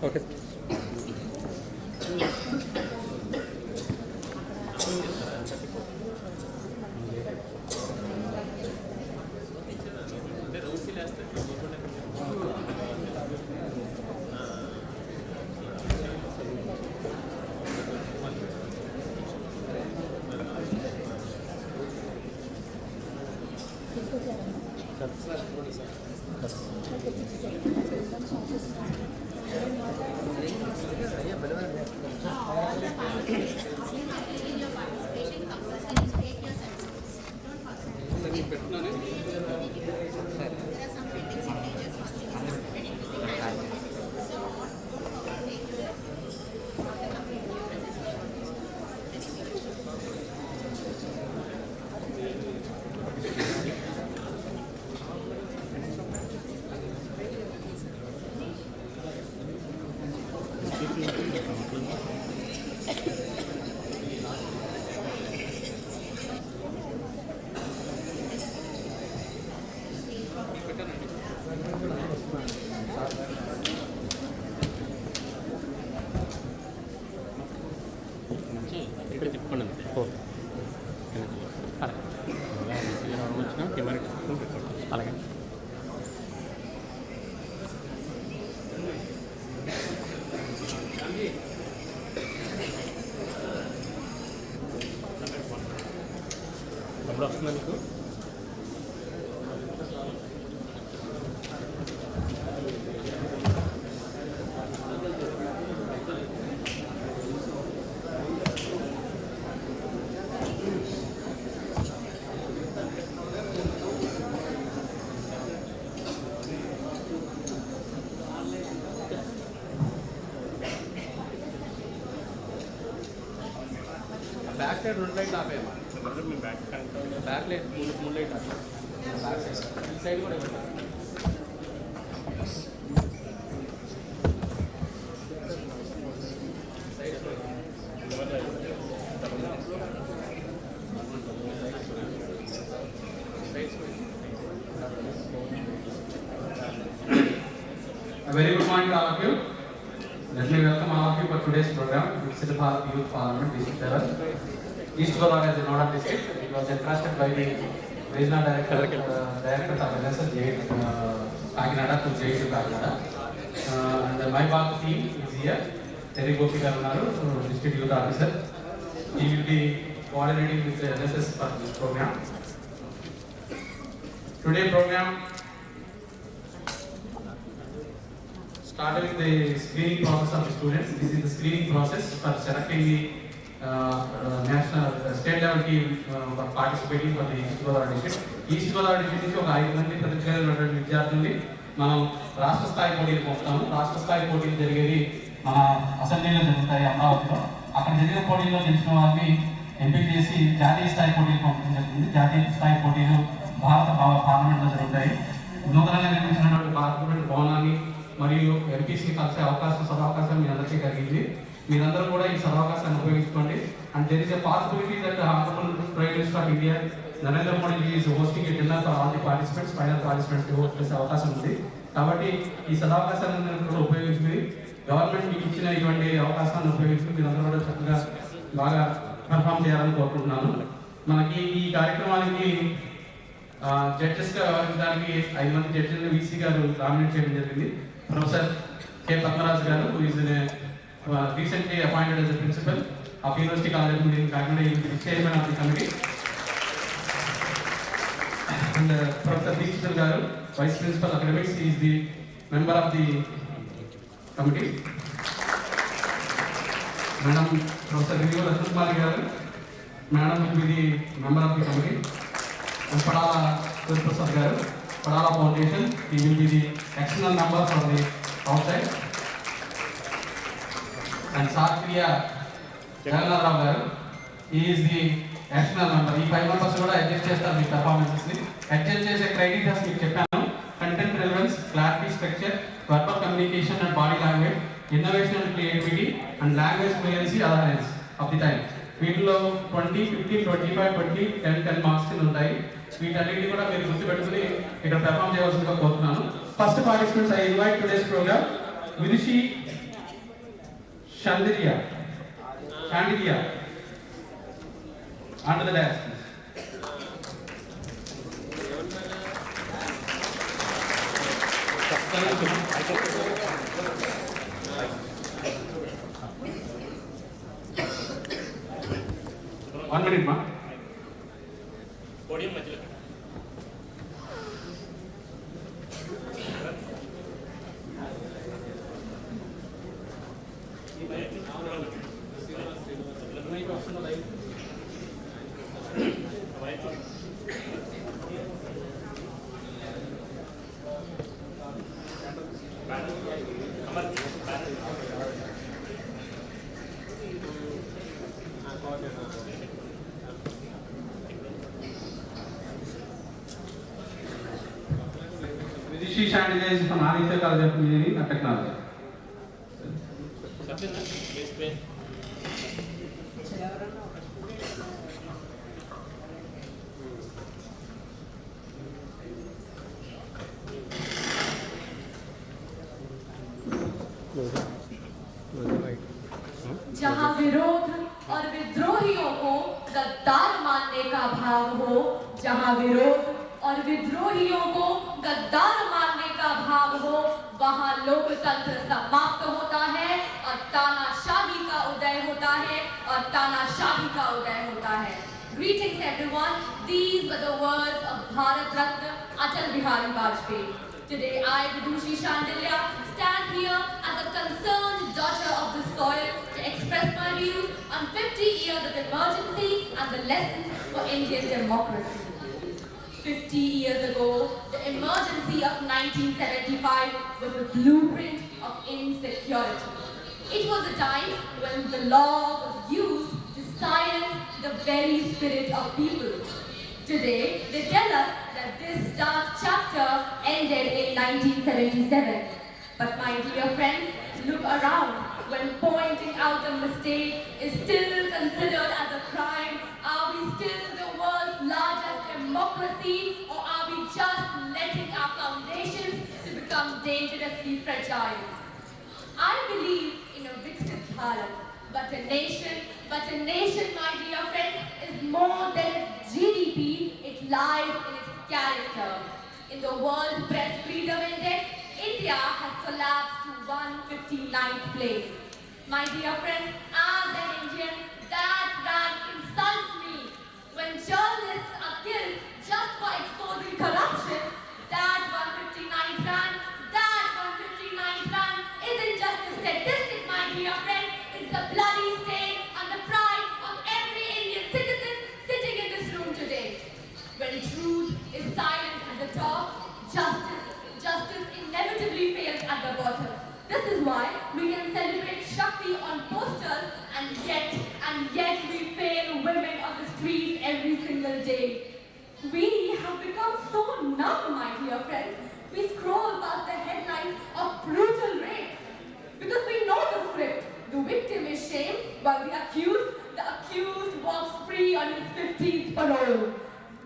Okay అలాగే డబ్బులు వస్తుందా మీకు? बैक साइड 2 लाइट आप है మీ బ్యాక్ बैक लाइट 3 लाइट आप बैक साइड ఈ సైడ్ కూడా ఇవ్వండి A very good morning to all of you. Let me welcome all of you for today's program, Vikasith Bharath Youth Parliament District level. East Godavari as a nodal district. It was entrusted by the Regional Director of NSS Kakinada to JIT Kakinada. And my part team is here. Terry Gopi Garunaru, District Youth Officer. He will be coordinating with the NSS for this program. Today's program started with the screening process of the students. This is the screening process for selecting the national state level team for participating for the East Godavari district. East Godavari district నుంచి ఒక 5 మంది ప్రతిభావంతులైన విద్యార్థుల్ని మనం రాష్ట్ర స్థాయి పోటీలకు పంపుతాము. రాష్ట్ర స్థాయి పోటీలు జరిగేది మన అసెంబ్లీలో జరుగుతాయి అమరావతిలో. అక్కడ జరిగిన పోటీల్లో గెలిచిన వారిని ఎంపిక చేసి జాతీయ స్థాయి పోటీలకు పంపడం జరుగుతుంది. జాతీయ స్థాయి పోటీలు భారత పార్లమెంట్లో జరుగుతాయి. నూతనంగా నిర్మించినటువంటి పార్లమెంట్ భవనాన్ని మరియు ఎంపీసీ కలిసే సదవకాశం మీ అందరికీ కలిగింది. మీరందరూ కూడా ఈ సదవకాశాన్ని ఉపయోగించుకోండి. And there is a possibility that honourable prime minister of India Narendra Modi is hosting a dinner for all the participants, final participants host చేసే అవకాశం ఉంది. కాబట్టి ఈ సదవకాశాన్ని కూడా ఉపయోగించుకుని గవర్నమెంట్ మీకు ఇచ్చిన ఇటువంటి అవకాశాన్ని ఉపయోగించుకుని మీరందరూ కూడా చక్కగా బాగా పర్ఫామ్ చేయాలని కోరుకుంటున్నాను. మనకి ఈ కార్యక్రమానికి జడ్జెస్గా వ్యవహరించడానికి 5 మంది జడ్జిలను వీసీ గారు నామినేట్ చేయడం జరిగింది. Professor K. Padmaraj garu, who is recently appointed as a principal of University College in Kakinada. He is the chairman of the committee. And Professor Dignitary garu, vice principal academics, he is the member of the committee. Madam Professor Ratnakumari garu, Madam will be the member of the committee. And Padala Prasad garu, Padala Foundation, he will be the external member from the outside. And Satriya Jagannath garu, he is the external member. ఈ 5 members కూడా adjust చేస్తారు మీ performances ని. Adjust చేసే criterias మీకు చెప్పాను. Content relevance, clarity, structure, verbal communication and body language, innovation and creativity and language fluency awareness of the time. వీటిలో 20, 15, 25, 20, 10 marks కింద ఉంటాయి. వీటన్నిటిని కూడా మీరు గుర్తుపెట్టుకుని ఇక్కడ పెర్ఫామ్ చేయవలసిందిగా కోరుతున్నాను. First participants I invite today's programme Vidushi Shandilya under the dais. One minute, ma. Podium मध्य She is from Aditya College of Engineering and Technology. जहाँ विरोध और विद्रोहियों को गद्दार मानने का भाव हो, जहाँ विरोध और विद्रोहियों को गद्दार मानने का भाव हो, वहाँ लोकतंत्र समाप्त होता है और तानाशाही का उदय होता है Greetings everyone. These were the words of Bharat Ratna Atal Bihari Vajpayee. Today I, Vidushi Shandilya, stand here as a concerned daughter of the soil to express my views on 50 years of emergency and the lessons for Indian democracy. 50 years ago, the emergency of 1975 was a blueprint of insecurity. It was a time when the law was used to silence the very spirit of people. Today, they tell us that this dark chapter ended in 1977. But my dear friends, look around. When pointing out a mistake is still considered as a crime, are we still the world's largest democracy, or are we just letting our foundations to become dangerously fragile? I believe in a vikasith bharath, but a nation, my dear friends, is more than its GDP, it lies in its character. In the World Press Freedom Index, India has collapsed to 159th place. My dear friends, as an Indian, that rank insults me. When journalists are killed just for exposing corruption, that 159th rank isn't just a statistic, my dear friends, it's a bloody stain on the pride of every Indian citizen sitting in this room today. When truth is silent at the top, justice inevitably fails at the bottom. This is why we can celebrate Shakti on posters and yet we fail women on the streets every single day. We have become so numb, my dear friends. We scroll past the headlines of brutal rape because we know the script. The victim is shamed while the accused walks free on his 15th parole.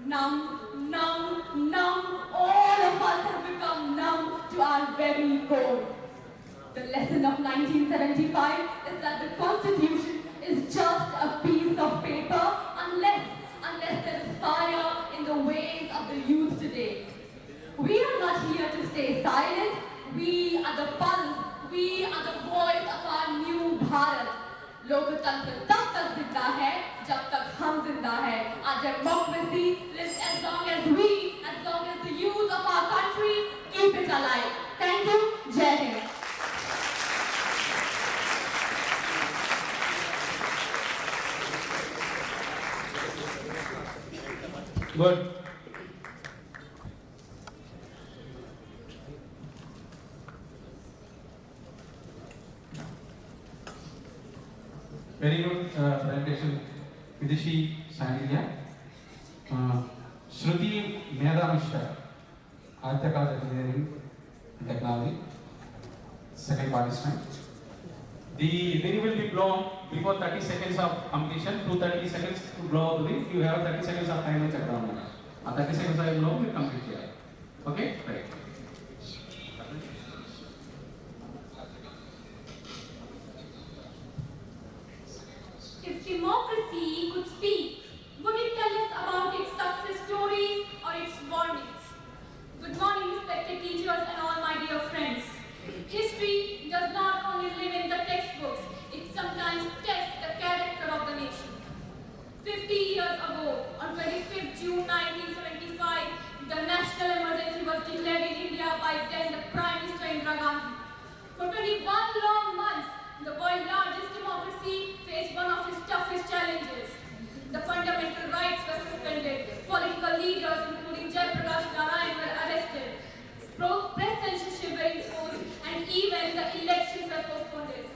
Numb. All of us have become numb to our very core. The lesson of 1975 is that the Constitution is just a piece of paper unless there is fire in the ways of the youth today. We are not here to stay silent. We are the pulse. We are the voice of our new Bharat. लोकतंत्र तब तक जिंदा है जब तक हम जिंदा है. Our democracy lives as long as the youth of our country keep it alive. Thank you. Jai Hind. Good. Very good presentation, Vidushi Shandilya. Shruti Medha Mishra, Aditya College of Engineering and Technology, second participant. The wind will be blown before 30 seconds of completion. To 30 seconds to blow the wind, you have 30 seconds of time to check down. ఆ 30 seconds అయ్యేలో మీరు complete చేయాలి. Okay right. If democracy could speak, would it tell us about its success stories or its warnings? Good morning, respected teachers and all my dear friends. History does not only live in the textbooks, it sometimes tests the character of the nation. 50 years ago, on 25th June 1975, the national emergency was declared in India by then the Prime Minister Indira Gandhi. For 21 long months, the world's largest democracy faced one of its toughest challenges. The fundamental rights were suspended, political leaders including Jayaprakash Narayan were arrested, press censorship were imposed, and even the elections were postponed.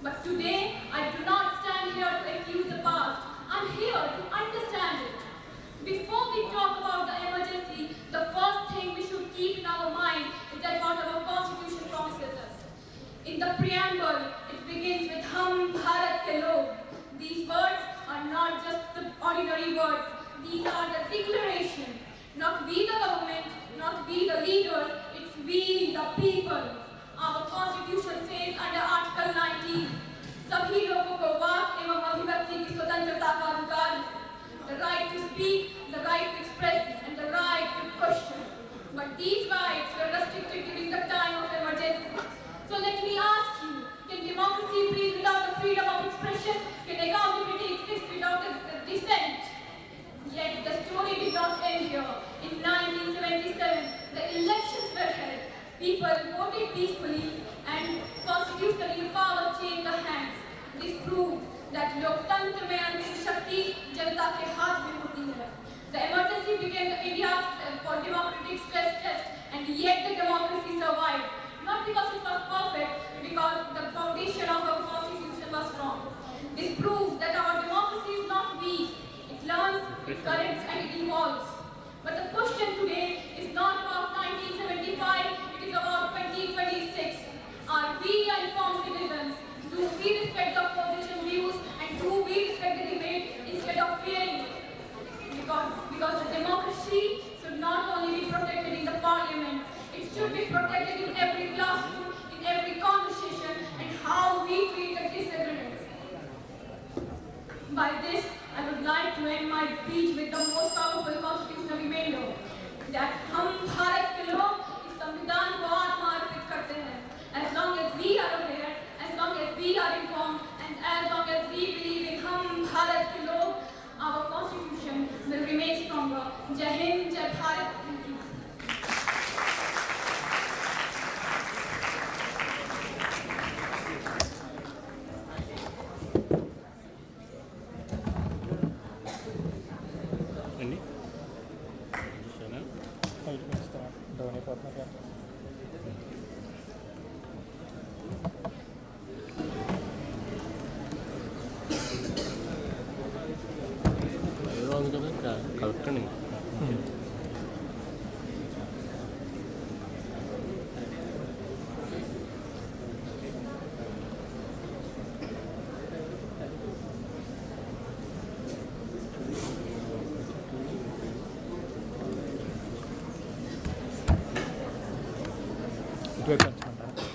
But today, I do not stand here to accuse the past. I'm here to understand it. Before we talk about the emergency, the first thing we should keep in our mind is that what our constitution promises us. In the preamble, it begins with Hum Bharat Ke Log. These words are not just the ordinary words. These are the declaration. Not we the government, not we the leaders, it's we the people. Our constitution says under Article 19, सभी लोगों को वाक एवं अभिव्यक्ति की स्वतंत्रता का अधिकार, the right to speak, the right to express, and the right to question. But these rights were restricted during the time of emergency. So let me ask you, can democracy breathe without the freedom of expression? Can accountability exist without dissent? Yet the story did not end here. In 1977, the elections were held. People voted peacefully and constitutionally power changed the hands. This proved that लोकतंत्र में अंतिम शक्ति जनता के हाथ में होती है. The emergency became India's democratic stress test, and yet the democracy survived. Not because it was perfect, because the foundation of our constitution was strong. This proves that our democracy is not weak. It learns, it corrects, and it evolves. But the question today is not about 1975, it is about 2026. Are we informed citizens? Do we respect the opposition views, and do we respect the debate instead of fearing it? Because the democracy should not only be protected in the parliament, it should be protected in every classroom, in every conversation, and how we treat the disagreements. By this, I would like to end my speech with the most powerful constitutional remainder, that हम भारत के लोग इस संविधान को आत्मा अर्पित करते हैं. As long as we are aware, as long as we are informed, and as long as we believe in हम भारत के लोग, our constitution will remain stronger. Jai Hind, Jai Bharat. Thank you. అండి డౌన్ అయిపోతున్నారు. Correct. ఇటువైపు పంచమంటారా?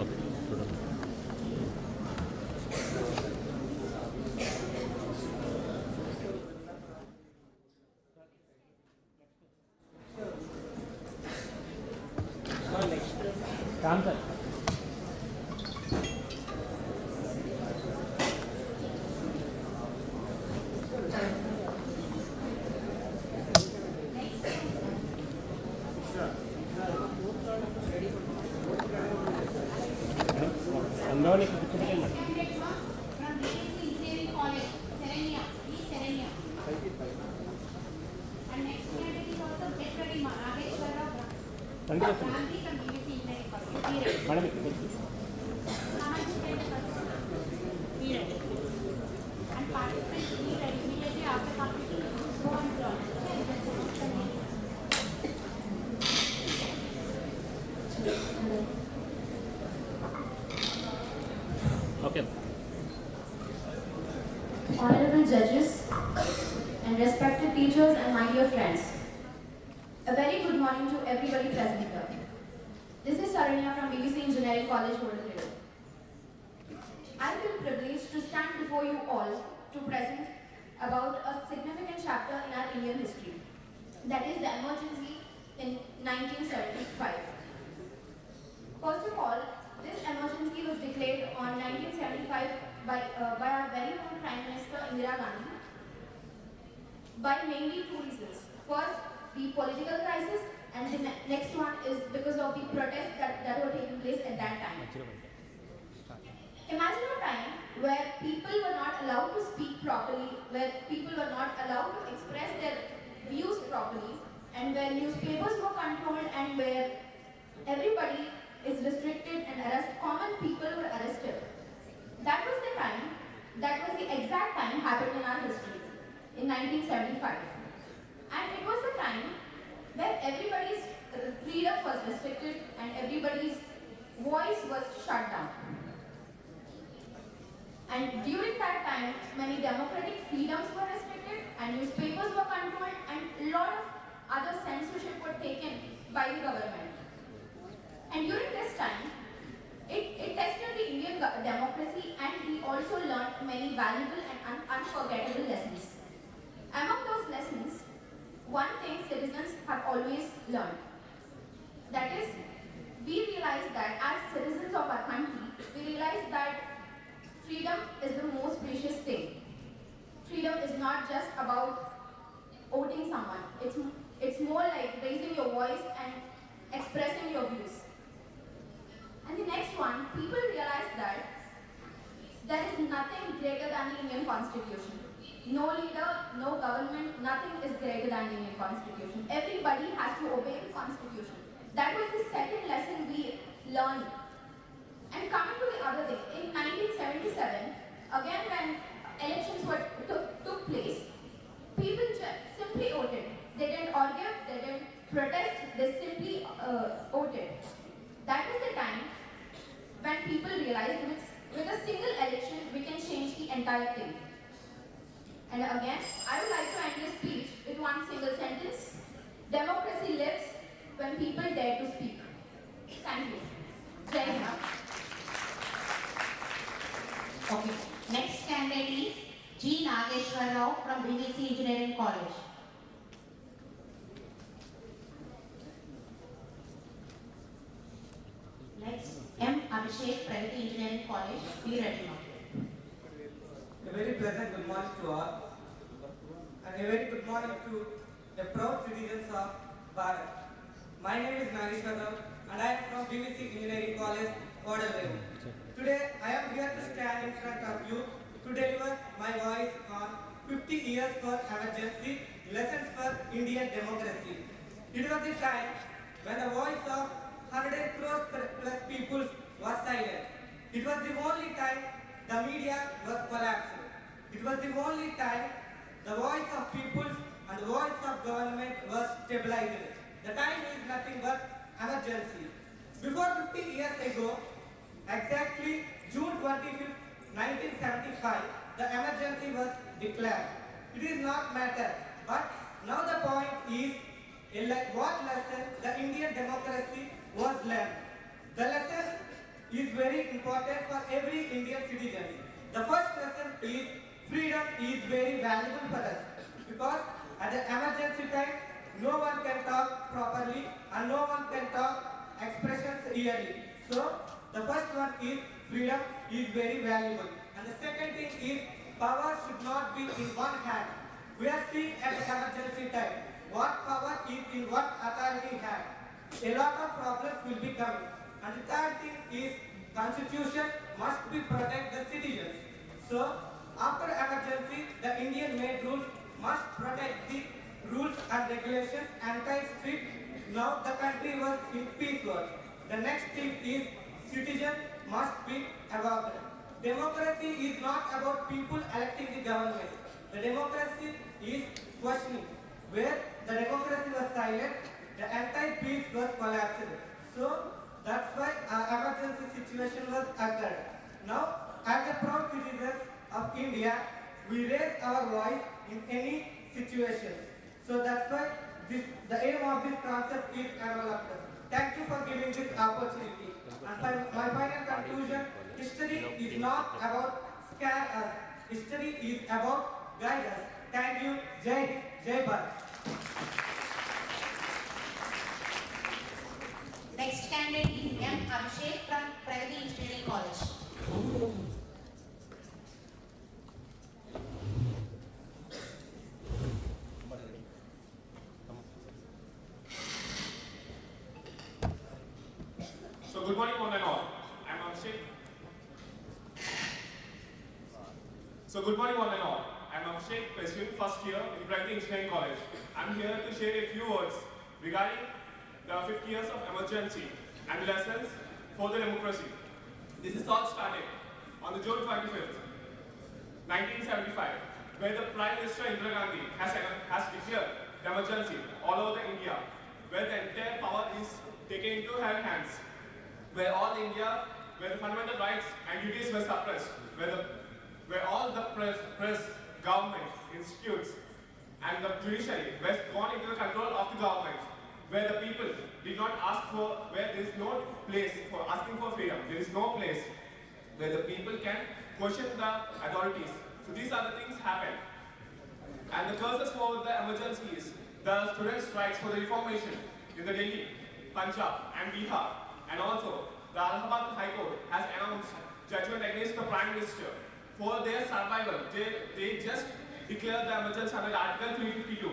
Okay చూడండి. Ram sir అందులోని కూర్చోబెట్టండి. From Engineering College, Serenia, East Serenia. And next candidate is also Dignitary Maheshwara రండి చెప్పండి Gandhi from BSc Engineering College. Madam ఇక్కడ And participants need immediately after completing go and join. Okay honorable judges, and respected teachers and my dear friends. A very good morning to everybody present here. This is Saranya from BBC Engineering College, Waterloo. I feel privileged to stand before you all to present about a significant chapter in our Indian history, that is the emergency in 1975. First of all, this emergency was declared on 1975 by our very own Prime Minister Indira Gandhi by mainly two reasons. First, the political crisis, and the next one is because of the protests that were taking place at that time. Imagine a time where people were not allowed to speak properly, where people were not allowed to express their views properly, and where newspapers were controlled, and where everybody is restricted and common people were arrested. That was the time, that was the exact time happened in our history, in 1975. And it was the time where everybody's freedom was restricted and everybody's voice was shut down. And during that time, many democratic freedoms were restricted and newspapers were controlled and a lot of other censorship were taken by the government. And during this time, it tested the Indian democracy, and we also learned many valuable and unforgettable lessons. Among those lessons, one thing citizens have always learned. That is, we realize that as citizens of our country, we realize that freedom is the most precious thing. Freedom is not just about voting someone. It's more like raising your voice and expressing your views. And the next one, people realize that there is nothing greater than the Indian Constitution. No leader, no government, nothing is greater than the Indian Constitution. Everybody has to obey the Constitution. That was the second lesson we learned. And coming to the other thing, in 1977, again when elections took place, people simply voted. They didn't argue, they didn't protest, they simply voted. That was the time when people realized with a single election we can change the entire thing. And again, I would like to end this speech with one single sentence. Democracy lives when people dare to speak. Thank you. Jai Hind. Okay. Next candidate is G. Nageshwar Rao from BBC Engineering College. Next, M. Abhishek, Private Engineering College, Be ready now. A very pleasant good morning to all, and a very good morning to the proud citizens of Bharat. My name is Nageshwar Rao, and I am from BBC Engineering College, Waterloo. Today, I am here to stand in front of you to deliver my voice on 50 years for emergency, lessons for Indian democracy. It was the time when the voice of 100 crore plus people was silent. It was the only time the media was collapsed. It was the only time the voice of people and the voice of government was stabilized. The time is nothing but emergency. Before 50 years ago, exactly June 25th, 1975, the emergency was declared. It is not matter, but now the point is what lesson the Indian democracy was learned. The lesson is very important for every Indian citizen. The first lesson is freedom is very valuable for us, because at the emergency time, no one can talk properly and no one can talk expressions clearly. So the first one is freedom is very valuable. And the second thing is power should not be in one hand. We are seeing at the emergency time what power is in what authority hand. A lot of problems will be coming. And the third thing is constitution must be protect the citizens. So after emergency, the Indian made rules must protect the rules and regulations and tie strict. Now the country was in peace world. The next thing is citizen must be evolved. Democracy is not about people electing the government. The democracy is questioning. Where the democracy was silent, the entire peace was collapsed. So that's why our emergency situation was occurred. Now, as a proud citizens of India, we raise our voice in any situation. So that's why the aim of this concept is developed. Thank you for giving this opportunity. And my final conclusion, history is not about scare us. History is about guide us. Thank you. Jai Bharat. Next candidate is M. Abhishek from Pragati Engineering College. So good morning one and all. I'm Abhishek. I'm Abhishek, pursuing first year in Pragati Engineering College. I'm here to share a few words regarding the 50 years of emergency and lessons for the democracy. This is all started on the June 25th, 1975, where the Prime Minister Indira Gandhi has declared the emergency all over India, where the entire power is taken into her hands, where the fundamental rights and duties were suppressed, where all the press, government, institutes, and the judiciary were gone into the control of the government, where the people did not ask for, where there is no place for asking for freedom. There is no place where the people can question the authorities. So these are the things happen. And the causes for the emergency is the student strikes for the reformation in the Delhi, Punjab and Bihar. And also, the Allahabad High Court has announced judgment against the Prime Minister. For their survival, they just declared the emergency under Article 352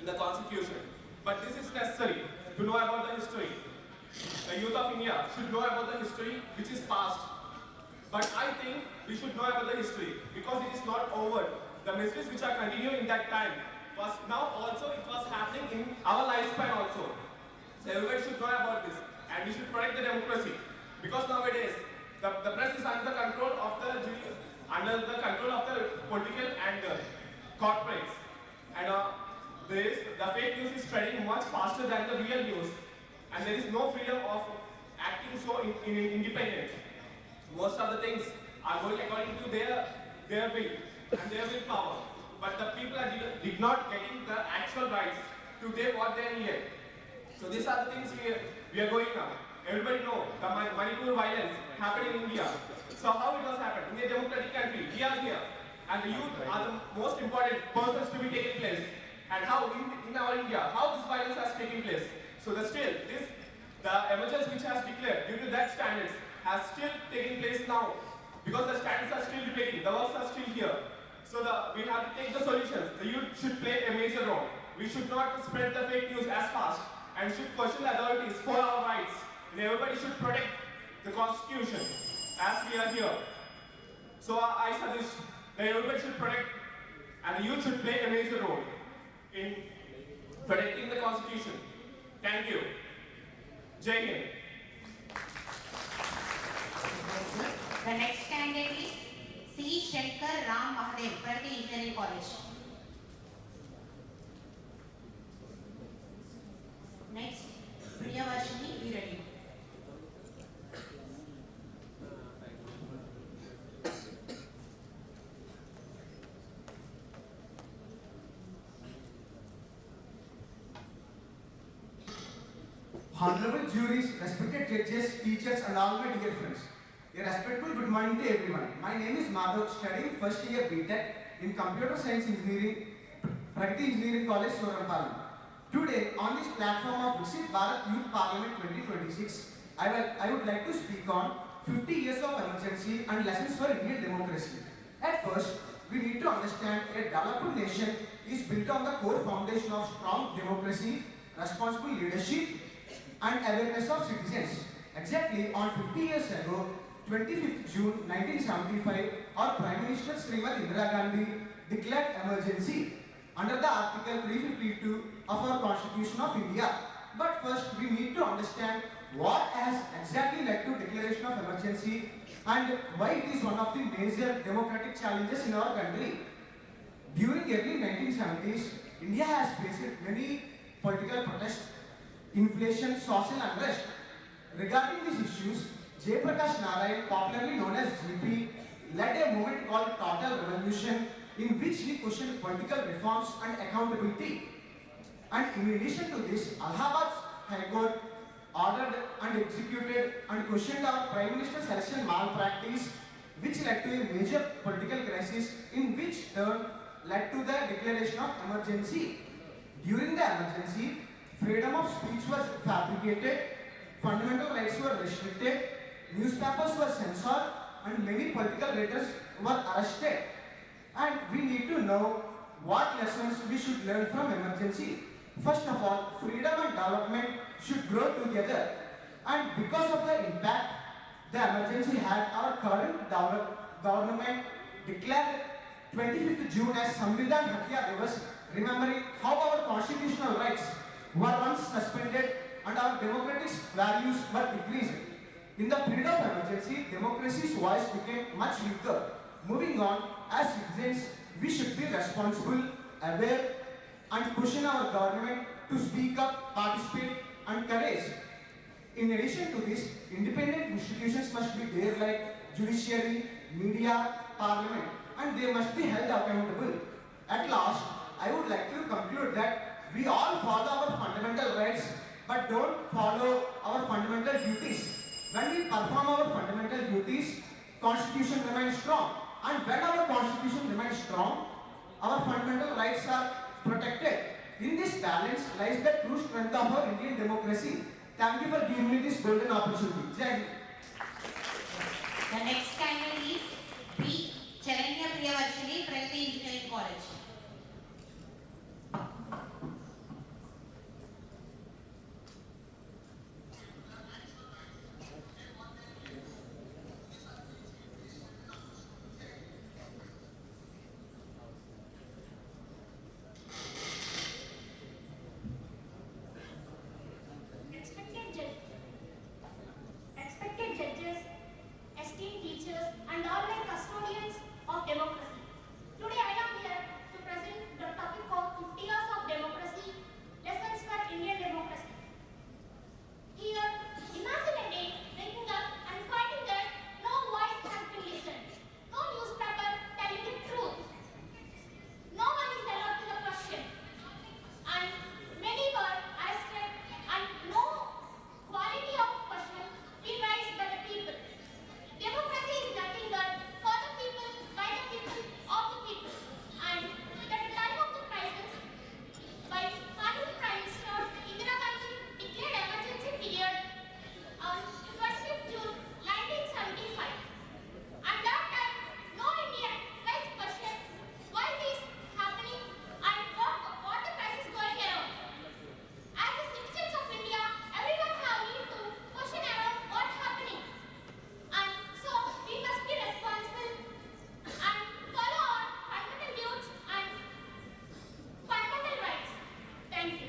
in the Constitution. But this is necessary to know about the history. The youth of India should know about the history which is past. But I think we should know about the history because it is not over. The messages which are continuing in that time was now also it was happening in our lifespan also. So everybody should know about this and we should protect the democracy because nowadays the press is under the control of the political and corporates and the fake news is spreading much faster than the real news and there is no freedom of acting so independent. Most of the things are going according to their will and their willpower, but the people did not getting the actual rights to take what they needed. So these are the things we are going now. Everybody know the Manipur violence happening in India. So how it was happened? In a democratic country, we are here. And the youth are the most important persons to be taking place. And how in our India, how this violence has taken place. So the emergency which has declared due to that standards has still taking place now. Because the standards are still debating, the works are still here. So we have to take the solutions. The youth should play a major role. We should not spread the fake news as fast and should question the authorities for our rights. And everybody should protect the Constitution as we are here. So I suggest that everybody should protect and the youth should play a major role in protecting the Constitution. Thank you. Jai Hind. The next candidate is C. Shankar Ram Mahadev, Pragati Engineering College. Next, Priyavarshini Virali. Honorable juries, respected judges, teachers and all my dear friends. A respectful good morning to everyone. My name is Madhav, studying first year BTech in Computer Science Engineering, Pragati Engineering College, Sorampalam. Today, on this platform of Vikasith Bharat Youth Parliament 2026, I would like to speak on 50 years of emergency and lessons for Indian democracy. At first, we need to understand a developed nation is built on the core foundation of strong democracy, responsible leadership, and awareness of citizens. Exactly on 50 years ago, 25th June 1975, our Prime Minister Srimati Indira Gandhi declared emergency under the Article 352 of our Constitution of India. But first, we need to understand what has exactly led to declaration of emergency and why it is one of the major democratic challenges in our country. During early 1970s, India has faced many political protests, inflation, social unrest. Regarding these issues, Jayaprakash Narayan, popularly known as GP, led a movement called Total Revolution in which he questioned political reforms and accountability. And in addition to this, Allahabad High Court ordered and executed and questioned our Prime Minister's election malpractice, which led to a major political crisis, in which turn led to the declaration of emergency. During the emergency, freedom of speech was fabricated, fundamental rights were restricted, newspapers were censored, and many political leaders were arrested. And we need to know what lessons we should learn from emergency. First of all, freedom and development should grow together. And because of the impact the emergency had, our current government declared 25th June as Samvidhan Hatya Divas, remembering how our constitutional rights were once suspended and our democratic values were decreased. In the period of emergency, democracy's voice became much weaker. Moving on, as citizens, we should be responsible, aware, and question our government to speak up, participate, and courage. In addition to this, independent institutions must be there like judiciary, media, parliament, and they must be held accountable. At last, I would like to conclude that we all follow our fundamental rights, but don't follow our fundamental duties. When we perform our fundamental duties, Constitution remains strong. And when our Constitution remains strong, our fundamental rights are protected. In this balance lies the true strength of our Indian democracy. Thank you for giving me this golden opportunity. Jai Hind. The next candidate is B. Charanya Priyavarshini, Pragati Engineering College. Respected judges, esteemed teachers, and all my custodians of democracy. Today I am here to present the topic of 50 years of democracy, lessons for Indian democracy. Here, imagine a day waking up and finding that no voice has been listened, no newspaper telling the truth, no one is allowed to the question, and many were arrested and no quality of question be raised by the people. Democracy is nothing but for the people, by the people, of the people. And at the time of the crisis, by Honorable Prime Minister Indira Gandhi declared emergency period on 25th June 1975. At that time, no Indian raised question why this happening and what the crisis going around. As the citizens of India, everyone have need to question around what's happening. And so we must be responsible and follow our fundamental duties and fundamental rights. Thank you.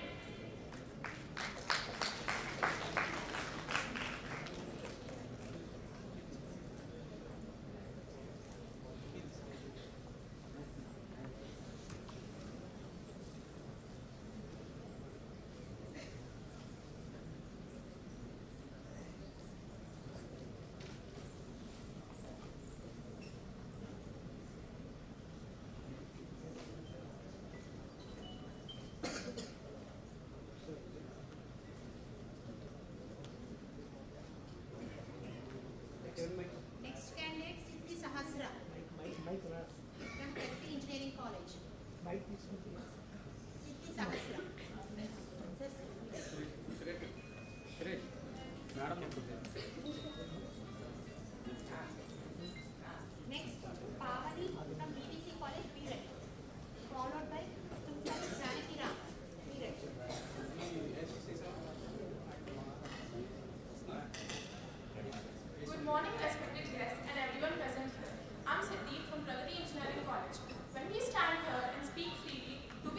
Next candidate, Siddhi Sahasra, from Pragati Engineering College. Siddhi Sahasra. Next, Pavani from BBC College, Meerut, followed by Tumsari Janaki Ram, Meerut. Good morning, respected guests and everyone present here. I'm Siddhi from Pragati Engineering College. When we stand here and speak freely, do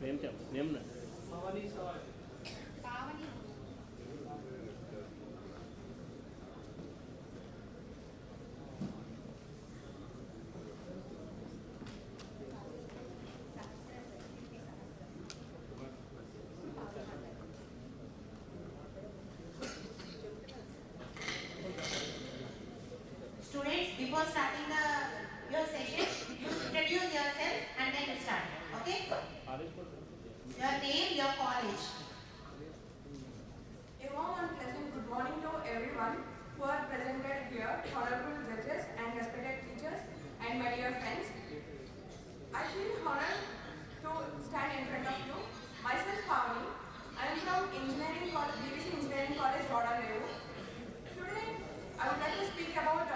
name చెప్పు name Pavani sir. Pavani. Students, before starting your session, you introduce yourself and then you start. Okay? Your name, your college. A warm and pleasant good morning to everyone who are presented here, honorable judges and respected teachers and my dear friends. I feel honored to stand in front of you. Myself Pavani. I am from Engineering College, BBC Engineering College, Waterloo. Today, I would like to speak about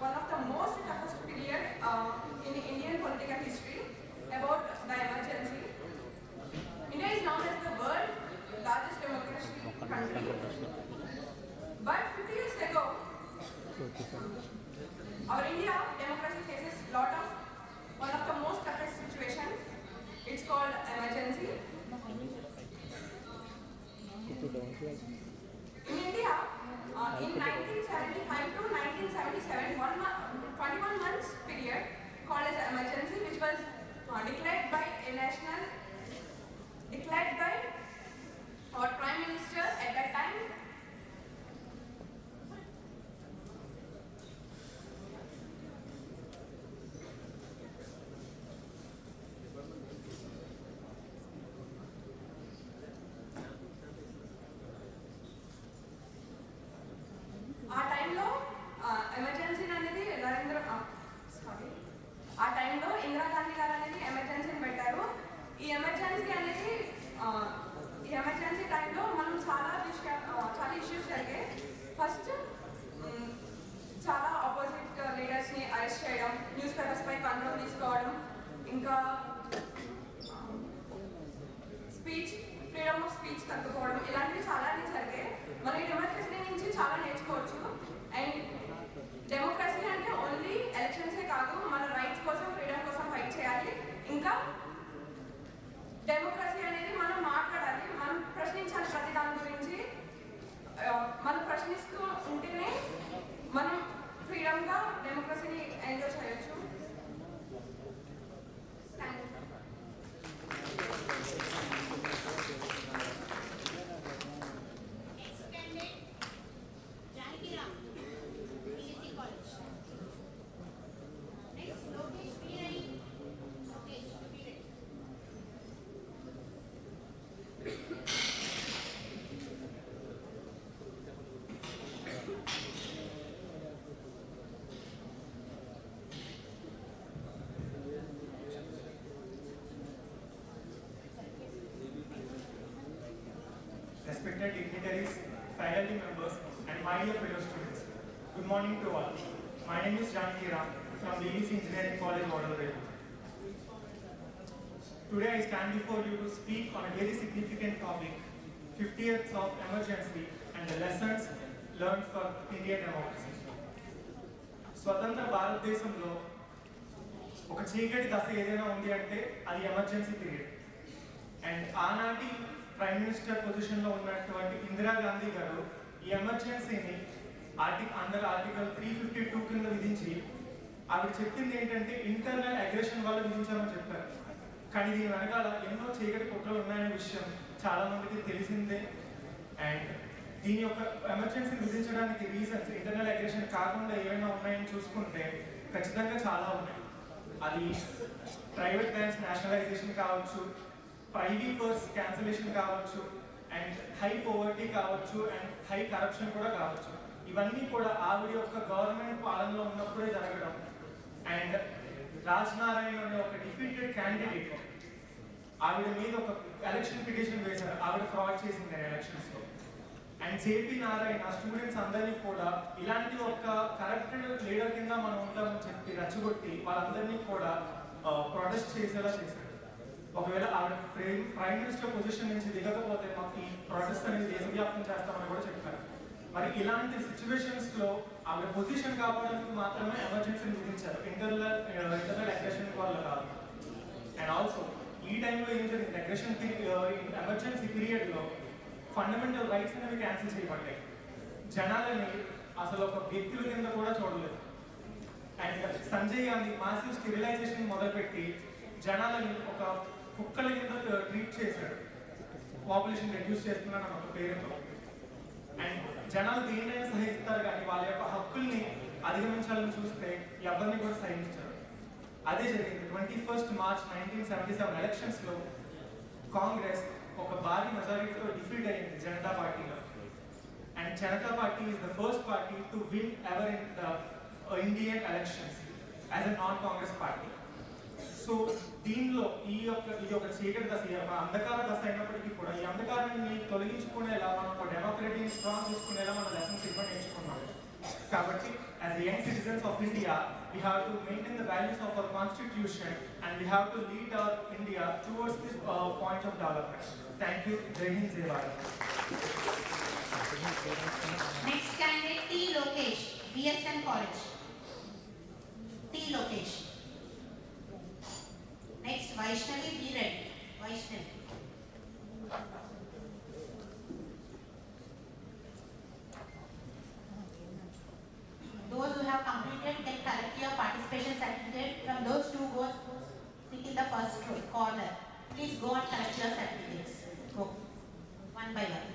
one of the most toughest period in Indian political history, about the emergency. India is known as the world's largest democracy country. But 50 years ago, our India democracy faces one of the most toughest situation. It's called emergency. In India, in 1975 to 1977, 21 months period called as emergency, which was declared by our Prime Minister at that time. ఆ టైంలో ఇందిరాగాంధీ గారు అనేది ఎమర్జెన్సీని పెట్టారు. ఈ emergency టైంలో మనం చాలా issues జరిగాయి. ఫస్ట్ చాలా ఆపోజిట్ లీడర్స్ని అరెస్ట్ చేయడం, న్యూస్ పేపర్స్ పై కంట్రోల్ తీసుకోవడం, ఇంకా ఫ్రీడమ్ ఆఫ్ స్పీచ్ తగ్గిపోవడం, ఇలాంటివి చాలా జరిగాయి. మనం ఈ డెమోక్రసీ నుంచి చాలా నేర్చుకోవచ్చు. అండ్ డెమోక్రసీ అంటే ఓన్లీ ఎలక్షన్సే కాదు, మన రైట్స్ కోసం, ఫ్రీడమ్ కోసం ఫైట్ చేయాలి. ఇంకా డెమోక్రసీ అనేది మనం మాట్లాడాలి, మనం ప్రశ్నించాలి ప్రతి దాని గురించి. మనం ప్రశ్నిస్తూ ఉంటేనే మనం ఫ్రీడమ్గా డెమోక్రసీని ఎంజాయ్ చేయొచ్చు. Respected dignitaries, faculty members, and my dear fellow students, good morning to all. My name is Ram from BBC Engineering College, Waterloo. Today I stand before you to speak on a very significant topic, 50 years of emergency and the lessons learned for Indian democracy. స్వతంత్ర భారతదేశంలో ఒక చీకటి దశ ఏదైనా ఉంది అంటే అది emergency period. And ఆనాటి ప్రైమ్ మినిస్టర్ పొజిషన్లో ఉన్నటువంటి ఇందిరాగాంధీ గారు ఈ ఎమర్జెన్సీని ఆర్టికల్ 352 కింద విధించి ఆవిడ చెప్పింది ఏంటంటే ఇంటర్నల్ అగ్రెషన్ వల్ల విధించామని చెప్పారు. కానీ దీని వెనకాల ఎన్నో చీకటి కుట్రలు ఉన్నాయనే విషయం చాలా మందికి తెలిసిందే. అండ్ దీని యొక్క ఎమర్జెన్సీ విధించడానికి రీజన్స్ ఇంటర్నల్ అగ్రెషన్ కాకుండా ఏమైనా ఉన్నాయని చూసుకుంటే ఖచ్చితంగా చాలా ఉన్నాయి. అది ప్రైవేట్ బ్యాంక్స్ నేషనలైజేషన్ కావచ్చు, ప్రైవేట్ బస్ క్యాన్సిలేషన్ కావచ్చు, అండ్ హై పోవర్టీ కావచ్చు, అండ్ హై కరప్షన్ కూడా కావచ్చు. ఇవన్నీ కూడా ఆవిడ యొక్క గవర్నమెంట్ పాలనలో ఉన్నప్పుడే జరగడం. అండ్ రాజ్నారాయణ అనే ఒక డిఫీటెడ్ క్యాండిడేట్ ఆవిడ మీద ఒక ఎలక్షన్ పిటిషన్ వేశారు, ఆవిడ ఫ్రాడ్ చేసింది ఎలక్షన్స్లో. అండ్ జేపీ నారాయణ స్టూడెంట్స్ అందరినీ కూడా ఇలాంటి ఒక కరప్టెడ్ లీడర్ కింద మనం ఉంటామని చెప్పి రెచ్చగొట్టి వాళ్ళందరినీ కూడా ప్రొటెస్ట్ చేసేలా చేశారు. ఒకవేళ ఆవిడ ప్రైమ్ మినిస్టర్ పొజిషన్ నుంచి దిగకపోతే మాకు ఈ ప్రొటెస్ట్ అనేది దేశవ్యాప్తం చేస్తామని కూడా చెప్పారు. మరి ఇలాంటి సిచ్యువేషన్స్లో ఆవిడ పొజిషన్ కావడానికి మాత్రమే ఎమర్జెన్సీని విధించారు, ఇంటర్నల్ అగ్రెషన్ వల్ల కాదు. అండ్ ఆల్సో ఈ టైంలో ఏం జరిగింది, అగ్రెషన్ ఎమర్జెన్సీ పీరియడ్లో ఫండమెంటల్ రైట్స్ అనేవి క్యాన్సిల్ చేయబడ్డాయి. జనాలని అసలు ఒక వ్యక్తుల కింద కూడా చూడలేదు. And Sanjay Gandhi massive sterilisation మొదలుపెట్టి జనాలని ఒక కుక్కల కింద ట్రీట్ చేశాడు. పాపులేషన్ రెడ్యూస్ చేస్తున్నాను ఒక పేరుతో. అండ్ జనాలు దేన్నైనా సహిస్తారు కానీ వాళ్ళ యొక్క హక్కుల్ని అధిగమించాలని చూస్తే ఎవరిని కూడా సహించారు. అదే జరిగింది 21 మార్చ్ 1977 ఎలక్షన్స్లో కాంగ్రెస్ ఒక భారీ మెజారిటీతో డిఫీట్ అయింది జనతా పార్టీలో. And Janata party is the first party to win ever in the Indian elections as a non Congress party. So దీనిలో ఈ యొక్క చీకటి దశ, అంధకార దశ అయినప్పటికీ కూడా ఈ అంధకారాన్ని తొలగించుకునేలా మనం ఒక డెమోక్రసీని స్ట్రాంగ్ చేసుకునేలా మన లెసన్స్ ఇవ్వడం నేర్చుకున్నాం. కాబట్టి as young citizens of India, we have to maintain the values of our constitution and we have to lead our India towards this point of development. Thank you. Jai Hind, Jai Bharat. Next candidate T. Lokesh, BSN College. T. Lokesh. Next Vaishnavi, be ready. Vaishnavi. Those who have completed can collect your participation certificate from those two goals who sit in the first corner. Please go and collect your certificates. Go. One by one.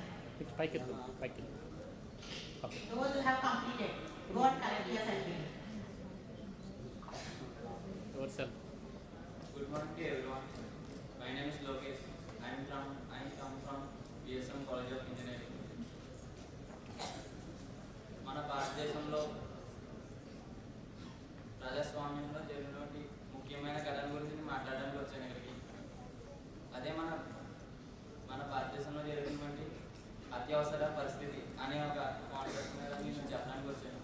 Those who have completed, go and collect your certificate. Good morning to everyone. My name is Lokesh. I come from BSM College of Engineering. మన భారతదేశంలో ప్రజాస్వామ్యంలో జరిగినటువంటి ముఖ్యమైన ఘటన గురించి మాట్లాడడానికి వచ్చాను ఇక్కడికి. అదే మన భారతదేశంలో జరిగినటువంటి అత్యవసర పరిస్థితి అనే ఒక కాన్సెప్ట్ మీద నేను చెప్పడానికి వచ్చాను.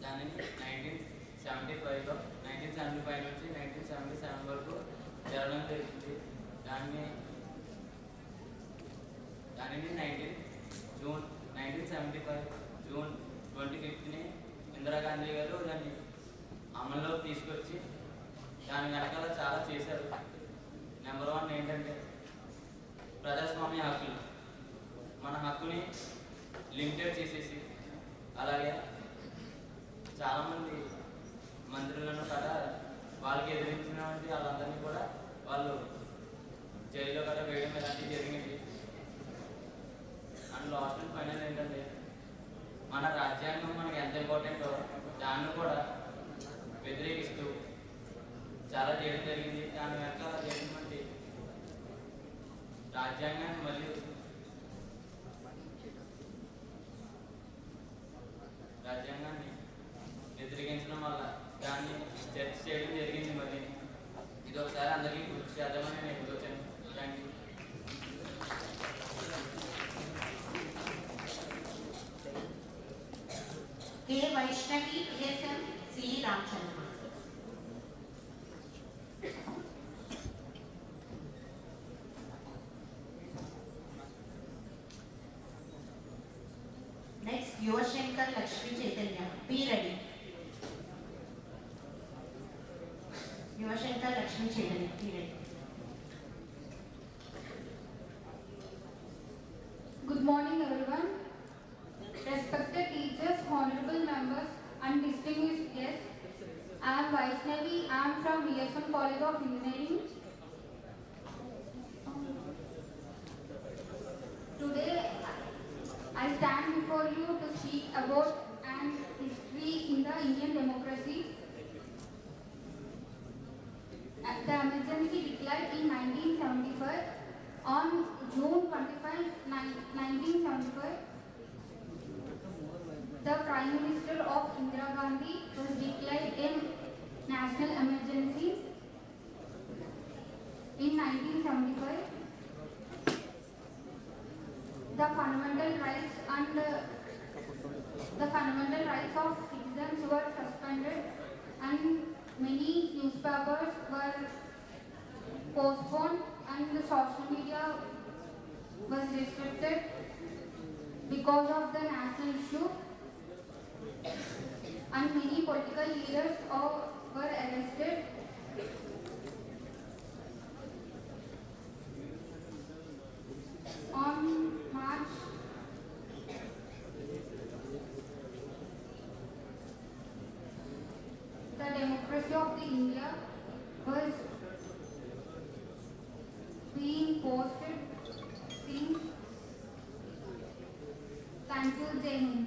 దానిని 1975లో 1975 నుంచి 1977 వరకు జరగడం జరిగింది. దానిని 1975 జూన్ 25ని ఇందిరాగాంధీ గారు దాన్ని అమల్లో తీసుకొచ్చి దాని వెనకాల చాలా చేశారు. నెంబర్ 1 ఏంటంటే ప్రజాస్వామ్య హక్కులు. మన హక్కుని లిమిటెడ్ చేసేసి, అలాగే చాలామంది మంత్రులను కూడా వాళ్ళకి ఎదిరించినటువంటి వాళ్ళందరినీ కూడా వాళ్ళు జైల్లో కూడా వేయడం ఇలాంటివి జరిగింది. అండ్ లాస్ట్ అండ్ ఫైనల్ ఏంటంటే మన రాజ్యాంగం మనకి ఎంత ఇంపార్టెంటో దాన్ని కూడా వ్యతిరేకిస్తూ చాలా చేయడం జరిగింది. దాని వెనకాల జరిగినటువంటి రాజ్యాంగాన్ని మళ్ళీ రాజ్యాంగాన్ని వ్యతిరేకించడం వల్ల దాన్ని చర్చ చేయడం జరిగింది. మరి ఇది ఒకసారి అందరికీ గుర్తు చేద్దామని నేను ఇప్పుడు వచ్చాను. Thank you. K. Vaishnavi, BSM, C. Ramchandra. Next, Yuvashankar Lakshmi Chaitanya. Be ready. Yuvashankar Lakshmi Chaitanya. Be ready. Good morning, everyone. Respected teachers, honorable members, and distinguished guests, I am Vaishnavi. I am from BSM College of Engineering. Today, I stand before you to speak about an history in the Indian democracy. The emergency declared in 1975, on June 25, 1975, the Prime Minister of Indira Gandhi was declared a national emergency in 1975. The fundamental rights of citizens were suspended and many newspapers were postponed and the social media was restricted because of the national issue. And many political leaders were arrested. India was being posted since. Thank you, Jai Hind.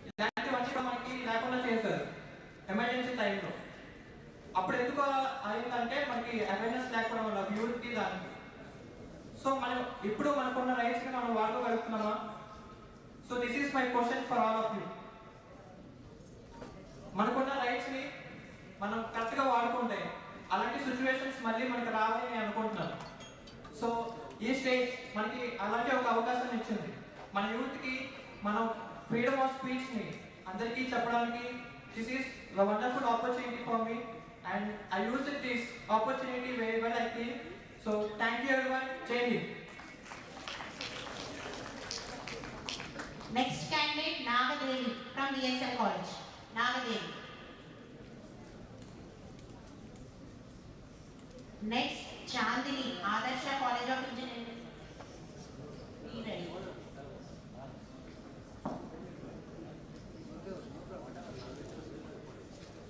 ఇలాంటివన్నీ కూడా మనకి లేకుండా చేశారు emergency టైంలో. అప్పుడు ఎందుకు అయిందంటే మనకి అవేర్నెస్ లేకపోవడం వల్ల యూత్కి దానికి. సో మనం ఇప్పుడు మనకున్న రైట్స్ని మనం వాడుకోగలుగుతున్నామా? So this is my question for all of you. మనకున్న రైట్స్ని మనం కరెక్ట్గా వాడుకుంటే అలాంటి సిచ్యువేషన్స్ మళ్ళీ మనకి రావాలని నేను అనుకుంటున్నాను. సో ఈ స్టేజ్ మనకి అలాంటి ఒక అవకాశం ఇచ్చింది. మన యూత్కి మనం ఫ్రీడమ్ ఆఫ్ స్పీచ్ని అందరికీ చెప్పడానికి this is a wonderful opportunity for me and I used this opportunity very well, I feel. So thank you everyone. Jai Hind. Next candidate Nagadevi from DSM College. Nagadevi. Next Chandini, Adarsha College of Engineering. Be ready.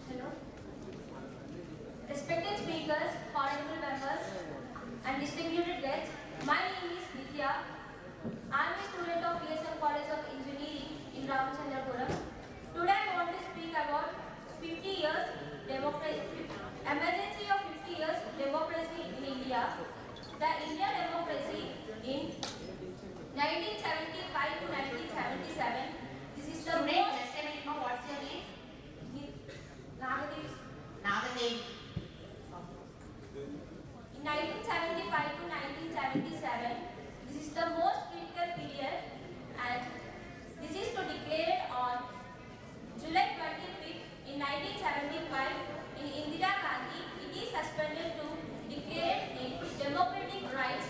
Hello. Respected speakers, honorable members, and distinguished guests, my name is Nitya. I am a student of DSM College of Engineering in Ramachandrapuram. Today I want to speak about 50 years democracy, emergency of 50 years democracy in India. The Indian democracy in 1975 to 1977. This is the Student, just a minute, ma'am. What's your name? Nagadevi. Nagadevi. In 1975 to 1977, this is the most critical period, and this is to declare on July 25th in 1975 in Indira Gandhi. It is suspended to declare in democratic rights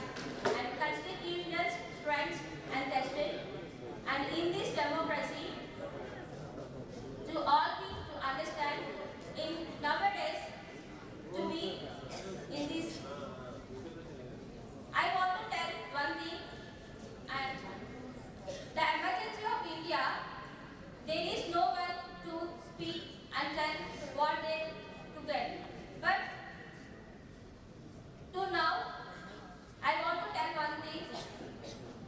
and constitutional strengths and tested. And in this democracy, to all things to understand, in nowadays to be in this, I want to tell one thing, and the emergency of India, there is no one to speak and tell what they to get. But to now, I want to tell one thing.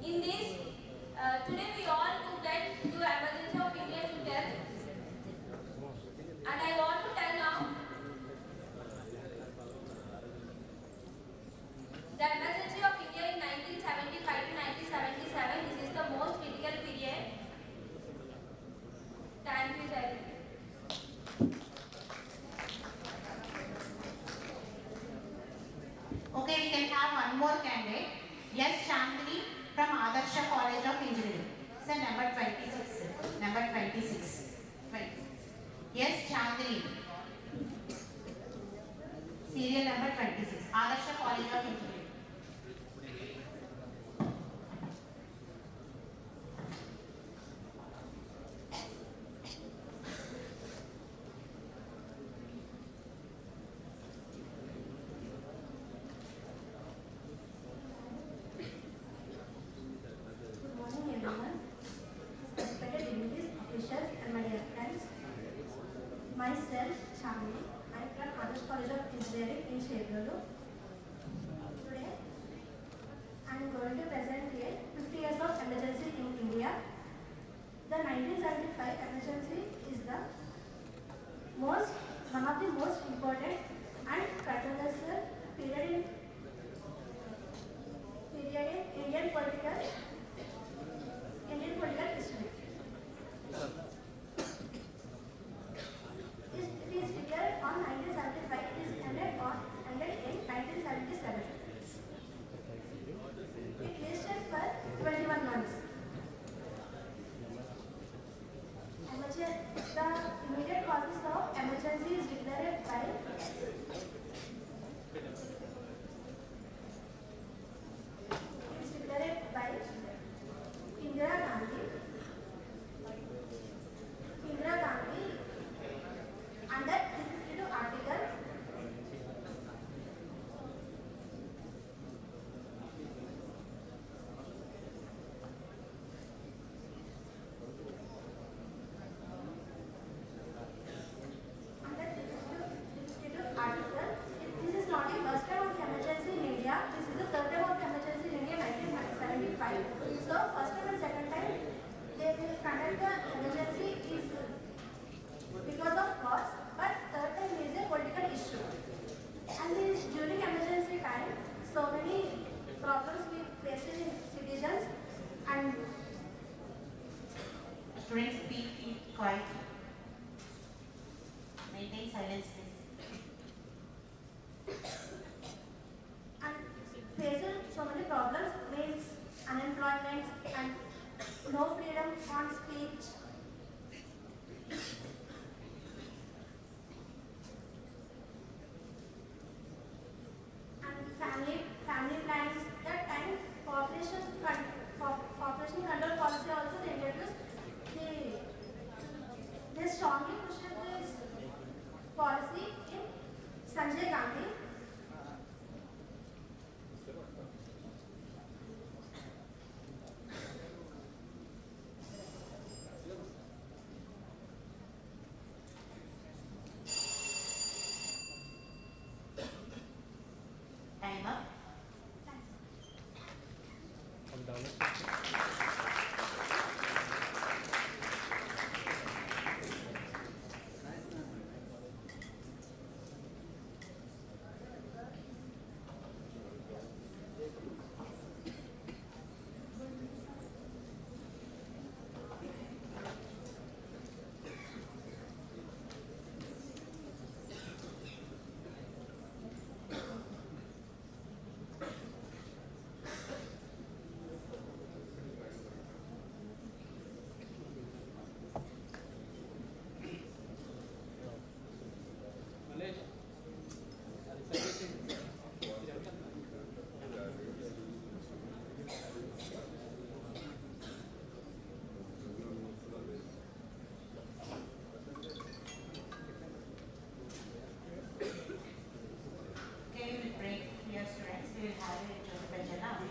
In this, today we all to get to emergency of India to tell, and I want to tell now. The emergency of India in 1975 to 1977, this is the most critical period. Thank you, Jai Hind. Okay, we can have one more candidate. Yes, Chandni from Adarsha College of Engineering. Sir, number 26. Number 26. 26. Yes, Chandni. Serial number 26. Adarsha College of Engineering. Myself, Chandni, I am from Adarsh College of Engineering in Shegrulu.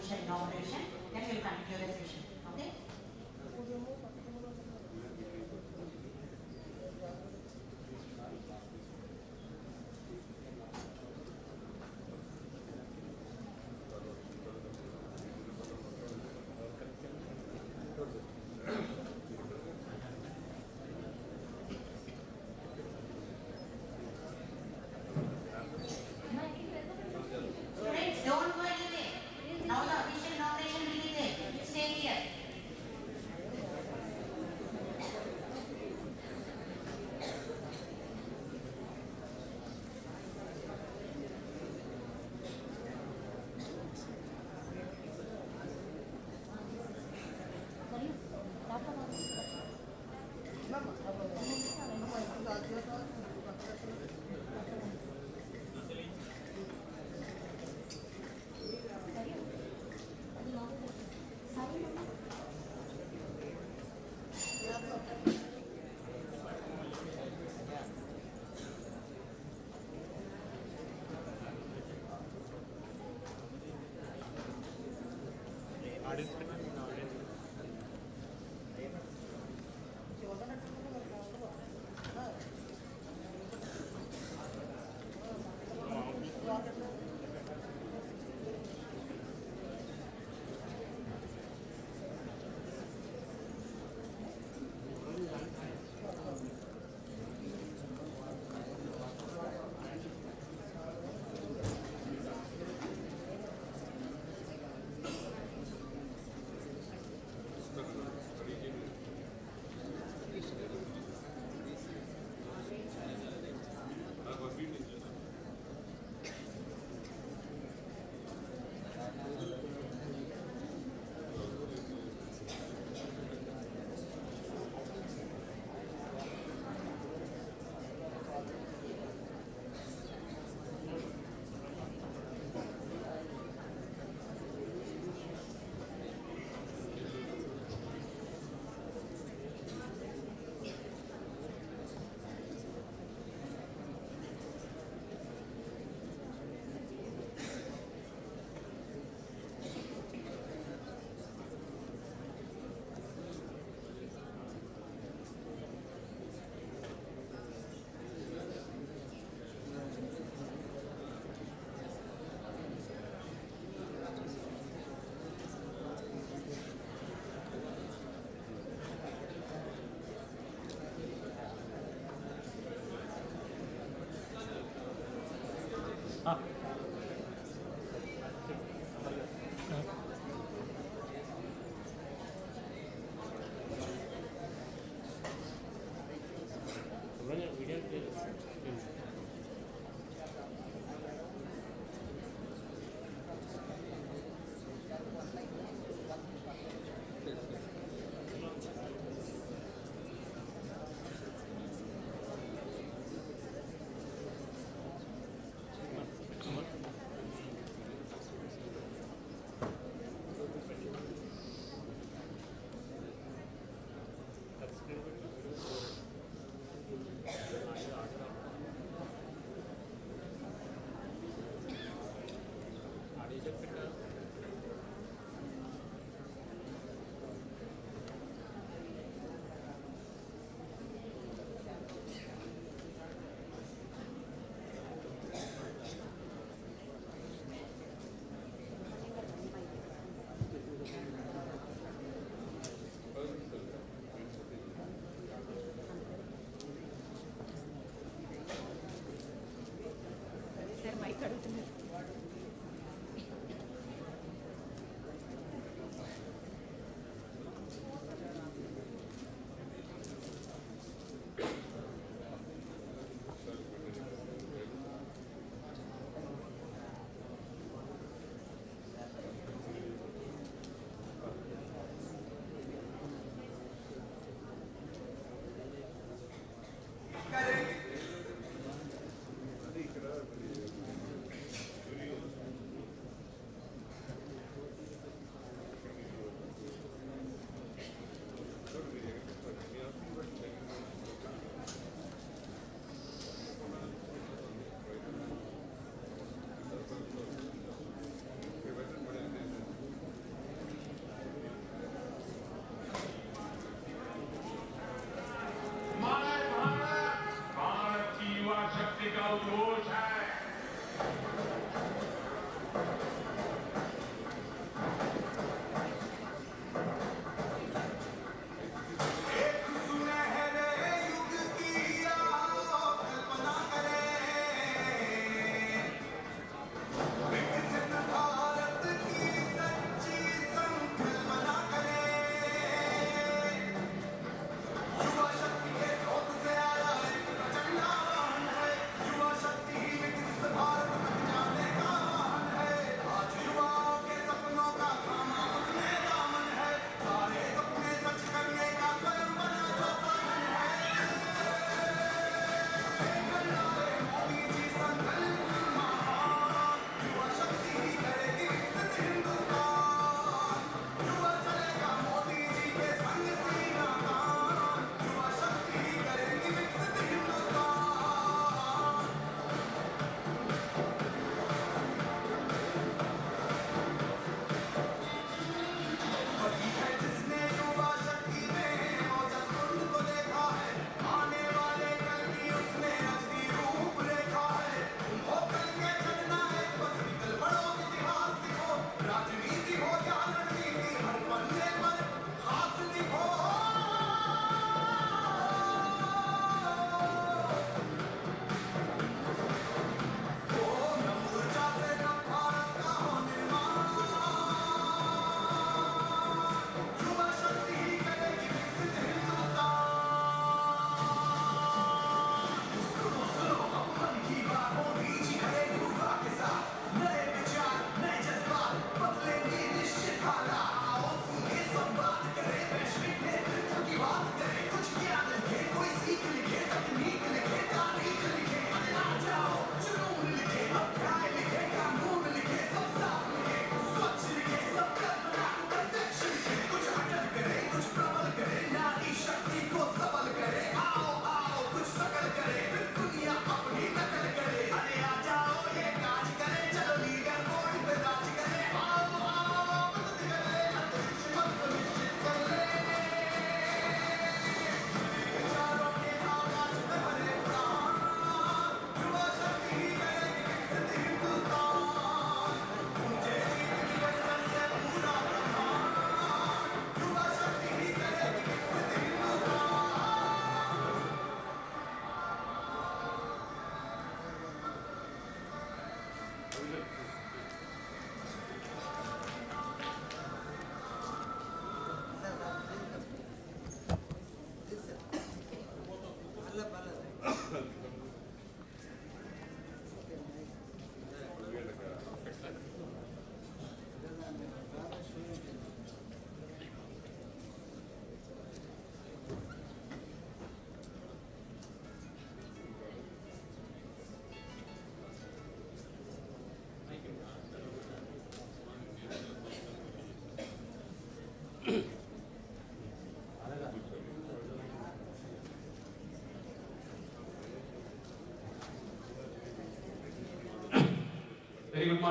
official inauguration. Then we will continue the session. Okay? Students, don't go anywhere. Now the official inauguration will be there. Stay here.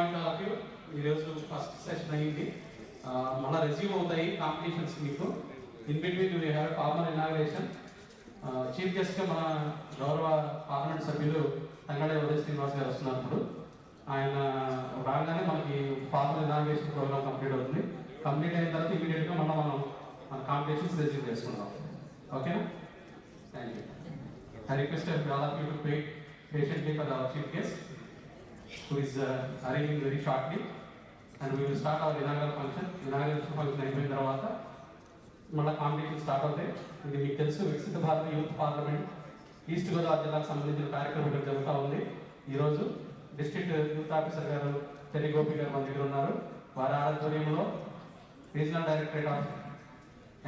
Morning all of you. ఈరోజు first session అయ్యింది. మళ్ళీ resume అవుతాయి competitions మీకు. In between we have formal inauguration. Chief గెస్ట్గా మన గౌరవ parliament సభ్యులు తంగడే ఉదయ్ శ్రీనివాస్ గారు వస్తున్నారు. ఇప్పుడు ఆయన రాగానే మనకి ఫార్మల్ ఇనాగ్రేషన్ ప్రోగ్రామ్ కంప్లీట్ అవుతుంది. కంప్లీట్ అయిన తర్వాత ఇమీడియట్గా మనం మన కాంపిటీషన్స్ రెజ్యూమ్ చేసుకుందాం. ఓకేనా? Thank you. I request all of you to wait patiently for our chief guest, who is arriving very shortly, and we will start our inaugural function. Inauguration function అయిపోయిన తర్వాత మళ్ళీ కాంపిటీషన్ స్టార్ట్ అవుతాయి. ఇది మీకు తెలుసు, వికసిత భారత యూత్ పార్లమెంట్ ఈస్ట్ గోదావరి జిల్లాకు సంబంధించిన కార్యక్రమం ఇక్కడ జరుగుతూ ఉంది. ఈరోజు డిస్ట్రిక్ట్ యూత్ ఆఫీసర్ గారు తెలి గోపి గారు మన దగ్గర ఉన్నారు. వారి ఆధ్వర్యంలో regional directorate of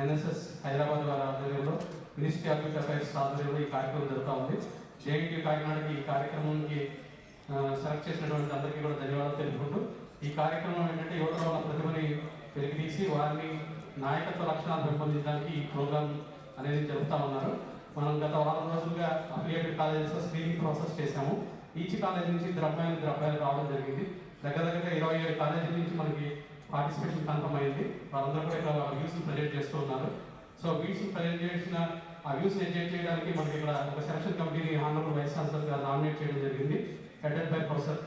NSS Hyderabad వారి ఆధ్వర్యంలో, మినిస్ట్రీ ఆఫ్ యూత్ అఫైర్స్ ఆధ్వర్యంలో ఈ కార్యక్రమం జరుగుతూ ఉంది. జేఎన్టీ కాకినాడకి ఈ కార్యక్రమానికి సెలెక్ట్ చేసినటువంటి అందరికీ కూడా ధన్యవాదాలు తెలుపుకుంటూ, ఈ కార్యక్రమం ఏంటంటే యువతలో ఉన్న ప్రతిభని వెలికితీసి వారిని నాయకత్వ లక్షణాలు పెంపొందించడానికి ఈ ప్రోగ్రామ్ అనేది జరుపుతూ ఉన్నారు. మనం గత వారం రోజులుగా అఫిలియేటెడ్ కాలేజెస్లో స్క్రీనింగ్ ప్రాసెస్ చేశాము. ఈచ్ కాలేజ్ నుంచి ఇద్దరు అబ్బాయిలు రావడం జరిగింది. దగ్గరగా 27 కాలేజీల నుంచి మనకి పార్టిసిపేషన్ కన్ఫర్మ్ అయింది. వాళ్ళందరూ కూడా ఇక్కడ వ్యూస్ని ప్రజెంట్ చేస్తూ ఉన్నారు. సో వ్యూస్ని ప్రజెంట్ చేసిన ఆ వ్యూస్ని ఎడ్యుకేట్ చేయడానికి మనకి ఇక్కడ ఒక సెలక్షన్ కమిటీని హానరబుల్ వైస్ ఛాన్సలర్ గారు నామినేట్ చేయడం జరిగింది. Headed by professor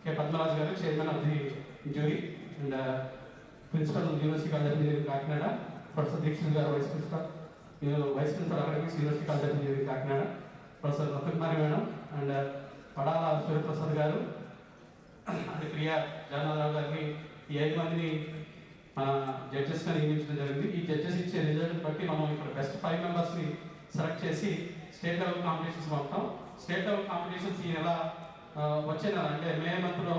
K Padmaraju గారు, chairman of the jury, and principal university college of engineering Kakinada, professor Dikshit గారు vice principal academics university college of engineering Kakinada, professor Ratnakumari madam, and Padala Suryaprasad గారు, అండ్ ప్రియా జగన్నాథరావు గారిని, ఈ 5 మందిని మన జడ్జెస్గా నియమించడం జరిగింది. ఈ జడ్జెస్ ఇచ్చే రిజల్ట్ బట్టి మనం ఇక్కడ బెస్ట్ 5 మెంబర్స్ని సెలెక్ట్ చేసి స్టేట్ లెవెల్ కాంపిటీషన్స్ పంపుతాం. స్టేట్ లెవెల్ కాంపిటీషన్స్ ఈ నెల వచ్చే నెల అంటే మే మంత్లో,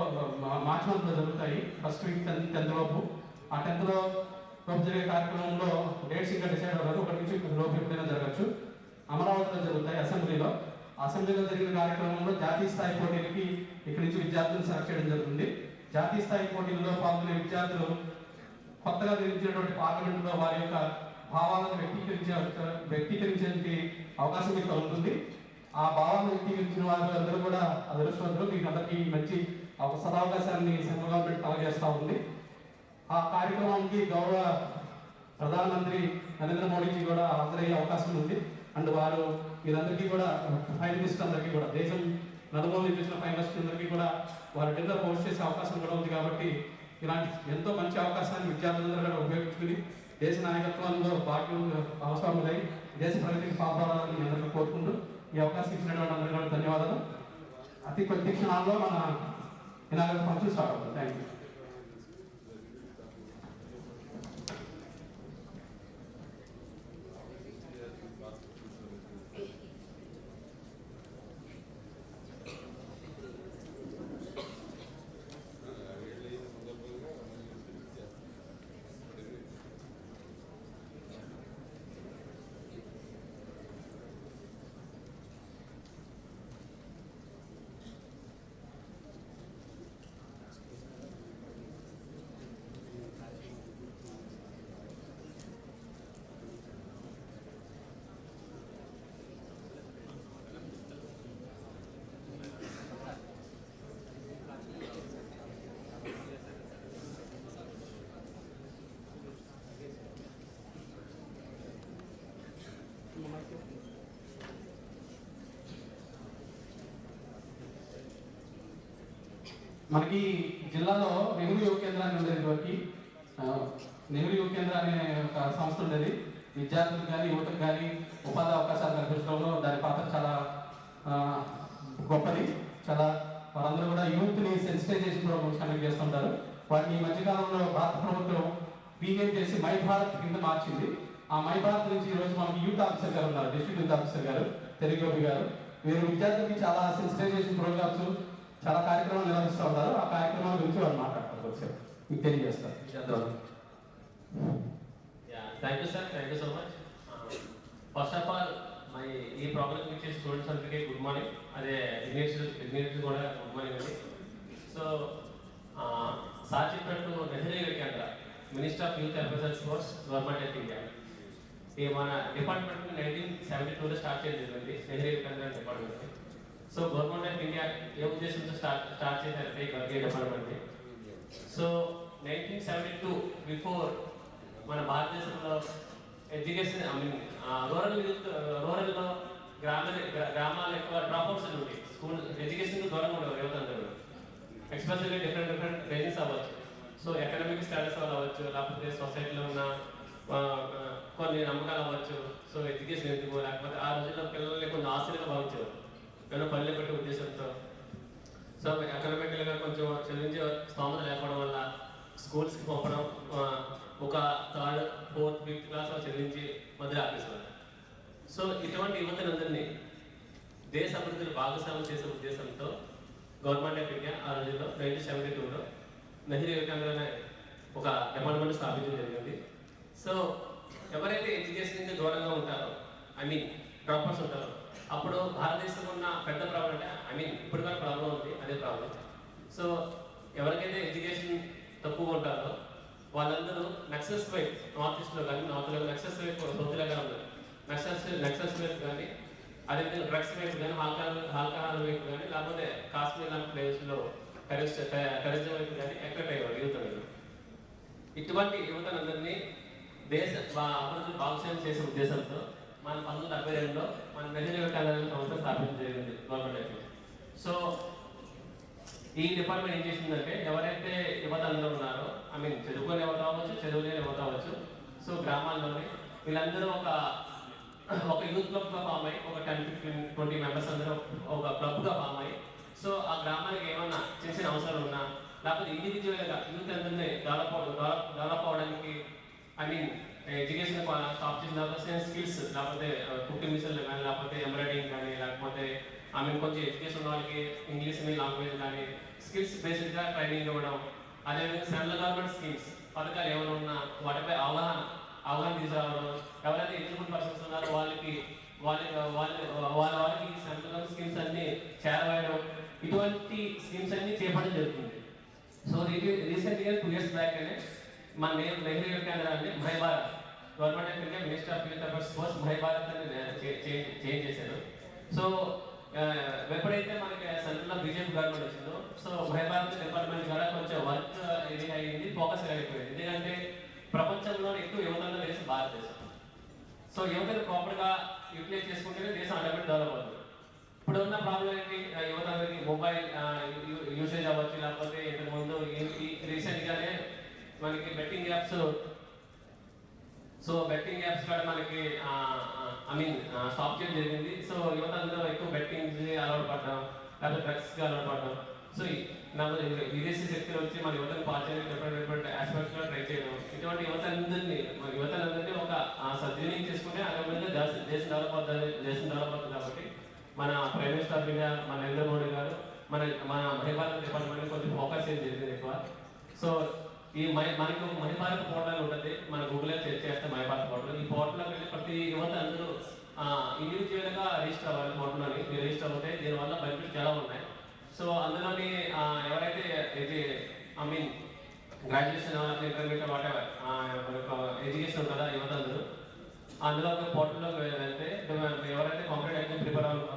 మార్చ్ మంత్లో జరుగుతాయి. ఫస్ట్ వీక్ 10th లోపు. ఆ 10th లోపు జరిగే కార్యక్రమంలో డేట్స్ ఇంకా డిసైడ్ అవ్వదు. 1 నుంచి 10 లోపు ఎప్పుడైనా జరగచ్చు. అమరావతిలో జరుగుతాయి అసెంబ్లీలో జరిగిన కార్యక్రమంలో జాతీయ స్థాయి పోటీలకి ఇక్కడి నుంచి విద్యార్థులను సెలెక్ట్ చేయడం జరుగుతుంది. జాతీయ స్థాయి పోటీల్లో పాల్గొనే విద్యార్థులు కొత్తగా నిర్మించినటువంటి పార్లమెంట్లో వారి యొక్క భావాలను వ్యక్తీకరించడానికి అవకాశం మీకు ఉంటుంది. ఆ భావాలను వ్యక్తీకరించిన వారందరూ కూడా అదృష్టవంతులు. మీకు అందరికీ మంచి ఒక సదావకాశాన్ని సెంట్రల్ గవర్నమెంట్ కలగజేస్తూ ఉంది. ఆ కార్యక్రమానికి గౌరవ ప్రధానమంత్రి నరేంద్ర మోడీజీ కూడా హాజరయ్యే అవకాశం ఉంది. అండ్ వారు వీరందరికీ కూడా ఫైనలిస్ట్ అందరికీ కూడా, దేశం నలుమూల నుంచి వచ్చిన ఫైనలిస్ట్ అందరికీ కూడా వారు డిన్నర్ హోస్ట్ చేసే అవకాశం కూడా ఉంది. కాబట్టి ఇలాంటి ఎంతో మంచి అవకాశాన్ని విద్యార్థులందరూ కూడా ఉపయోగించుకుని దేశ నాయకత్వంలో భాగస్వాములై దేశ ప్రగతికి పాల్గొనాలని అందరికీ కోరుకుంటూ ఈ అవకాశం ఇచ్చినటువంటి అందరికీ కూడా ధన్యవాదాలు. అతి కొద్ది క్షణాల్లో మన ఇనాగరల్ ఫంక్షన్ స్టార్ట్ అవుతుంది. Thank you. మనకి జిల్లాలో నెహ్రూ యువ కేంద్రాన్ని ఉండేది. ఇదివరకు నెహ్రూ యువ కేంద్ర అనే ఒక సంస్థ ఉండేది. విద్యార్థులకు కానీ యువతకు కానీ ఉపాధి అవకాశాలు కల్పించడంలో దాని పాత్ర చాలా గొప్పది. చాలా వారందరూ కూడా యూత్ని సెన్సిటైజేషన్ ప్రోగ్రామ్స్ కండక్ట్ చేస్తుంటారు. వాటిని ఈ మధ్యకాలంలో భారత ప్రభుత్వం రీనేమ్ చేసి మై భారత్ కింద మార్చింది. ఆ మై భారత్ నుంచి ఈరోజు మనకి యూత్ ఆఫీసర్ గారు ఉన్నారు, డిస్ట్రిక్ట్ యూత్ ఆఫీసర్ గారు తెలుగు గారు. వీరు విద్యార్థులకి చాలా సెన్సిటైజేషన్ ప్రోగ్రామ్స్, చాలా కార్యక్రమాలు నిర్వహిస్తూ ఉంటారు. ఆ కార్యక్రమాల గురించి వాళ్ళు మాట్లాడతారు, వచ్చారు మీకు తెలియజేస్తారు. Thank you sir, thank you so much. First of all ఈ ప్రోగ్రామ్ ఇచ్చే స్టూడెంట్స్ అందరికీ గుడ్ మార్నింగ్. అదే డిగ్నిటరీ కూడా గుడ్ మార్నింగ్ అండి. సో సార్ చెప్పినట్టు Nehru Kendra minister of youth affairs and sports government of India ఈ మన డిపార్ట్మెంట్ 1972లో స్టార్ట్ చేయడం జరిగింది, Nehru Kendra department. So government of India ఏ ఉద్దేశంతో స్టార్ట్ చేశారంటే ఈ డిపార్ట్మెంట్ సో 1972 బిఫోర్ మన భారతదేశంలో ఎడ్యుకేషన్ రూరల్లో గ్రామాలు ఎక్కువ డ్రాప్అవుట్స్ ఉంటాయి. స్కూల్ ఎడ్యుకేషన్కి దూరంగా ఉండేవారు యువత అందరూ. ఎక్స్పెషల్లీ డిఫరెంట్ రీజన్స్ అవ్వచ్చు. సో ఎకనామిక్ స్టేటస్ వల్ల అవ్వచ్చు, లేకపోతే సొసైటీలో ఉన్న కొన్ని నమ్మకాలు అవ్వచ్చు. సో ఎడ్యుకేషన్ ఎందుకు, లేకపోతే ఆ రోజుల్లో పిల్లల్ని కొన్ని ఆస్తులుగా భావించేవారు, ఏమైనా పనులు పెట్టే ఉద్దేశంతో. సో ఎకనామికల్గా కొంచెం చదివించే స్తోమత లేకపోవడం వల్ల స్కూల్స్కి పంపడం, ఒక 3rd, 4th, 5th క్లాస్ చదివించి మధ్య ఆపేసేవారు. సో ఇటువంటి యువతలందరినీ దేశ అభివృద్ధిలో భాగస్వామ్యం చేసే ఉద్దేశంతో గవర్నమెంట్ ఆఫ్ ఇండియా ఆ రోజుల్లో 1972లో నెహ్రూ యువకేంద్ర అనే ఒక డిపార్ట్మెంట్ స్థాపించడం జరిగింది. సో ఎవరైతే ఎడ్యుకేషన్ దూరంగా ఉంటారో, డ్రాపర్స్ ఉంటారో, అప్పుడు భారతదేశంలో ఉన్న పెద్ద ప్రాబ్లం అంటే ఇప్పుడు కూడా ప్రాబ్లం ఉంది, అదే ప్రాబ్లం. సో ఎవరికైతే ఎడ్యుకేషన్ తక్కువ ఉంటారో వాళ్ళందరూ నక్సల్స్ వైపు, నార్త్ ఈస్ట్లో కానీ నార్త్లో నక్సల్స్ వైపు సౌత్లో కానీ ఉన్నారు. నక్సల్స్ వైపు కానీ, అదేవిధంగా డ్రగ్స్ వైపు కానీ, ఆల్కహాల్ వైపు కానీ, లేకపోతే కాశ్మీర్ లాంటి ప్లేస్లో టెర్రరిజం వైపు కానీ అట్రాక్ట్ అయ్యేవారు యువత. ఇటువంటి యువతలందరినీ దేశ అభివృద్ధి భాగస్వామ్యం చేసే ఉద్దేశంతో మన 1972లో మన నెహ్రూ యువకేంద్ర సంస్థ స్థాపించడం జరిగింది గవర్నమెంట్. సో ఈ డిపార్ట్మెంట్ ఏం చేసిందంటే ఎవరైతే యువత అందరూ ఉన్నారో, చదువుకునే యువత అవ్వచ్చు, చదువులేని యువత అవ్వచ్చు, సో గ్రామాల్లోనే వీళ్ళందరూ ఒక యూత్ క్లబ్గా ఫామ్ అయ్యి, ఒక 10-15-20 మెంబర్స్ అందరూ ఒక క్లబ్గా ఫామ్ అయ్యి, సో ఆ గ్రామానికి ఏమన్నా చిన్న అవసరాలు ఉన్నా, లేకపోతే ఇండివిజువల్గా యూత్ అందరినీ డెవలప్ అవడానికి ఎడ్యుకేషన్ స్టాప్ చేసిన తర్వాత స్కిల్స్, లేకపోతే కుకింగ్ మిషన్లు కానీ, లేకపోతే ఎంబ్రాయిడింగ్ కానీ, లేకపోతే కొంచెం ఎడ్యుకేషన్ ఉన్న వాళ్ళకి ఇంగ్లీష్ లాంగ్వేజ్ కానీ స్కిల్స్ బేస్డ్గా ట్రైనింగ్ ఇవ్వడం. అదేవిధంగా సెంట్రల్ గవర్నమెంట్ స్కీమ్స్, పథకాలు ఏమైనా ఉన్నా వాటిపై అవగాహన తీసుకురావడం. ఎవరైతే ఎలిజిబుల్ పర్సన్స్ ఉన్నారో వాళ్ళకి సెంట్రల్ గవర్నమెంట్ స్కీమ్స్ అన్ని చేరవేయడం, ఇటువంటి స్కీమ్స్ అన్ని చేపట్టడం జరుగుతుంది. సో రీసెంట్గా 2 years బ్యాక్ అనే మన నెహ్రూ యువకేంద్రాన్ని Bharat government of India minister of youth affairs sports Bharat అని చేంజ్ చేశారు. సో ఎప్పుడైతే మనకి సెంట్రల్లో బీజేపీ గవర్నమెంట్ వచ్చిందో, సో భారత్ డిపార్ట్మెంట్ కూడా కొంచెం వర్క్ ఇది అయింది, ఫోకస్ అయిపోయింది. ఎందుకంటే ప్రపంచంలో ఎక్కువ యువతలో దేశం భారతదేశం. సో యువతను ప్రాపర్గా యూటిలైజ్ చేసుకుంటేనే దేశం ఆటోమేటిక్ డెవలప్ అవుతుంది. ఇప్పుడు ఉన్న ప్రాబ్లం ఏంటి, యువత అందరికీ మొబైల్ యూసేజ్ అవ్వచ్చు, లేకపోతే ఇంతకుముందు రీసెంట్గానే మనకి బెట్టింగ్ యాప్స్ కూడా మనకి స్టాప్ చేయడం జరిగింది. సో యువత అందరూ ఎక్కువ బెట్టింగ్ అలవాటు పడడం, లేకపోతే డ్రగ్స్కి అలవాటు పడడం. సో విదేశీ శక్తులు వచ్చి మన యువతను పాల్చేయడానికి డిఫరెంట్ ఆస్పెక్ట్స్లో ట్రై చేయడం. ఇటువంటి యువతలందరినీ ఒక సద్వినియోగం చేసుకుంటే అదేవిధంగా దేశం డెవలప్ అవుతుంది. కాబట్టి మన ప్రైమ్ మినిస్టర్ ఆఫ్ ఇండియా మన నరేంద్ర మోడీ గారు మన భారత్ డిపార్ట్మెంట్ కొంచెం ఫోకస్ చేయడం జరిగింది ఎక్కువ. సో మనకి ఒక భారత్ పోర్టల్ ఉంటుంది, మన గూగుల్లో సెర్చ్ చేస్తే భారత్ పోర్టల్. ఈ పోర్టల్లోకి వెళ్ళి ప్రతి యువత అందరూ ఇండివిజువల్గా రిజిస్టర్ అవ్వాలి. పోర్టల్లోని మీరు రిజిస్టర్ అవుతాయి. దీనివల్ల బెనిఫిట్స్ చాలా ఉన్నాయి. సో అందులోని ఎవరైతే గ్రాడ్యుయేషన్, ఇంటర్మీడియట్, వాటెవర్ ఎడ్యుకేషన్ ఉంటుందా యువత అందరూ అందులో ఒక పోర్టల్లోకి వెళ్తే ఎవరైతే కాంపిటేటివ్ ఎగ్జామ్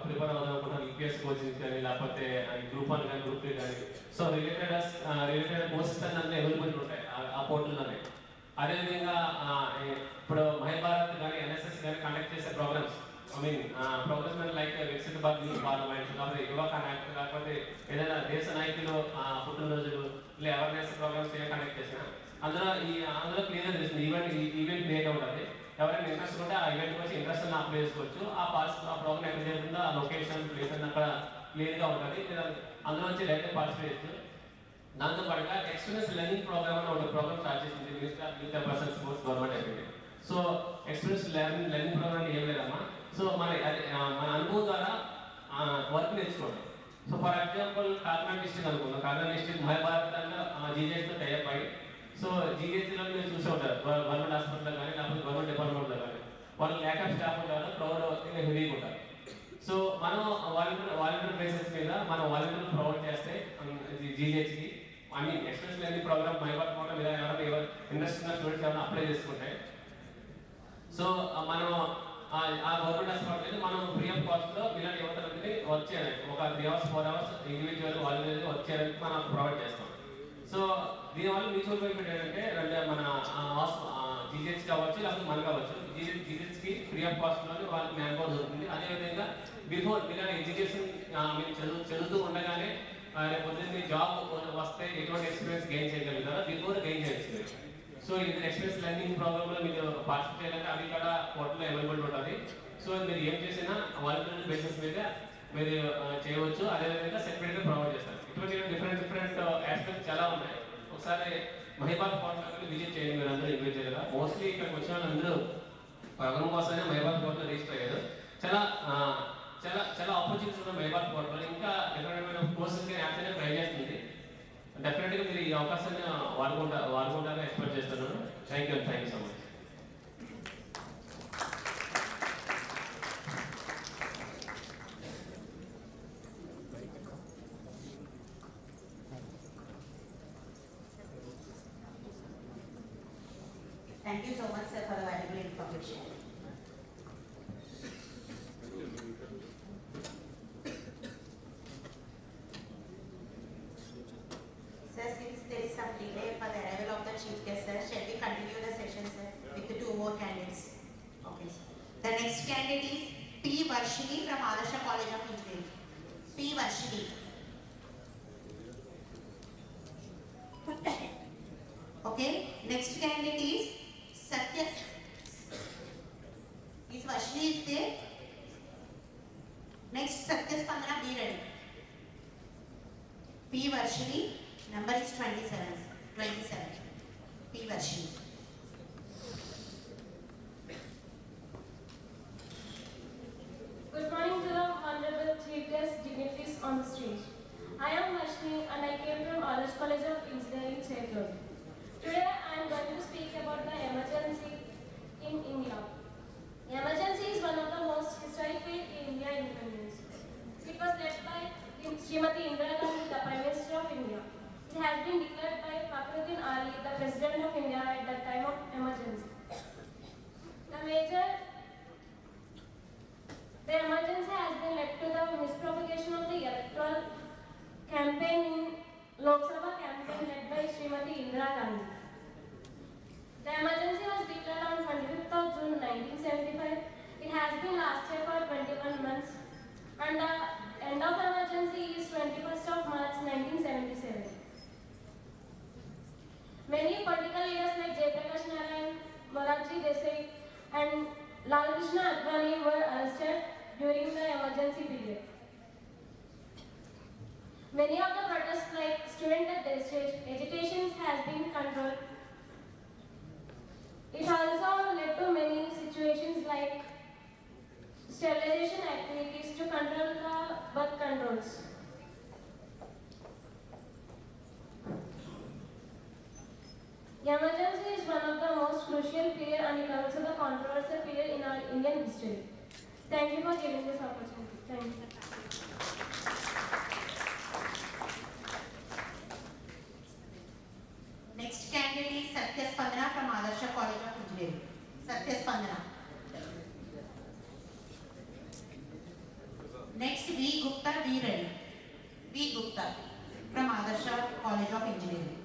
ప్రిపేర్ అవుదాం అనుకుంటున్నారు, యూపీఎస్ కోచింగ్ కానీ, లేకపోతే గ్రూప్ 1 కానీ, గ్రూప్ 3 కానీ, సో రిలేటెడ్ కోర్సెస్ అన్నీ అవైలబుల్ ఉంటాయి ఆ పోర్టల్లోనే. అదేవిధంగా ఇప్పుడు భారత్ కానీ, ఎన్ఎస్ఎస్ కానీ కండక్ట్ చేసే programmes programmes like Viksit Bharat youth parliament, లేకపోతే యువ కనెక్ట్, లేకపోతే ఏదైనా దేశ నాయకులు పుట్టినరోజులు ఇలా అవేర్నెస్ ప్రోగ్రామ్స్ ఏమైనా కండక్ట్ చేసినా అందులో క్లియర్గా తెలుస్తుంది. ఈవెంట్ క్రియేట్ అవుతుంది. ఎవరైనా ఇంట్రెస్ట్ ఉంటే ఆ ఈవెంట్ వచ్చి ఇంట్రెస్ట్ అని అప్లై చేసుకోవచ్చు. ఆ ప్రోగ్రామ్ ఎక్కడ జరుగుతుందో ఆ లొకేషన్ ప్లేస్ అని అక్కడ క్లియర్గా ఉంటుంది. అందులో వచ్చి డైరెక్ట్ పార్టిసిపేట్ చేయొచ్చు. దాంతో పాటుగా ఎక్స్పీరియన్స్ లెర్నింగ్ ప్రోగ్రామ్ అని ఒక ప్రోగ్రామ్ స్టార్ట్ చేసింది minister of youth affairs sports government of India. So experience learning programme ఏం లేదమ్మా. సో మన అనుభవం ద్వారా వర్క్ నేర్చుకోవడం. So for example Kakinada district అనుకుందాం. కాకినాడ డిస్ట్రిక్ట్ భారత్ జీజేస్తో టైప్ అయ్యి, సో జీజేసీలో మీరు చూసి ఉంటారు గవర్నమెంట్ హాస్పిటల్లో కానీ, లేకపోతే గవర్నమెంట్ డిపార్ట్మెంట్లో కానీ వాళ్ళు ల్యాక్ ఆఫ్ స్టాఫ్ ఉంటారు, క్రౌడ్ హెవీగా ఉంటారు. సో మనం వాలంటీర్ బేసిస్ మీద మనం వాలంటీర్ ప్రొవైడ్ చేస్తే జీజేసీకి ఎక్స్పీరియన్స్ లెర్నింగ్ ప్రోగ్రామ్ భారత్ పోవడం మీద ఎవరైనా ఇంట్రెస్ట్ ఉన్న స్టూడెంట్స్ ఏమైనా అప్లై చేసుకుంటే, సో మనం ఆ గవర్నమెంట్ హాస్పిటల్ మనం ఫ్రీ ఆఫ్ కాస్ట్లో ఇలాంటి యువతలకి వర్క్ చేయడానికి ఒక 3 hours 4 hours ఇండివిజువల్ వాలంటీర్గా వర్క్ చేయడానికి మనం ప్రొవైడ్ చేస్తాం. సో దీనివల్ల మ్యూచువల్ బెనిఫిట్ ఏంటంటే మన జీజెస్ కావచ్చు లేకపోతే మనకు కావచ్చు. జీజెస్కి ఫ్రీ ఆఫ్ కాస్ట్లోనే వాళ్ళకి మ్యాన్ పవర్ దొరుకుతుంది. అదేవిధంగా మీరు ఎడ్యుకేషన్ మీరు చదువుతూ ఉండగానే లేకపోతే మీ జాబ్ వస్తే ఎటువంటి ఎక్స్పీరియన్స్ గెయిన్ చేయగలుగుతారో బిఫోర్ గెయిన్ చేయొచ్చు. సో ఇది ఎక్స్పీరియన్స్ లెర్నింగ్ ప్రోగ్రామ్లో మీరు పార్టిసిపేట్ చేయాలంటే అవి కూడా పోర్టల్లో అవైలబుల్ ఉంటుంది. సో మీరు ఏం చేసినా వాలంటీర్ బేసిస్ మీద మీరు చేయవచ్చు. అదేవిధంగా సర్టిఫికేట్ ప్రొవైడ్ చేస్తారు. ఇటువంటి డిఫరెంట్ ఆస్పెక్ట్స్ చాలా ఉన్నాయి. ఒకసారి మహిబాల్ పోర్టల్ విజిట్ చేయండి. మీరు అందరూ ఇన్వైట్ చేయాలి. మోస్ట్లీ ఇక్కడికి వచ్చిన వాళ్ళందరూ ప్రోగ్రామ్ కోసమే మహిబాల్ పోర్టల్ రిజిస్టర్ అయ్యారు. చాలా చాలా చాలా ఆపర్చునిటీస్ ఉన్న మహిబాల్ పోర్టల్ ఇంకా డిఫరెంట్ కోర్సెస్కి యాప్స్ అనేది ట్రై చేస్తుంది. డెఫినెట్గా మీరు ఈ అవకాశాన్ని వాడుకుంటారని ఎక్స్పెక్ట్ చేస్తున్నాను. Thank you so much. Thank you so much, sir, for the valuable information. Sir, since there is some delay for the arrival of the chief guest, sir, shall we continue the session, sir, with the 2 more candidates? Okay, sir. The next candidate is P. Varshini from Adarsh College of Engineering. P. Varshini. Okay, next candidate is Satya. Is Varshini is there? Next, Satya Spandana, be ready. P. Varshini, number is 27. P. Varshini. Good morning to the Honorable Chief Guest dignitaries on the stage. I am Varshini and I came from Adarsh College of Engineering, Chennai. Today I am going to speak about the emergency in India. Emergency is one of the most historic phase in India independence. It was led by Srimati Indira Gandhi, the Prime Minister of India. It has been declared by Fakhruddin Ali, the President of India at the time of emergency. The emergency has been led to the mispropagation of the electoral campaign in Lok Sabha campaign led by Srimati Indira Gandhi. The emergency was declared on 25th of June 1975. It has been lasted for 21 months and the end of emergency is 21st of March 1977. Many political leaders like Jayaprakash Narayan, Morarji Desai and Lal Krishna Advani were arrested during the emergency period. Many of the protests like student education has been controlled. It also led to many situations like sterilization activities to control the birth controls. Emergency is one of the most crucial period and it also the controversial period in our Indian history. Thank you for giving this opportunity. Thank you. Next candidate is Satya Spandana from Adarsh College of Engineering. Satya Spandana. Next, V. Gupta, be ready. V. Gupta from Adarsh College of Engineering.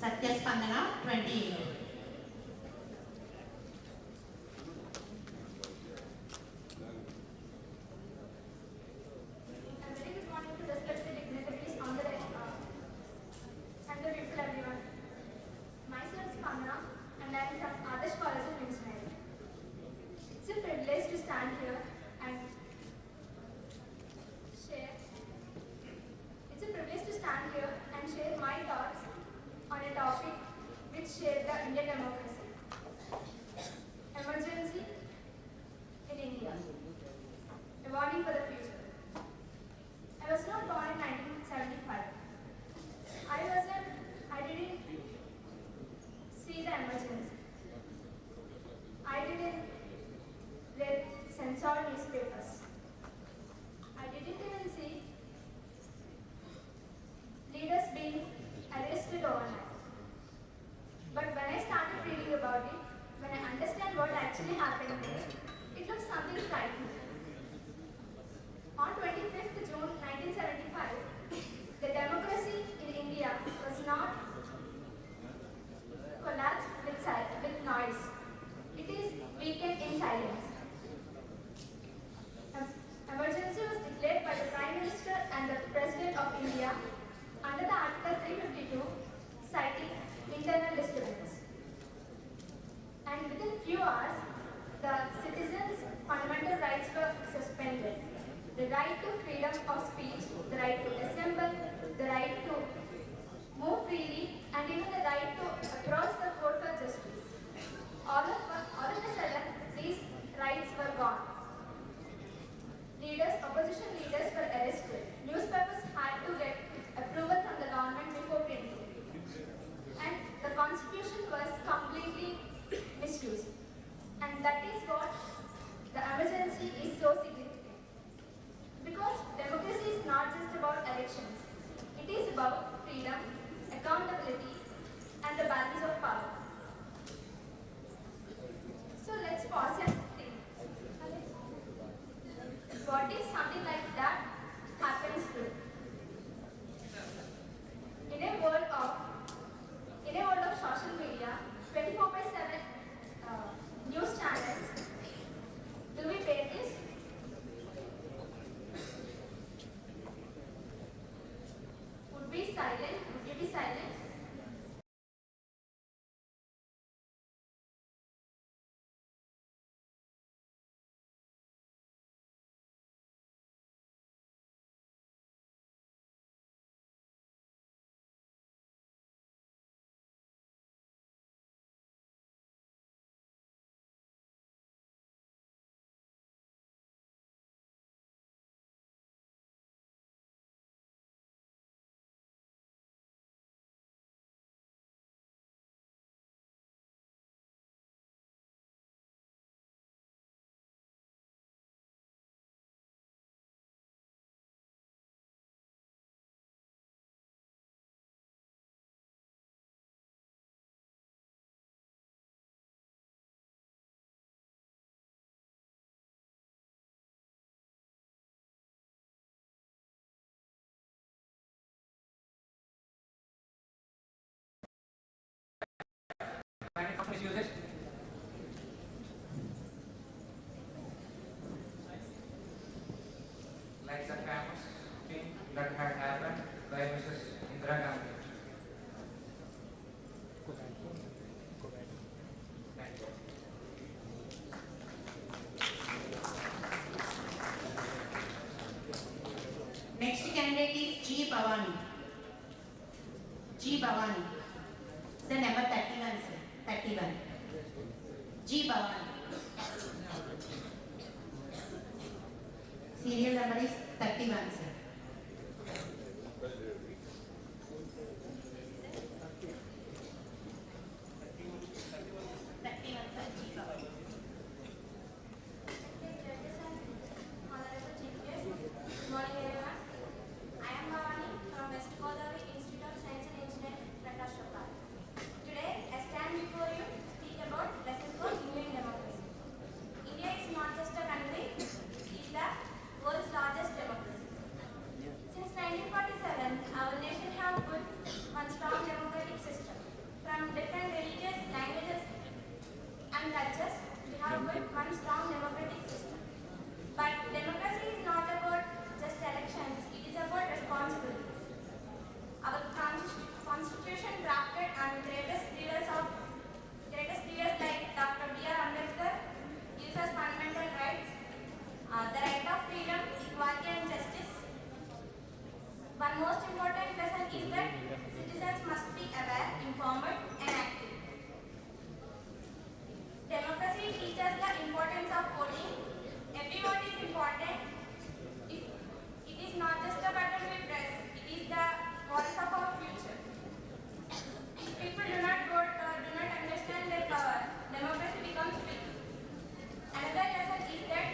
Satya Spandana, 28. Very good morning to respected dignitaries on the and the people everyone. Myself Spandana and I am from Adarsh College of Engineering. It's a privilege to stand here and share. My thoughts on a topic which shares the Indian use it. Like the famous thing that had happened by Mrs. Indira Gandhi. Thank you. Next candidate is G. Bhavani. G. Bhavani. The number 31, sir. 31. G. Bhavani. Serial number is 31, sir. Good morning everyone. I am Bhavani from West Godavari Institute of Science and Engineering, Prakash Chopra. Today I stand before you to speak about lessons for Indian democracy. India is not just a country, it is the world's largest democracy. Since 1947, our nation has built one strong democratic system. From different religious, languages and cultures, we have built one strong democratic system. But democracy is not about just elections, it is about responsibilities. Our constitution drafted and greatest leaders like Dr. B.R. Ambedkar gives us fundamental rights, the right of freedom, equality and justice. One most important lesson is that citizens must be aware, informed and active. Democracy teaches the importance of voting. Every vote is important. It is not just a button we press, it is the voice of our future. If people do not vote or do not understand their power, democracy becomes weak. Another lesson is that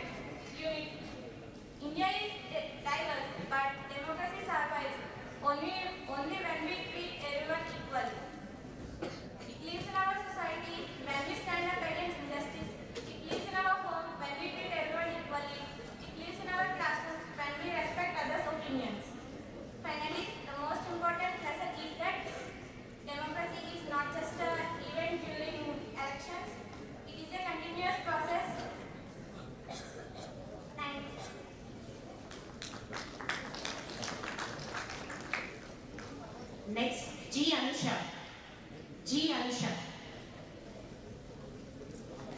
India is diverse, but democracy survives only when we treat everyone equally. It lives in our society when we stand up against injustice. It lives in our home when we treat everyone equally. It lives in our classrooms when we respect others' opinions. Finally, the most important lesson is that democracy is not just an event during elections. It is a continuous process. Thank you. Next, G. Anusha. G. Anusha.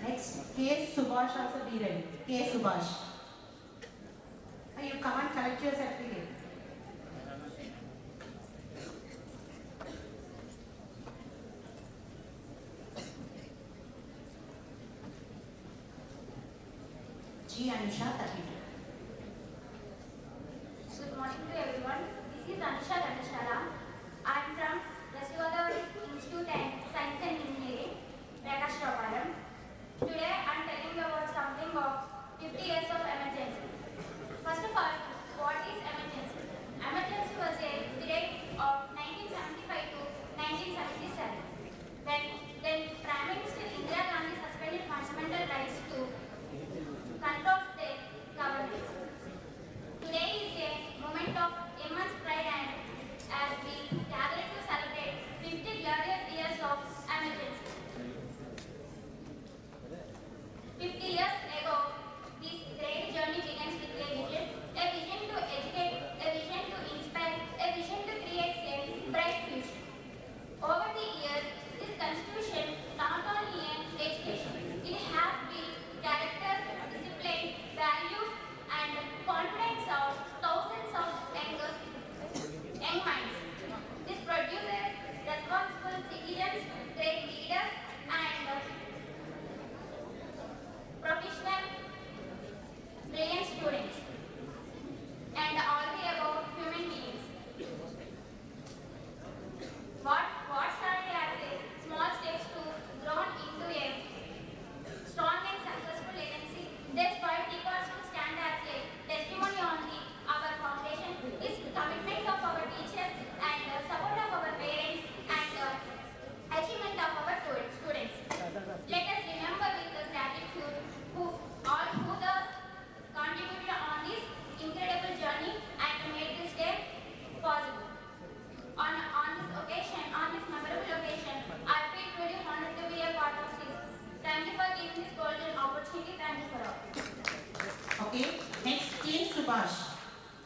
Next, K. Subhash also be ready. K. Subhash. You come and collect your certificate. G. Anusha, 32. Good morning to everyone. This is Anusha Ganeshara. I am from West Godavari Institute of Science and Engineering, Prakash Chopra. Today I am telling about something of 50 years of emergency. First of all, what is emergency? Emergency was a period of 1975 to 1977 when Prime Minister Indira Gandhi suspended fundamental rights to control state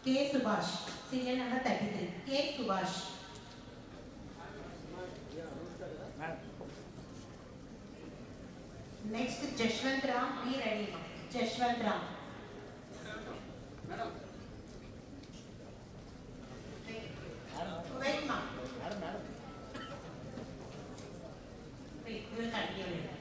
K. Subhash, serial number 33. K. Subhash. Next, Jashwant Ram, be ready. Jashwant Ram. Madam. Wait, ma'am. Madam. Wait, we will continue later.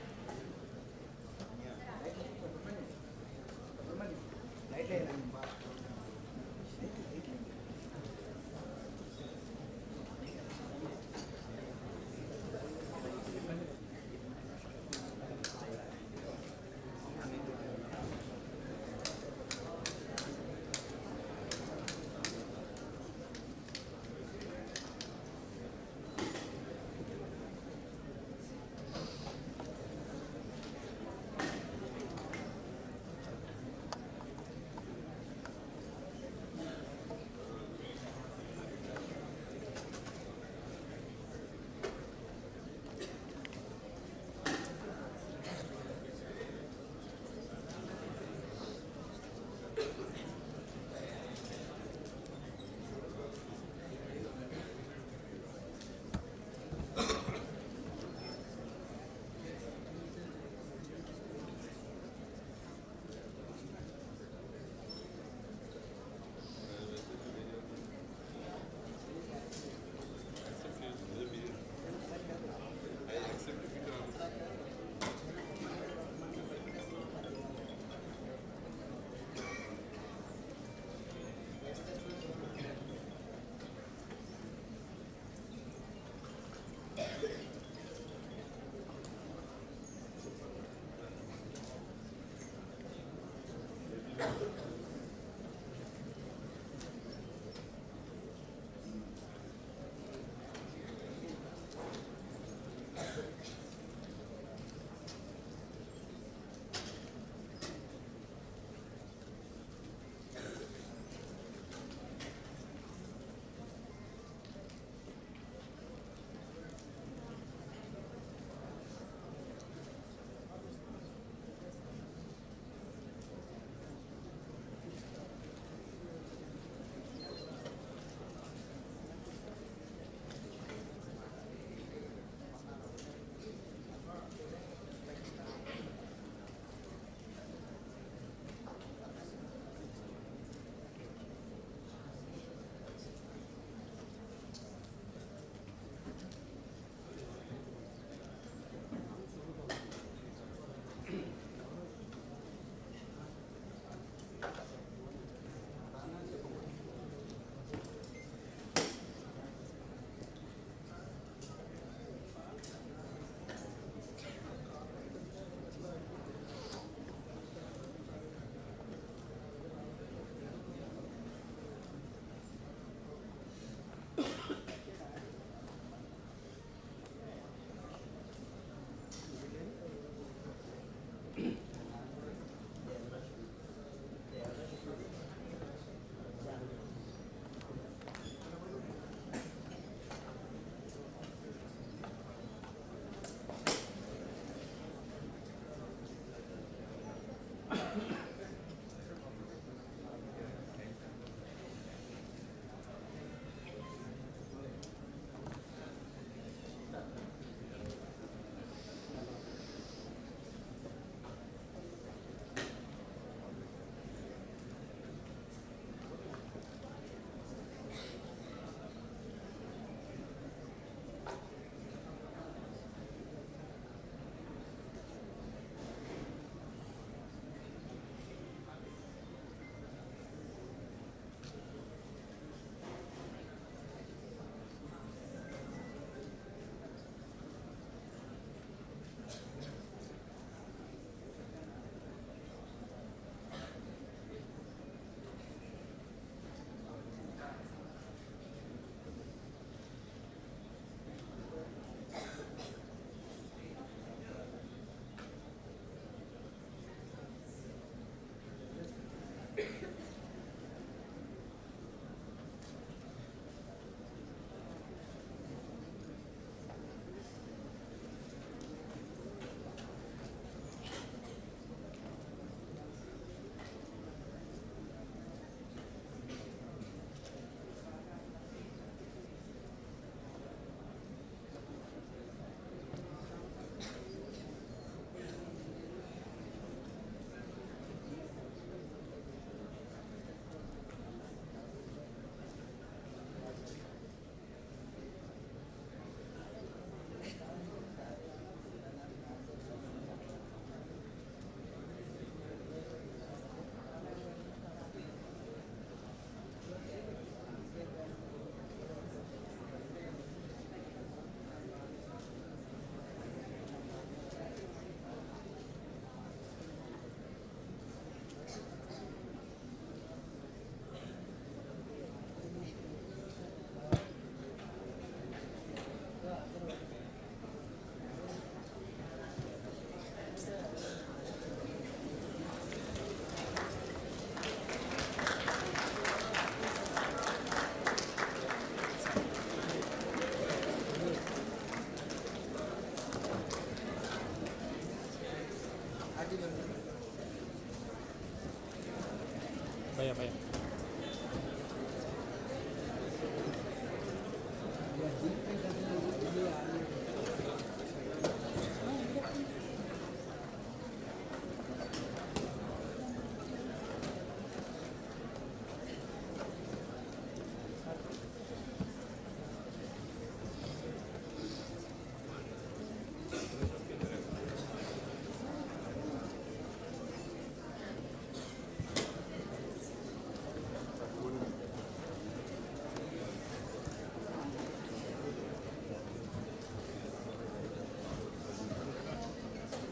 भैया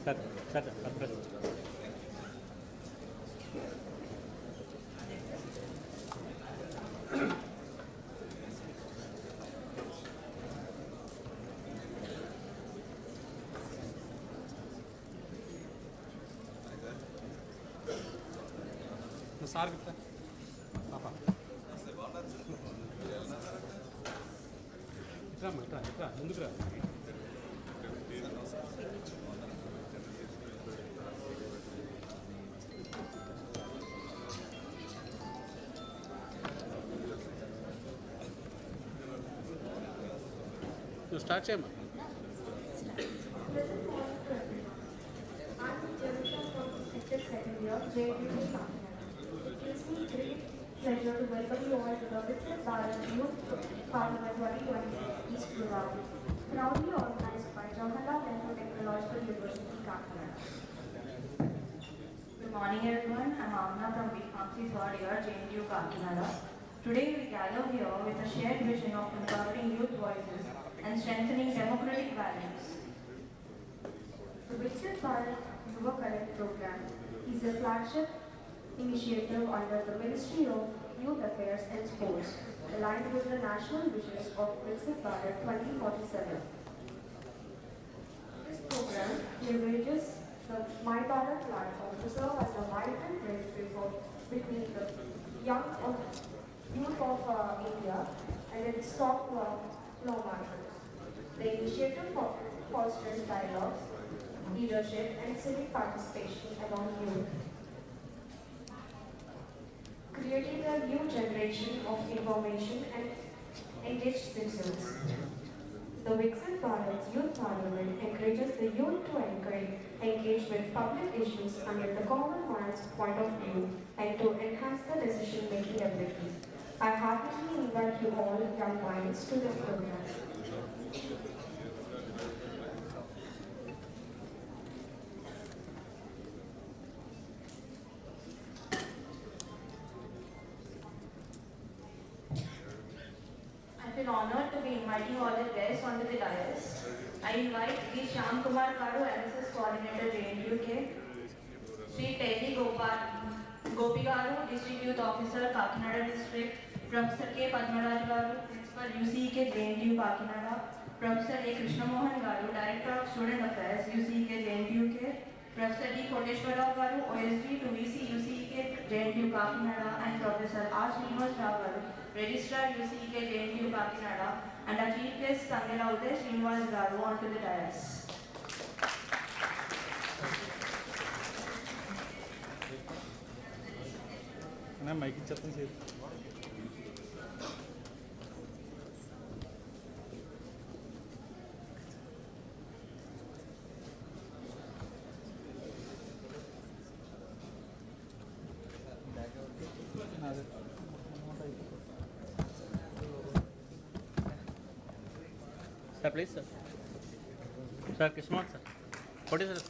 sir sir చెప్తా పాప ఇట్రా ముందుకు రా నువ్వు start చేయమ్మా Pleasure to welcome you all to the Vikasith Bharath Youth Parliament 2026 East Program, proudly organized by Jawaharlal Nehru Technological University, Kakinada. Good morning, everyone. I'm Amna from vikasith third year, JNTU, Kakinada. Today we gather here with a shared vision of empowering youth voices and strengthening democratic values. The Vikasith Bharath Yuva Connect program is a flagship initiative under the Ministry of Youth Affairs and Sports, aligned with the national visions of Vikasith Bharath 2047. This program leverages the My Bharat platform to serve as a vital bridge between the youth of India and its top lawmakers. The initiative fosters dialogues, leadership, and civic participation among youth, creating a new generation of information and engaged citizens. The Vikasith Bharath Youth Parliament encourages the youth to engage with public issues under the common man's point of view and to enhance the decision-making ability. I heartily invite you all young minds to this program. I feel honored to be inviting all the guests onto the dais. I invite Sri Shyam Kumar Kadu, NSS Coordinator, JNTUK, Sri Teddy Gopi Garu, District Youth Officer, Kakinada District, Professor K. Padmaraj Garu, Principal UCEK, JNTU, Kakinada, Professor A. Krishna Mohan Garu, Director of Student Affairs, UCEK, JNTUK, Professor D. Koteshwara Garu, OSD to VC, UCEK, JNTU, Kakinada, and Professor R. Srinivas Rao Garu, Registrar, UCEK, JNTU, Kakinada, and our Chief Guest, Tangela Uday Srinivas Garu, onto the dais. నా mic ఇచ్చేస్తాను చేతి sir please sir sir Krishna sir కొట్టి sir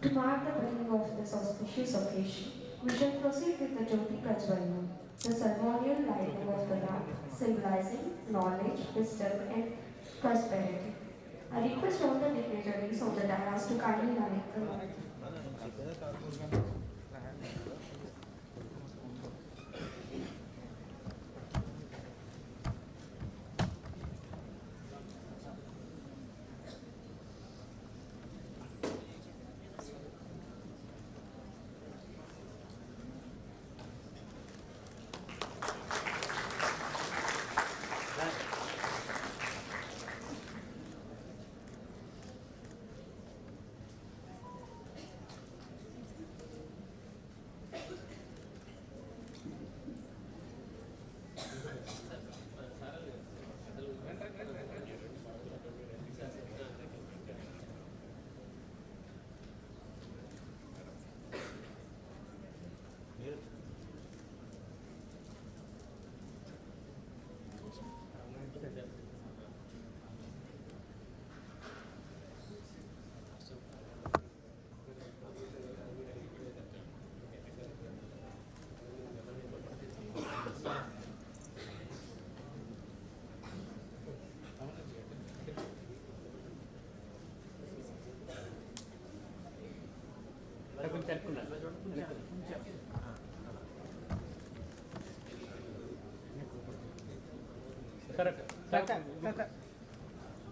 To mark the beginning of this auspicious occasion, we shall proceed with the Jyoti Prajwalan, the ceremonial lighting of the lamp, symbolizing knowledge, wisdom, and prosperity. I request all the dignitaries of the dais to kindly light the light.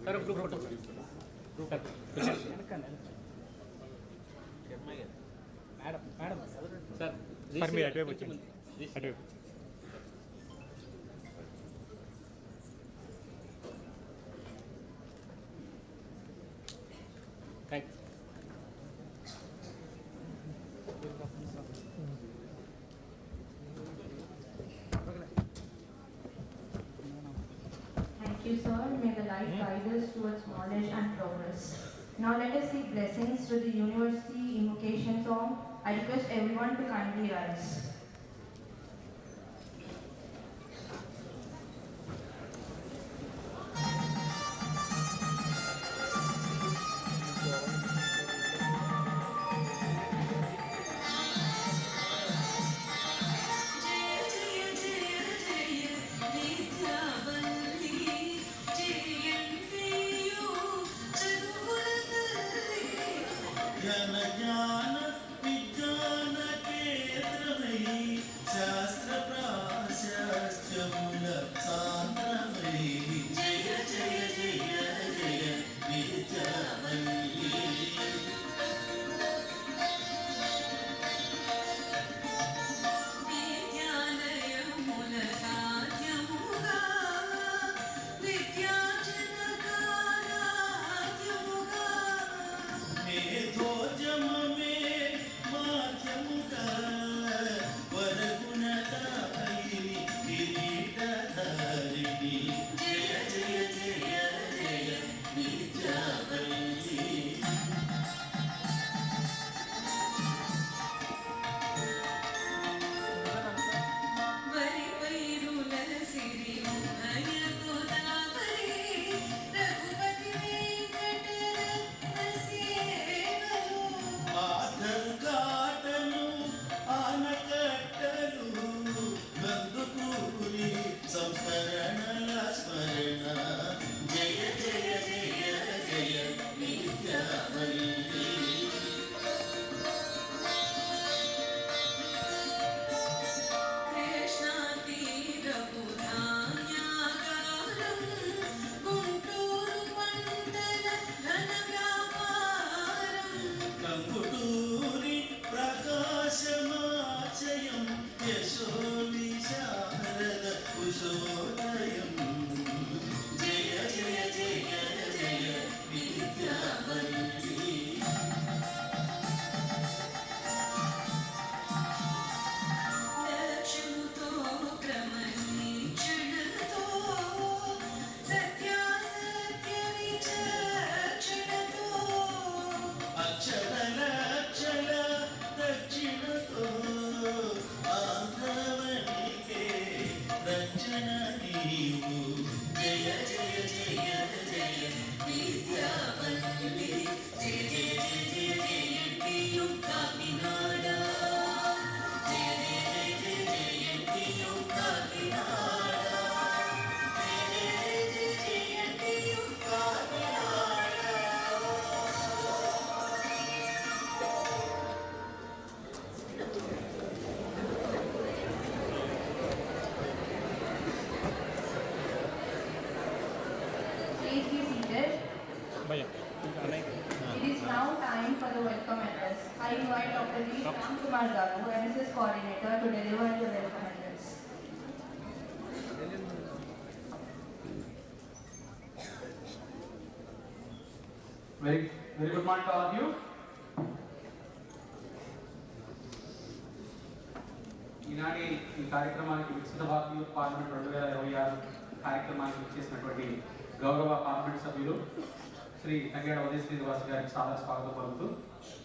Sir group photo madam madam sir sir मी अटवे వచ్చింది अटवे thanks Thank you, sir. May the light guide us towards knowledge and progress. Now let us seek blessings through the university invocation song. I request everyone to kindly rise. జ్ఞాన విజ్ఞాన కేంద్రమై శాస్త్ర ప్రాశస్త్యముల సాంద్రమై జయ జయ జయ జయ విద్యావల్లి విద్యాలయముల రాజ్యముగా విద్యాజనకారాజ్యముగా మేధోజమమే invite Dr. G. Shyam Kumar Garu, NSS Coordinator, to deliver the welcome address. Very good morning to all of you. ఈనాటి ఈ కార్యక్రమానికి వికసిత భారత youth parliament 2026 కార్యక్రమానికి వచ్చేసినటువంటి గౌరవ పార్లమెంట్ సభ్యులు శ్రీ తంగేడ ఉదయ శ్రీనివాస్ గారికి సాదర స్వాగతం పలుకుతూ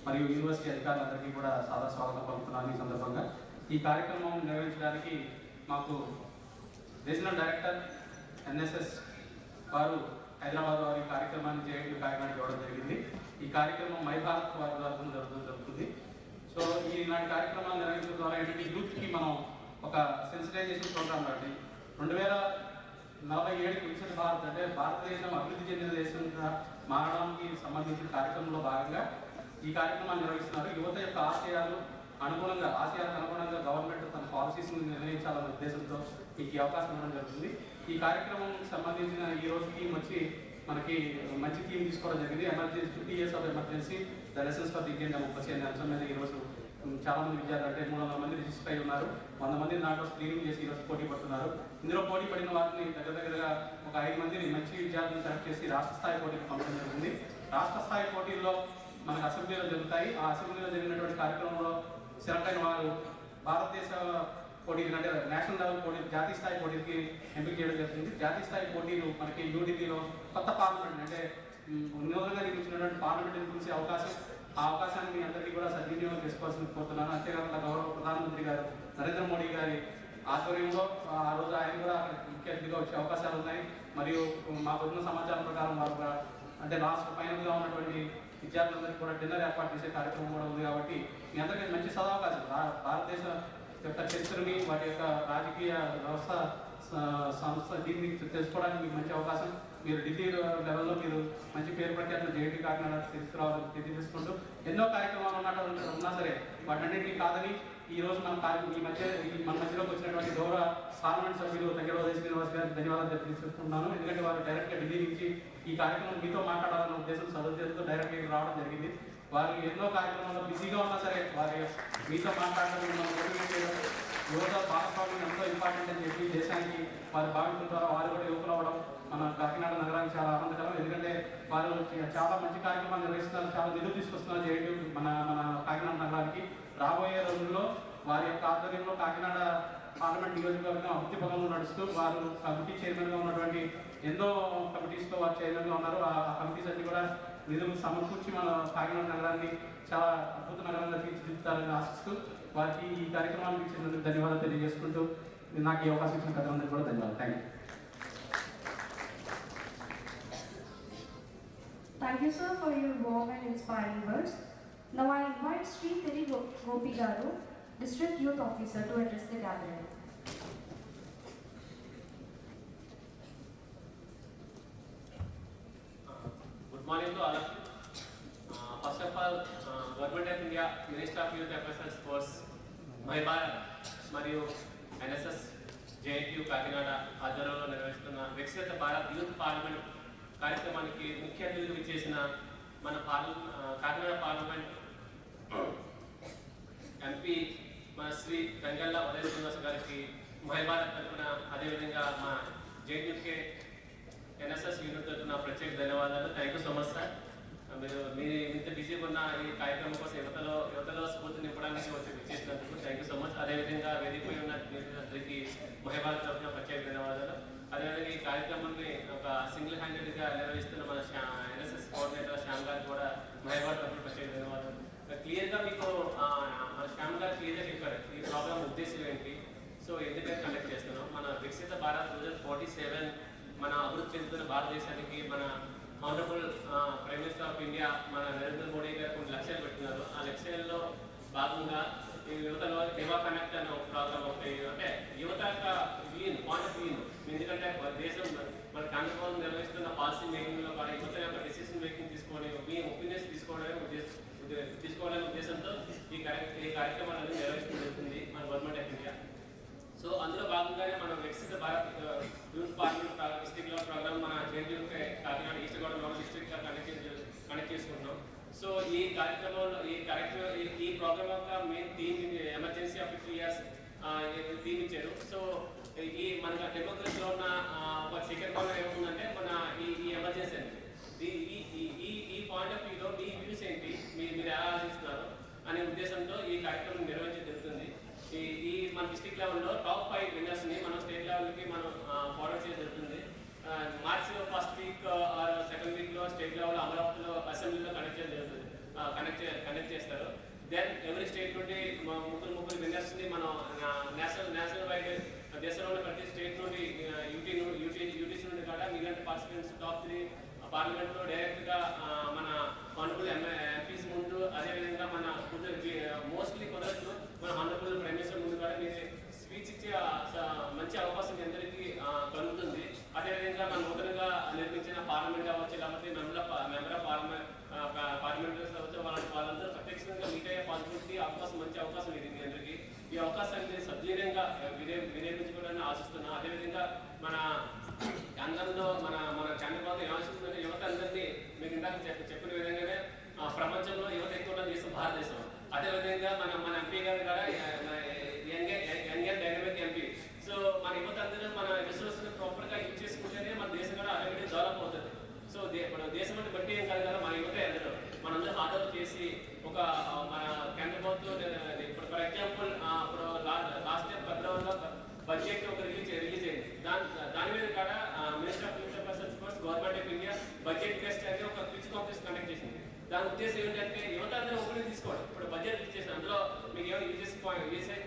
మరియు యూనివర్సిటీ అధికారులందరికీ కూడా సాదర స్వాగతం పలుకుతున్నాను. ఈ సందర్భంగా ఈ కార్యక్రమం నిర్వహించడానికి మాకు రీజనల్ డైరెక్టర్ ఎన్ఎస్ఎస్ వారు హైదరాబాద్ వారి కార్యక్రమాన్ని జేఎన్యూ కాకినాడ ఇవ్వడం జరిగింది. ఈ కార్యక్రమం మై భారత్ వారి ద్వారా జరుగుతుంది. సో ఈనాటి కార్యక్రమాలు నిర్వహించడం ద్వారా ఏంటంటే యూత్కి మనం ఒక సెన్సిటైజేషన్ ప్రోగ్రామ్ లాంటి 2047 వికసిత భారత్ అంటే భారతదేశం అభివృద్ధి చెందిన దేశంగా మారడానికి సంబంధించిన కార్యక్రమంలో భాగంగా ఈ కార్యక్రమాన్ని నిర్వహిస్తున్నారు. యువత యొక్క ఆశయాలకు అనుగుణంగా గవర్నమెంట్ తన పాలసీస్ నిర్ణయించాలనే ఉద్దేశంతో మీకు ఈ అవకాశం ఇవ్వడం జరుగుతుంది. ఈ కార్యక్రమం సంబంధించిన ఈ రోజు థీమ్ వచ్చి మనకి మంచి థీమ్ తీసుకోవడం జరిగింది. Emergency 50 years of emergency the lessons for Indian democracy అనే అంశం మీద ఈరోజు చాలా మంది విద్యార్థులు అంటే 300 మంది రిజిస్టర్ అయి ఉన్నారు. 100 మంది దాంట్లో స్క్రీనింగ్ చేసి ఈరోజు పోటీ పడుతున్నారు. ఇందులో పోటీ పడిన వారిని దగ్గరగా ఒక 5 మందిని మంచి విద్యార్థులను సెలెక్ట్ చేసి రాష్ట్ర స్థాయి పోటీకి పంపడం జరుగుతుంది. రాష్ట్ర స్థాయి పోటీల్లో మనకు అసెంబ్లీలో జరుగుతాయి. ఆ అసెంబ్లీలో జరిగినటువంటి కార్యక్రమంలో సెలెక్ట్ అయిన వారు భారతదేశ పోటీలు అంటే నేషనల్ లెవెల్ పోటీ జాతీయ స్థాయి పోటీకి ఎంపిక చేయడం జరుగుతుంది. జాతీయ స్థాయి పోటీలు మనకి యూడిపిలో కొత్త పార్లమెంట్ అంటే నూతనంగా నిర్మించినటువంటి పార్లమెంట్ నిర్మించే అవకాశం, ఆ అవకాశాన్ని మీ అందరికీ కూడా సద్వినియోగం చేసుకోవాల్సింది కోరుతున్నాను. అంతేకాకుండా గౌరవ ప్రధానమంత్రి గారు నరేంద్ర మోడీ గారి ఆధ్వర్యంలో ఆ రోజు ఆయన కూడా ముఖ్య అతిథిగా వచ్చే అవకాశాలు ఉన్నాయి. మరియు మాకు ఉన్న సమాచారం ప్రకారం వారు అంటే లాస్ట్ ఫైనల్గా ఉన్నటువంటి విద్యార్థులందరికీ కూడా డిన్నర్ ఏర్పాటు చేసే కార్యక్రమం కూడా ఉంది. కాబట్టి మీ అందరికీ మంచి సదవకాశం. భారతదేశ యొక్క చరిత్రని వాటి యొక్క రాజకీయ వ్యవస్థ సంస్థ దీన్ని తెలుసుకోవడానికి మీకు మంచి అవకాశం. మీరు ఢిల్లీ లెవెల్లో మీరు మంచి పేరు ప్రఖ్యాతులు జేఎన్యూ కాకినాడ తీసుకురావాలని తెలియజేసుకుంటూ ఎన్నో కార్యక్రమాలు ఉన్నా సరే వాటన్నింటినీ కాదని ఈ రోజు మన మధ్యలోకి వచ్చినటువంటి గౌరవ పార్లమెంట్ సభ్యులు తంగేడ ఉదయ శ్రీనివాస్ గారికి ధన్యవాదాలు తెలియజేస్తున్నాను. ఎందుకంటే వారు డైరెక్ట్గా ఢిల్లీ నుంచి ఈ కార్యక్రమం మీతో మాట్లాడాలన్న ఉద్దేశం సదుద్దేశంతో డైరెక్ట్గా రావడం జరిగింది. వారు ఎన్నో కార్యక్రమాల్లో బిజీగా ఉన్నా సరే వారి మీతో మాట్లాడడం యువత భాగస్వామ్యం ఎంతో ఇంపార్టెంట్ అని చెప్పి దేశానికి వారి భావించడం ద్వారా వారు కూడా యువకులు అవ్వడం మన కాకినాడ నగరానికి చాలా ఆనందకరం. ఎందుకంటే వారు చాలా మంచి కార్యక్రమాలు నిర్వహిస్తున్నారు, చాలా నిధులు తీసుకొస్తున్నారు జేఎన్యూ మన కాకినాడ నగరానికి. రాబోయే రోజుల్లో వారి యొక్క ఆధ్వర్యంలో కాకినాడ పార్లమెంట్ నియోజకవర్గం అభివృద్ధి పదంలో నడుస్తూ వారు కమిటీ చైర్మన్గా ఉన్నటువంటి ఎన్నో కమిటీస్తో వారు చైర్మన్గా ఉన్నారు. ఆ కమిటీస్ అన్ని కూడా నిధులు సమకూర్చి మన కాకినాడ నగరాన్ని చాలా అద్భుత నగరంగా తీర్చిదిద్దుతారని ఆశిస్తూ వారికి ఈ కార్యక్రమాన్ని ఇచ్చినందుకు ధన్యవాదాలు తెలియజేసుకుంటూ నాకు ఈ అవకాశం ఇచ్చిన పెద్దలందరికీ కూడా ధన్యవాదాలు. Thank you. Thank you, sir, for your warm and inspiring words. Now I invite Sri Teri Gopi Garu, District Youth Officer, to address the gathering. Good morning to all of you. First of all, Government of India, Minister of Youth Affairs and Sports, my Bharat మరియు NSS JNU Kakinada ఆధ్వర్యంలో నిర్వహిస్తున్న వికసిత Bharat youth parliament కార్యక్రమానికి ముఖ్య అతిథులు ఇచ్చేసిన మన Kakinada parliament MP మన శ్రీ తంగెళ్ళ ఉదయ శ్రీనివాస్ గారికి మై భారత్ తరఫున అదేవిధంగా మా జేఎన్యూకే ఎన్ఎస్ఎస్ యూనిట్ తరఫున ప్రత్యేక ధన్యవాదాలు. Thank you so much sir. మీరు ఇంత బిజీగా ఉన్న ఈ కార్యక్రమం కోసం యువతలో స్ఫూర్తి నింపడానికి వచ్చి విచ్చేసినందుకు థ్యాంక్ యూ సో మచ్. అదేవిధంగా వేదికపై ఉన్న అందరికీ మహిళల తరఫున ప్రత్యేక ధన్యవాదాలు. అదేవిధంగా ఈ కార్యక్రమాన్ని ఒక సింగిల్ హ్యాండెడ్గా నిర్వహిస్తున్న మన ఎన్ఎస్ఎస్ కోఆర్డినేటర్ శ్యామ్ గారికి కూడా మహిళల తరఫున ప్రత్యేక ధన్యవాదాలు. క్లియర్గా మీకు మన శ్యామ్ గారు క్లియర్గా చెప్పారు ఈ ప్రోగ్రామ్ ఉద్దేశం ఏంటి, సో ఎందుకంటే కండక్ట్ చేస్తున్నాం. మన వికసిత భారత్ 2047 మన అభివృద్ధి చెందుతున్న భారతదేశానికి మన honourable prime minister of India మన నరేంద్ర మోడీ గారు కొన్ని లక్ష్యాలు పెట్టినారు. ఆ లక్ష్యాల్లో భాగంగా ఈ యువతలో యువ కనెక్ట్ అనే ఒక ప్రోగ్రామ్ ఒకటి అంటే యువత యొక్క పాయింట్ ఆఫ్ వ్యూ. ఎందుకంటే దేశం మన కేంద్రం నిర్వహిస్తున్న పాలసీ మేకింగ్లో కూడా యువత యొక్క డెసిషన్ మేకింగ్ తీసుకొని మీ ఒపీనియన్స్ తీసుకోవడానికి ఉద్దేశంతో ఈ కార్యక్రమాలను నిర్వహించడం జరుగుతుంది మన గవర్నమెంట్ ఆఫ్ ఇండియా. సో అందులో భాగంగానే మనం Viksit Bharat youth parliament district level programme మన JNU Kakinada east Godavari district conduct చేసుకుంటున్నాం. సో ఈ కార్యక్రమంలో ఈ ప్రోగ్రామ్ యొక్క main theme emergency of 50 years theme ఇచ్చారు. సో ఈ మనకు డెమోక్రసీలో ఉన్న ఒక సెకండ్ పాయింట్ ఏముందంటే మన ఈ ఎమర్జెన్సీ అండి. ఈ పాయింట్ ఆఫ్ వ్యూలో మీ వ్యూస్ ఏంటి, మీరు ఎలా ఆలోచిస్తున్నారు అనే ఉద్దేశంతో ఈ కార్యక్రమం నిర్వహించడం జరుగుతుంది. ఈ మన డిస్ట్రిక్ట్ లెవెల్లో టాప్ 5 విన్నర్స్ని మనం స్టేట్ లెవెల్కి మనం ఫార్వర్డ్ చేయడం జరుగుతుంది. March first week or second వీక్లో స్టేట్ లెవెల్ అమరావతిలో అసెంబ్లీలో కనెక్ట్ చేస్తారు. దెన్ ఎవరీ స్టేట్ నుండి ముగ్గురు విన్నర్స్ని మనం నేషనల్ వైడ్ దేశంలోని ప్రతి స్టేట్ నుండి యూటీసీ నుండి కూడా మీలాంటి పార్టిసిపెంట్స్ టాప్ 3 పార్లమెంట్లో డైరెక్ట్గా మన హానరబుల్ ఎంపీస్ ముందు, అదేవిధంగా మన మోస్ట్లీ కుదరచ్చు మన హానరబుల్ ప్రైమ్ మినిస్టర్ ముందు కూడా మీరు స్పీచ్ ఇచ్చే మంచి అవకాశం మీ అందరికీ కలుగుతుంది. అదేవిధంగా మన నూతనంగా నిర్మించిన పార్లమెంట్ అవ్వచ్చు, లేకపోతే మెంబర్ ఆఫ్ పార్లమెంటరీస్ అవ్వచ్చు, వాళ్ళందరూ ప్రత్యక్షంగా మీట్ అయ్యే పాసిబిలిటీ మంచి అవకాశం ఇది మీ అందరికీ. ఈ అవకాశాన్ని సద్వినియోగంగా వినియోగించుకోవాలని ఆశిస్తున్నాం. అదేవిధంగా మన కేంద్రంలో మన కేంద్రంలో ఏమాశిస్తుందంటే యువత అందరినీ మీకు ఇందాక చెప్పిన విధంగానే ప్రపంచంలో యువత ఎక్కువ ఉన్న దేశం భారతదేశం. అదేవిధంగా మన ఎంపీ గారు కూడా young and dynamic MP. So మన యువత అందరూ మన రిసోర్స్ని ప్రాపర్గా యూజ్ చేసుకుంటేనే మన దేశం కూడా ఆటోమేటిక్ డెవలప్ అవుతుంది. సో దేశం అంటే బట్టి ఏం కాదు కదా, మన యువత అందరూ మనందరూ హార్డ్ వర్క్ చేసి ఒక మన కేంద్ర ప్రభుత్వం ఇప్పుడు ఫర్ ఎగ్జాంపుల్ ఇప్పుడు లాస్ట్ ఇయర్ ఫిబ్రవరిలో బడ్జెట్ ఒక రిలీజ్ అయింది. దాని మీద కూడా minister of future persons first government of India budget test అనేది ఒక క్విజ్ కాంపిటీషన్ కండక్ట్ చేసింది. దాని ఉద్దేశం ఏంటంటే యువత అందరూ ఒకటి తీసుకోవాలి. ఇప్పుడు బడ్జెట్ రిలీజ్ చేసిన అందులో మీకు ఏమైనా యూజెస్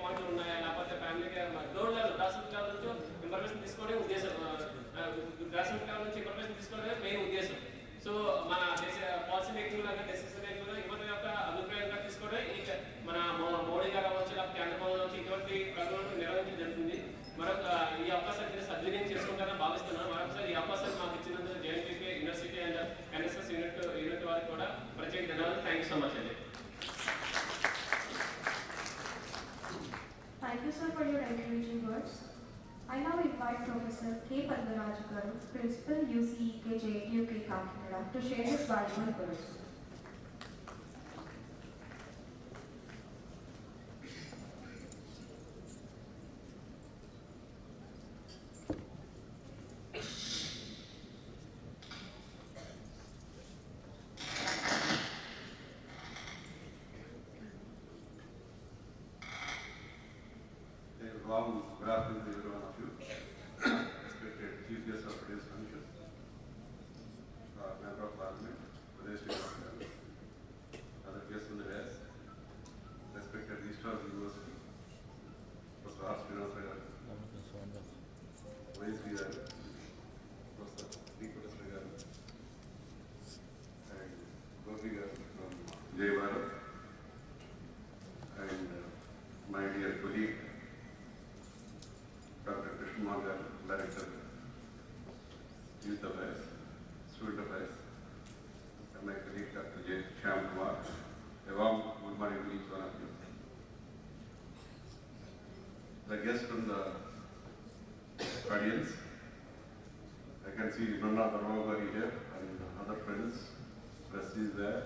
పాయింట్లు ఉన్నాయా, లేకపోతే ఫ్యామిలీకి గ్రౌండ్ లెవెల్ గ్రాస్రూట్ లెవెల్ నుంచి ఇన్ఫర్మేషన్ తీసుకోవడం ఉద్దేశం, గ్రాస్రూట్ లెవెల్ నుంచి ఇన్ఫర్మేషన్ తీసుకోవడమే మెయిన్ ఉద్దేశం. సో మన దేశ పాలసీ మేకింగ్ లాగా డెసిషన్ మేకింగ్ యువత యొక్క అభిప్రాయంగా తీసుకోవడం మన మోడీ గారు అవ్వచ్చు, లేకపోతే కేంద్ర ప్రభుత్వం వచ్చి ఇటువంటి ప్రకటనలు నిర్వహించడం జరుగుతుంది. మరొక ఈ అవకాశాన్ని సద్వినియోగం చేసుకుంటారని భావిస్తున్నాను. మరొకసారి ఈ అవకాశాన్ని మాకు ఇచ్చినందుకు JNTK university and NSS unit వారికి కూడా ప్రత్యేక ధన్యవాదాలు. థ్యాంక్ యూ సో మచ్ అండి. Thank you, sir, for your encouraging words. I now invite Professor K. Pandaraj Garu, Principal UCEK JNUK Kakinada, to share his valuable words. Good afternoon to every one of you. Respected Chief Guest of today's function, Member of Parliament, other guests on the dais, respected Registrar of the University, Professor R. Srinivasa, Vice Reader, Professor D. Koteswar, and Gopi from Jai Bharath, and my dear colleague, Dr. Krishna, Director, Youth Affairs, Student Affairs, and my colleague Dr. J. Shyam Kumar. A warm good morning to each one of you. The guests from the audience, I can see Nonna Dharmabari here and other friends, Press is there,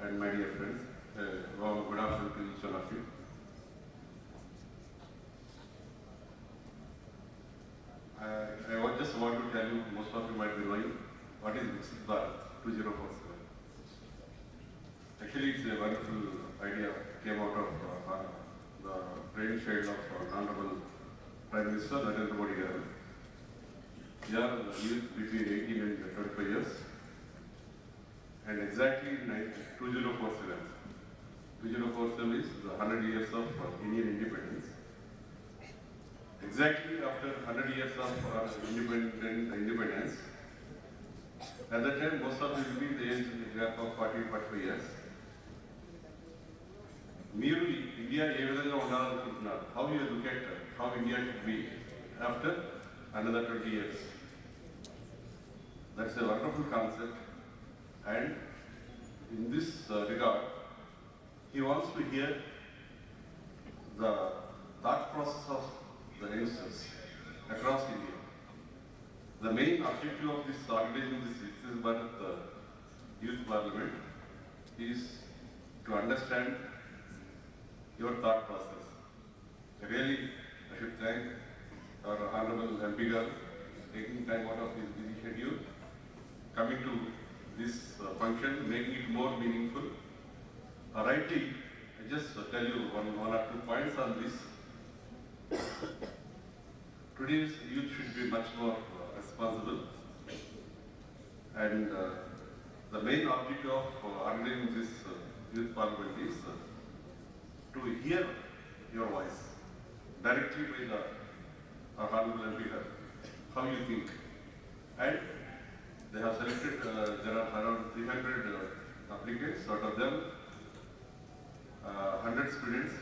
and my dear friends. A warm good afternoon to each one of you. I just want to tell you, most of you might be knowing, what is Vikasith Bharath 2047. Actually, it's a wonderful idea, came out of the brainchild of Honorable Prime Minister Narendra Modi garu. We are youth between 18 and 25 years, and exactly 2047. 2047 is the 100 years of Indian independence. Exactly after 100 years of independence, at that time most of you will be in the age gap of 40-45 years. Meeru India ఏ విధంగా ఉండాలనుకుంటున్నారు? How you look at how India should be after another 20 years? That's a wonderful concept, and in this regard, he wants to hear the thought process of the youngsters across India. The main objective of this organization, this Vikasith Bharath Youth Parliament, is to understand your thought process. Really, I should thank our Honorable MP Garu taking time out of his busy schedule, coming to this function, making it more meaningful. Rightly, I just tell you one or two points on this. Today's youth should be much more responsible, and the main objective of organizing this youth parliament is to hear your voice directly by the Honorable MP Garu, how you think. And they have selected, there are around 300 applicants, out of them 100 students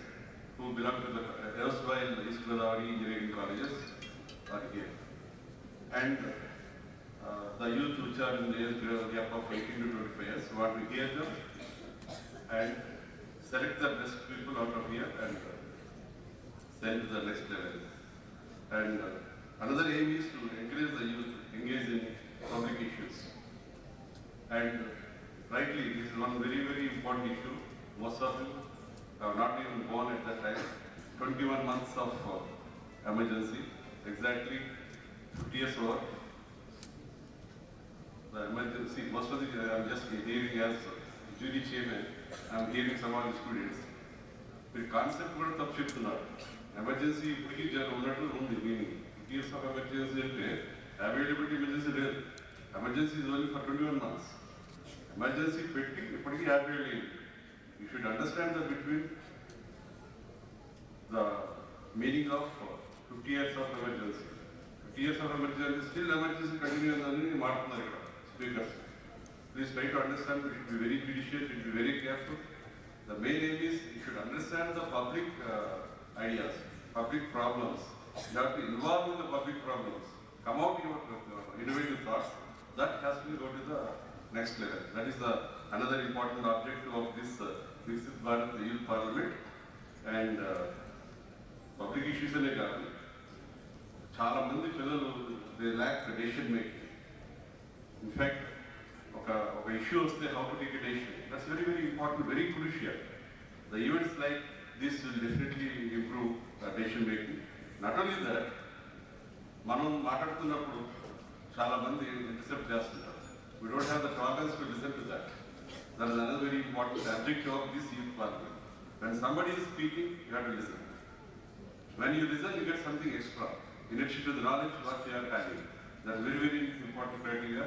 who belong to the erstwhile East Godavari engineering colleges are here. And the youth which are in the age gap of 18 to 25 years, we want to hear them and select the best people out of here and send to the next level. And another aim is to encourage the youth engage in public issues. And rightly, this is one very, very important issue. Most of you have not even born at that time. 21 months of emergency, exactly 50 years over. The emergency, most of the I am just hearing as jury chairman, I am hearing some of the students. The concept కూడా తప్పు చెప్తున్నారు. Emergency ఇప్పటికీ ఉన్నట్టు ఉంది meaning. Years of emergency అంటే availability emergency లేదు. Emergency is only for 21 months. Emergency పెట్టి ఇప్పటికీ 50 ఏళ్ళు. You should understand the between the meaning of 50 years of emergency. 50 years of emergency, still emergency continues అని మాట్లాడుతున్నారు ఇక్కడ speakers. Please try to understand, you should be very judicious, you should be very careful. The main aim is you should understand the public ideas, public problems. You have to involve in the public problems. Come out your innovative thoughts. That has to go to the next level. That is the another important objective of this Vikasith Bharath Youth Parliament. And public issues ane kaadu. Chaala mandi pillalu they lack decision making. In fact, oka issue vaste how to take a decision. That's very, very important, very crucial. The events like this will definitely improve decision making. Not only that, మనం మాట్లాడుతున్నప్పుడు చాలా మంది intercept చేస్తుంటారు. We don't have the tolerance to listen to that. That is another very important objective of this youth parliament. When somebody is speaking, you have to listen. When you listen, you get something extra in addition to the knowledge what you are having. That is very, very important criteria.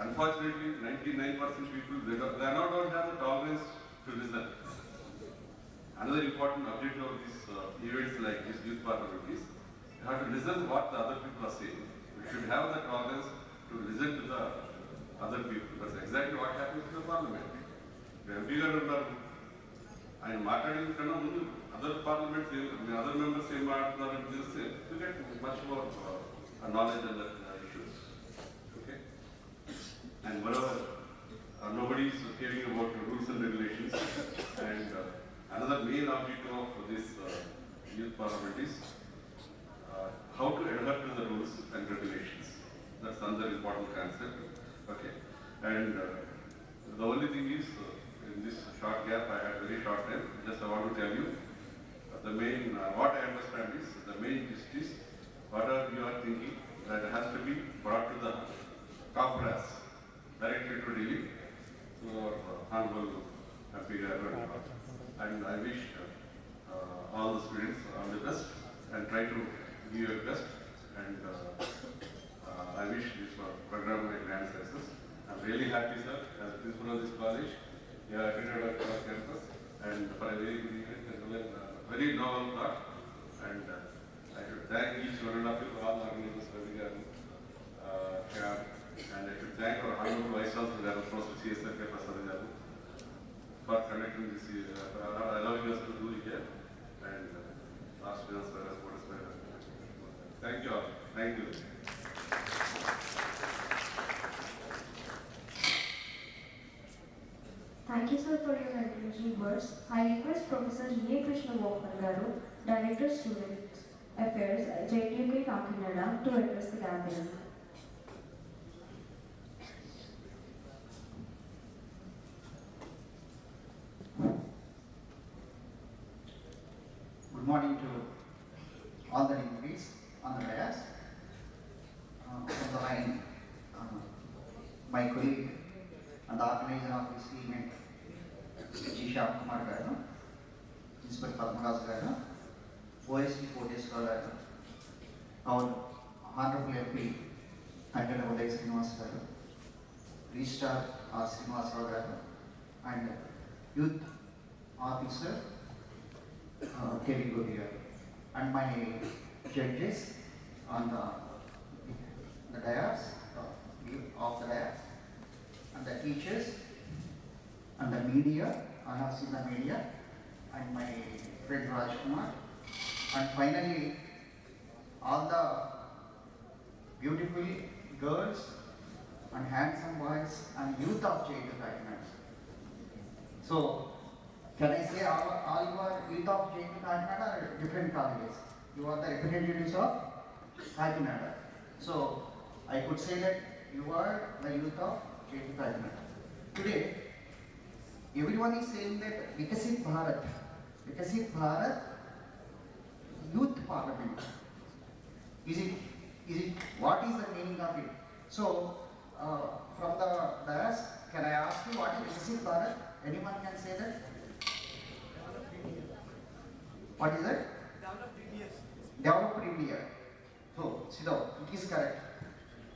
Unfortunately, 99% people they do not have the tolerance to listen. Another important objective of these events like this youth parliament is you have to listen what the other people are saying. You should have the tolerance to listen to the other people. That's exactly what happens in the parliament. MP garu unnaru, ఆయన మాట్లాడిన కన్నా ముందు other parliaments other members ఏం మాట్లాడుతున్నారని తెలిస్తే you get much more knowledge on that issues. Okay, and moreover, nobody is caring about the rules and regulations. And another main objective of this youth parliament is how to adhere to the rules and regulations. That's another important concept. Okay, and the only thing is in this short gap, I had very short time. Just I want to tell you the main what I understand is the main gist is whatever you are thinking that has to be brought to the top brass directly to Delhi to our Honorable MP Garu. And I wish all the students all the best and try to give your best. And I wish this program a grand success. I'm really happy, sir, as principal of this college. You have attended our campus and for a very good event and very novel thought. And I should thank each one of you, all the organizers, and I should thank our Honorable Vice Chancellor, Professor C.S.R.K. Prasad Garu, for conducting this, allowing us to do it here. And last year's thank you all. Thank you. Thank you, sir, for your encouraging words. I request Professor E. Krishna Garu, Director Student Affairs, JTUK Kakinada, to address the gathering. Good morning to all the dignitaries on the dais. On the line, my colleague and the organizer of this event, Shyam Kumar Garu, Inspector Padmadas Garu, OSD Koteshwar Garu, our Honorable MP, Hankana Uday Srinivas Garu, Registrar Srinivas Garu, and Youth Officer K.V. Godi Garu, and my judges on the dais, of the dais, and the teachers, and the media, I have seen the media, and my friend Rajkumar, and finally all the beautiful girls and handsome boys and youth of Kakinada. So, can I say all you are youth of Kakinada or different colleges? You are the representatives of Kakinada. So, I could say that you are the youth of Kakinada. Today, everyone is saying that vikasith bharath, youth parliament. Is it, what is the meaning of it? So, from the dais, can I ask you what is vikasith bharat? Anyone can say that? What is it? Developed India. So, Siddho, it is correct.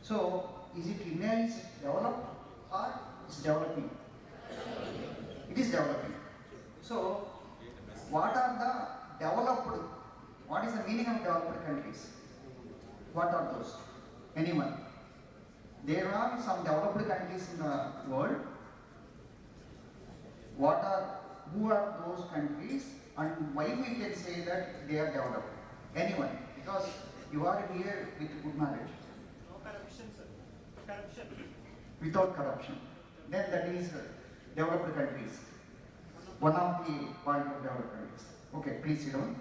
So, is it India is developed or is developing? It is developing. So, what are the developed, what is the meaning of developed countries? What are those? Anyone? There are some developed countries in the world. Who are those countries and why we can say that they are developed? Anyone? Because you are here with good knowledge. No corruption, sir. Corruption. Without corruption. Then that is developed countries. One of the point of developed countries. Okay, please sit down.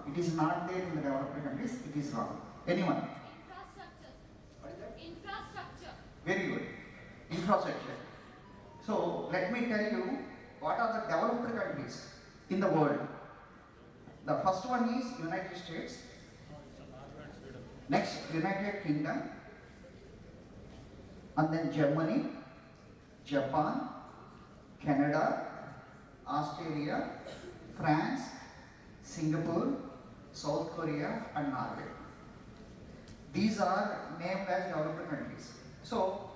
It is not there in the developed countries, it is wrong. Anyone? Infrastructure. Very good. Infrastructure. So, let me tell you what are the developed countries in the world. The first one is United States. Next, United Kingdom. And then Germany, Japan, Canada, Australia, France, Singapore, South Korea, and Norway. These are named as developed countries. So,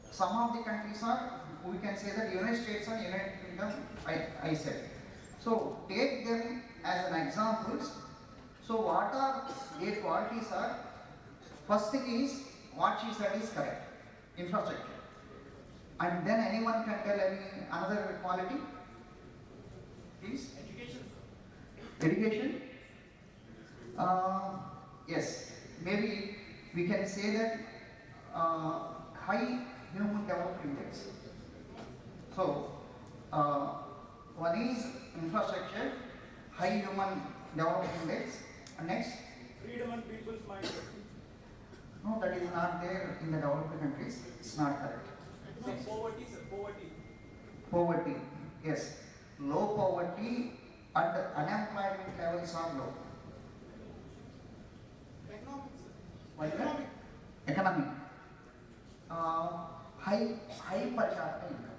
some of the countries are, we can say that United States and United Kingdom, I said. So, take them as an examples. So, what are their qualities are? First thing is, what she said is correct. Infrastructure. And then anyone can tell any another quality? Please? Education. Yes. Maybe we can say that high human development index. So, one is infrastructure, high human development index, and next? Freedom and people's mind. No, that is not there in the developed countries. It's not correct. Next. Poverty, sir. Poverty, yes. Low poverty and unemployment levels are low. What is that? Economic. High per capita income.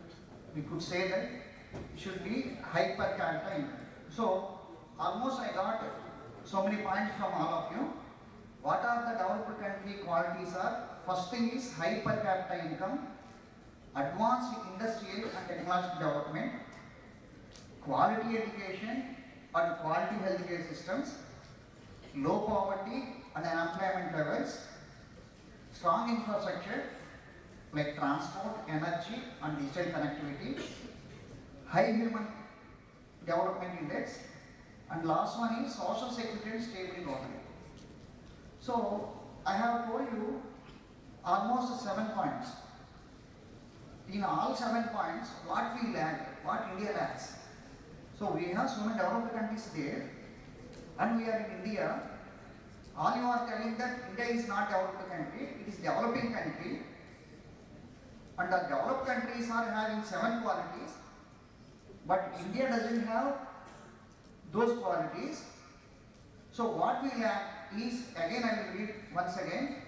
We could say that it should be high per capita income. So, almost I got so many points from all of you. What are the developed country qualities are? First thing is high per capita income, advanced industrial and technological development, quality education and quality healthcare systems, low poverty and unemployment levels, strong infrastructure like transport, energy and digital connectivity, high human development index, and last one is social security and stable government. So, I have told you almost 7 points. In all 7 points, what we lack, what India lacks. So, we have so many developed countries there, and we are in India. All you are telling that India is not developed country, it is developing country. And the developed countries are having 7 qualities, but India doesn't have those qualities. So what we lack is, again I will read once again,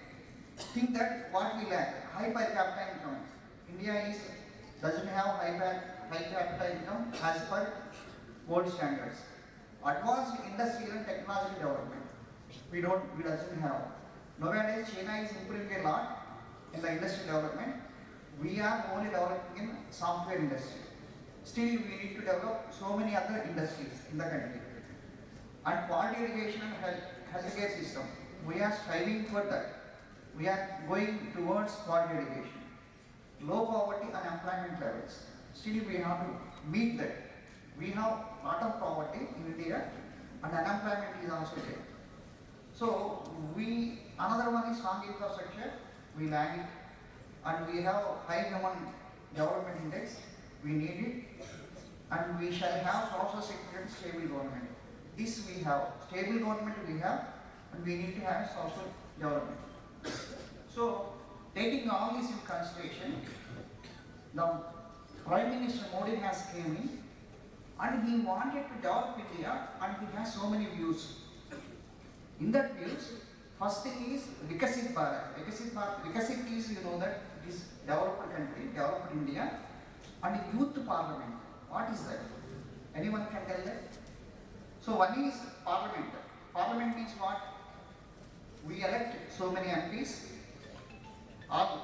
think that what we lack, high per capita income. India doesn't have high per capita income as per world standards. Advanced industrial and technological development, we doesn't have. Nowadays China is improving a lot in the industrial development. We are only developing in software industry. Still we need to develop so many other industries in the country. And quality education and healthcare system, we are striving for that. We are going towards quality education. Low poverty and employment levels, still we have to meet that. We have a lot of poverty in India and unemployment is also there. So another one is strong infrastructure, we lack it. And we have high human development index, we need it. And we shall have social security and stable government. This we have, stable government we have, and we need to have social development. So, taking all this in consideration, the Prime Minister Modi has came in and he wanted to develop India and he has so many views. In that views, first thing is vikasith bharath. Vikasith is, you know that it is developed country, developed India, and youth parliament. What is that? Anyone can tell that? So one is parliament. Parliament means what? We elect so many MPs. All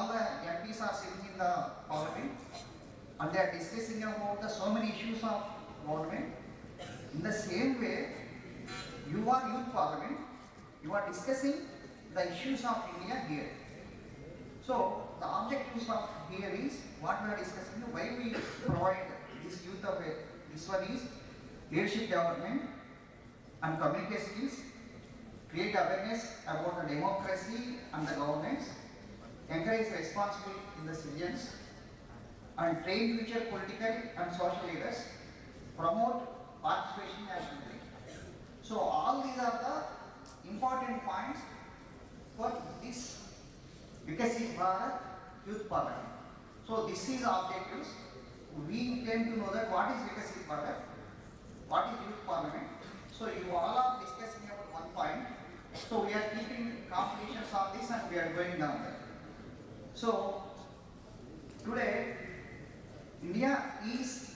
the MPs are sitting in the parliament and they are discussing about so many issues of government. In the same way, you are youth parliament, you are discussing the issues of India here. So the objectives of here is what we are discussing, why we provide this youth of this one is leadership development and communication skills, create awareness about the democracy and the governance, encourage responsibility in the citizens, and train future political and social leaders, promote participation as well. So all these are the important points for this Vikasith Bharat Youth Parliament. So this is objectives. We came to know that what is Vikasith Bharat, what is Youth Parliament. So you all are discussing about one point. So we are keeping competitions on this and we are going down there. So today India is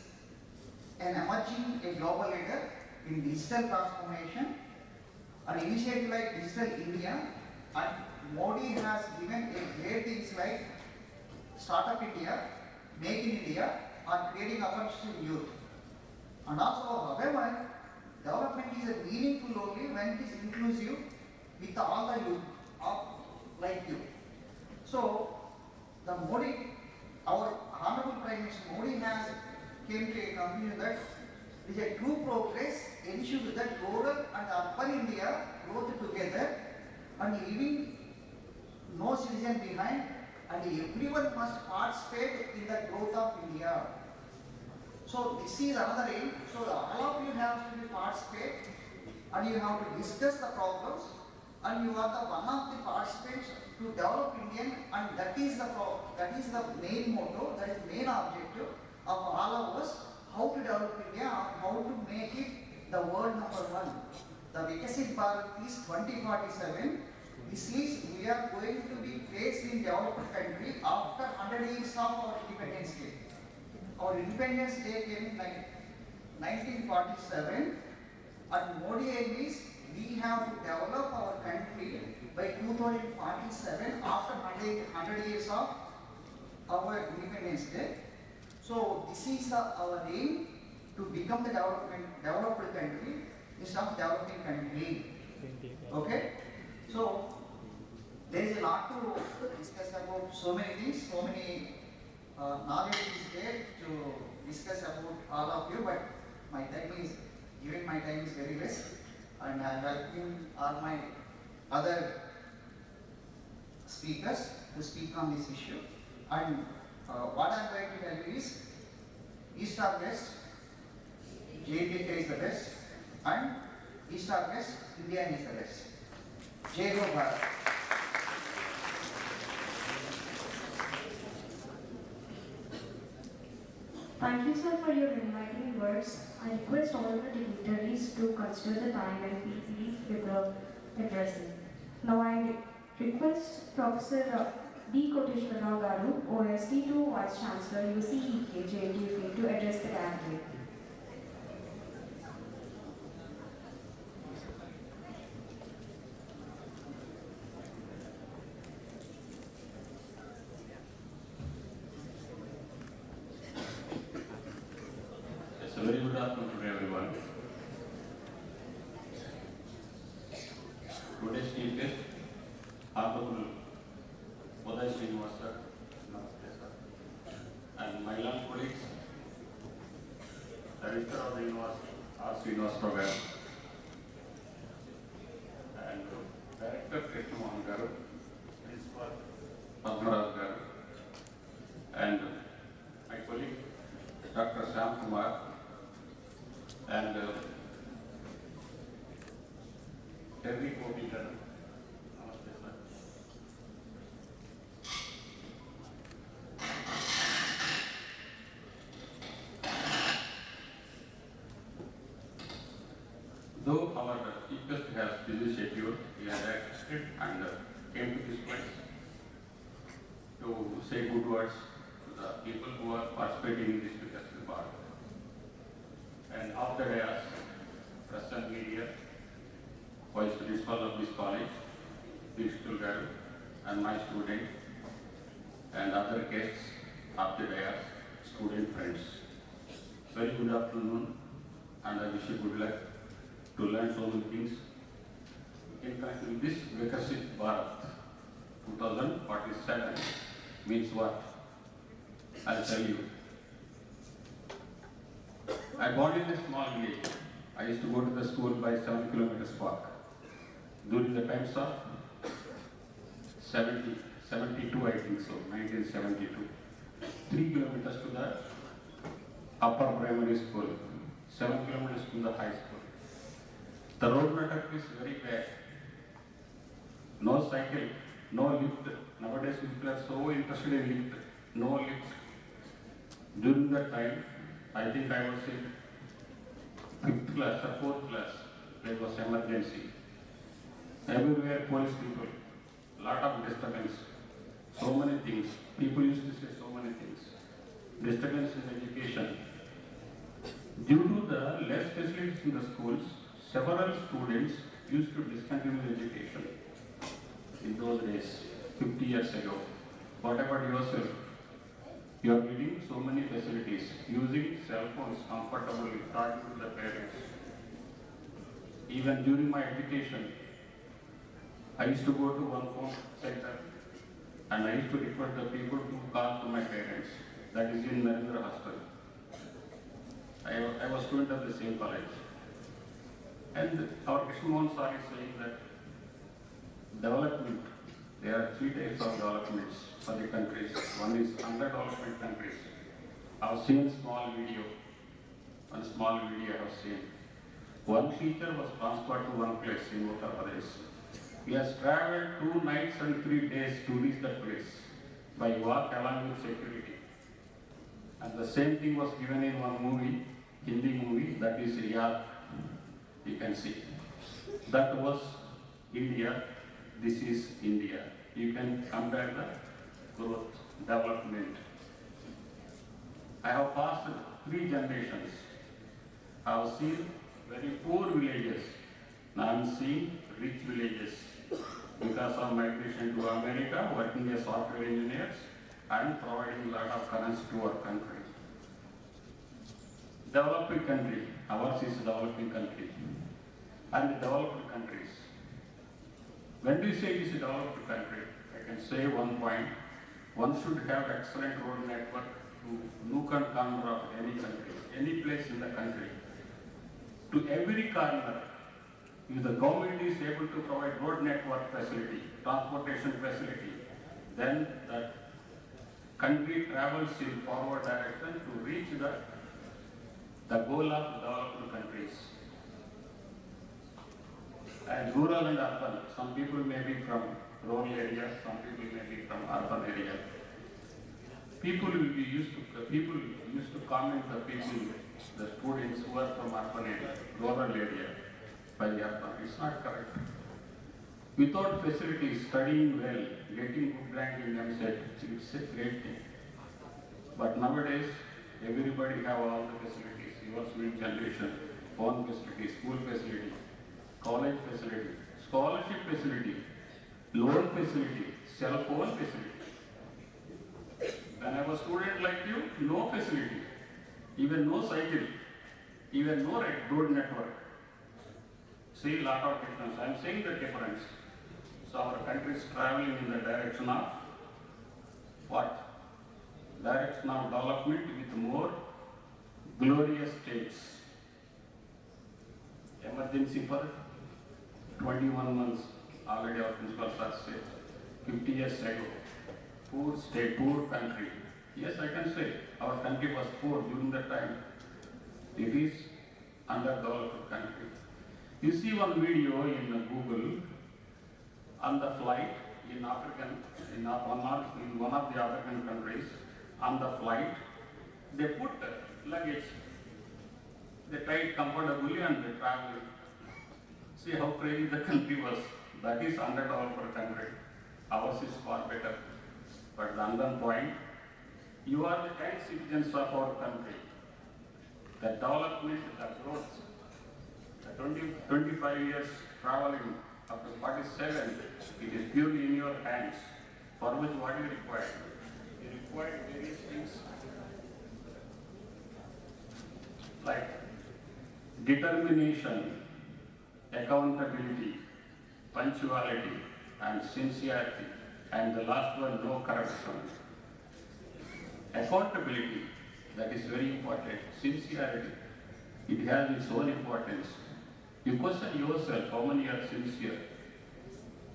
an emerging a global leader in digital transformation. An initiative like Digital India, and Modi has given a great things like Startup India, Make in India, or creating opportunity in youth. And also, however, development is a meaningful only when it is inclusive with all the youth like you. So, the Modi, our Honorable Prime Minister Modi has came to a conclusion that it is a true progress ensures that rural and urban India growth together and leaving no citizen behind, and everyone must participate in the growth of India. So this is another aim. So all of you have to participate and you have to discuss the problems, and you are the one of the participants to develop Indian, and that is the main motto, that is the main objective of all of us, how to develop India and how to make it the world #1. The Vikasith Bharat is 2047. This is, we are going to be placed in developed country after 100 years of our Independence Day. Our Independence Day came in 1947, and Modi aim is we have to develop our country by 2047 after 100 years of our Independence Day. So this is our aim, to become the developed country instead of developing country. Okay? So there is a lot to discuss about so many things, so many knowledge is there to discuss about all of you, but my time is very less, and I am helping all my other speakers to speak on this issue. And what I am going to tell you is, East or West, JDK is the best, and East or West, India is the best. Jai Ho Bharat. Thank you, sir, for your enlightening words. I request all the dignitaries to consider the time and be brief with the addressing. Now I request Professor D. Koteshwara Garu, OSD2 Vice Chancellor, UCEK, JNTUK, to address the gathering. A very good afternoon to everyone. Today's chief guest, Honorable Uday Srinivas sir, Namaste sir, and my young colleagues, Director of the University, R. Srinivas program, and Director Krishna Mohan Garu, Principal Padmaraj Garu, and my colleague, Dr. Shyam Kumar, and Terry Kopitan. Namaste, sir. Though our chief guest has busy schedule, he has accepted and came to this place to say good words to the people who are participating in this vikasith bharath. And after dais, press and media, vice principal of this college, Dignitary Garu, and my student, and other guests of the dais, student friends. Very good afternoon, and I wish you good luck to learn so many things. In connect with this vikasith bharath 2047 means what? I'll tell you. I born in a small village. I used to go to the school by 7 kilometers walk. During the times of 72, I think so, 1972. 3 kilometers to the upper primary school, 7 kilometers to the high school. The road network is very bad. No cycle, no lift. Nowadays people are so interested in lift. No lift. During that time, I think I was in 5th class or 4th class. There was emergency. Everywhere police people, lot of disturbance, so many things. People used to say so many things. Disturbance in education. Due to the less facilities in the schools, several students used to discontinue education in those days, 50 years ago. What about yourself? You are getting so many facilities, using cell phones comfortably, talking to the parents. Even during my education, I used to go to one phone center and I used to request the people to call to my parents. That is in Narendra Hospital. I was student of the same college. And our Krishna Mohan sir is saying that development, there are 3 types of developments for the countries. One is underdevelopment countries. I have seen small video. One small video I have seen. One teacher was transferred to one place in Uttar Pradesh. He has traveled 2 nights and 3 days to reach that place by walk along with security. And the same thing was given in one movie, Hindi movie, that is Yad. You can see. That was India. This is India. You can compare the growth, development. I have passed 3 generations. I have seen very poor villages. Now I am seeing rich villages because of migration to America, working as software engineers and providing a lot of currency to our country. Developing country, ours is a developing country. And the developed countries. When we say it is a developed country, I can say one point. One should have excellent road network to nook and corner of any country, any place in the country. To every corner, if the government is able to provide road network facility, transportation facility, then that country travels in forward direction to reach the goal of developed countries. And rural and urban, some people may be from rural area, some people may be from urban area. people used to comment the students who are from urban area, rural area, by urban. It's not correct. Without facilities, studying well, getting good rank in MSET, it's a great thing. But nowadays, everybody have all the facilities. Your sweet generation, phone facility, school facility, college facility, scholarship facility, loan facility, cell phone facility. When I was a student like you, no facility, even no cycle, even no road network. See, lot of difference. I am saying the difference. So our country is traveling in the direction of what? Direction of development with more glorious states. Emergency for 21 months, already our principal sir said, 50 years ago. Poor state, poor country. Yes, I can say our country was poor during that time. It is underdeveloped country. You see one video in Google on the flight in one of the African countries. On the flight, they put luggage. They tied comfortably and they travel. See how crazy the country was. That is underdeveloped country. Ours is far better. But the other point, you are the 10 citizens of our country. The development, the growth, the 25 years traveling up to 47, it is purely in your hands. For which what is required? You require various things like determination, accountability, punctuality, and sincerity. And the last one, no corruption. Accountability, that is very important. Sincerity, it has its own importance. You question yourself, how many are sincere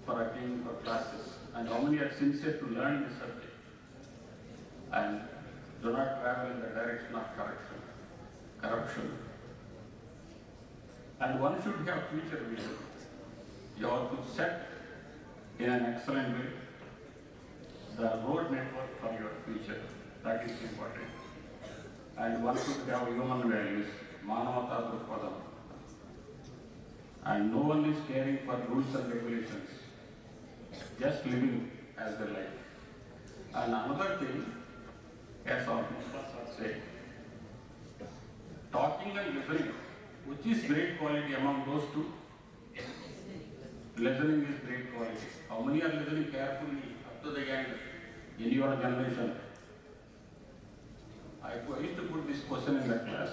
for attending for classes, and how many are sincere to learn the subject, and do not travel in the direction of corruption. And one should have future vision. You have to set in an excellent way the road network for your future. That is important. And one should have human values, manavata drukpadam. And no one is caring for rules and regulations, just living as their life. And another thing, as our principals are saying, talking and listening, which is great quality among those two. Listening is great quality. How many are listening carefully up to the end in your generation? I used to put this question in the class.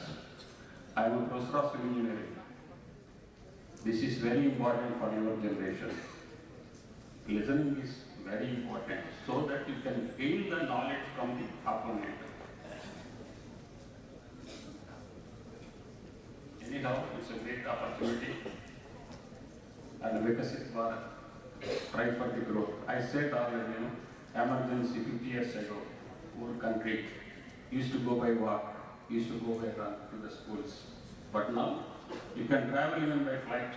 I am a professor of civil engineering. This is very important for your generation. Listening is very important so that you can gain the knowledge from the opponent. Anyhow, it's a great opportunity. And vikasith bharath, try for the growth. I said already, emergency 50 years ago, poor country, used to go by walk, used to go by run to the schools. But now, you can travel even by flight.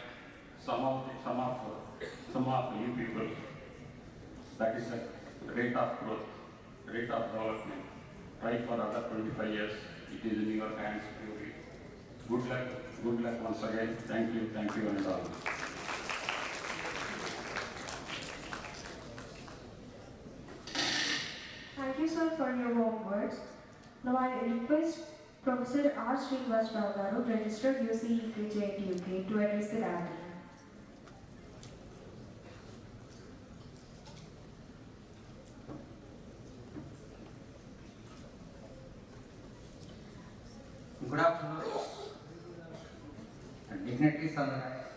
Some of you people, that is a rate of growth, rate of development. Try for another 25 years. It is in your hands purely. Good luck once again. Thank you and all. Thank you, sir, for your warm words. Now I request Professor R. Srinivas Garu, registered UC EKJ UK, to address the gathering. Good afternoon. Dignitaries on the rise.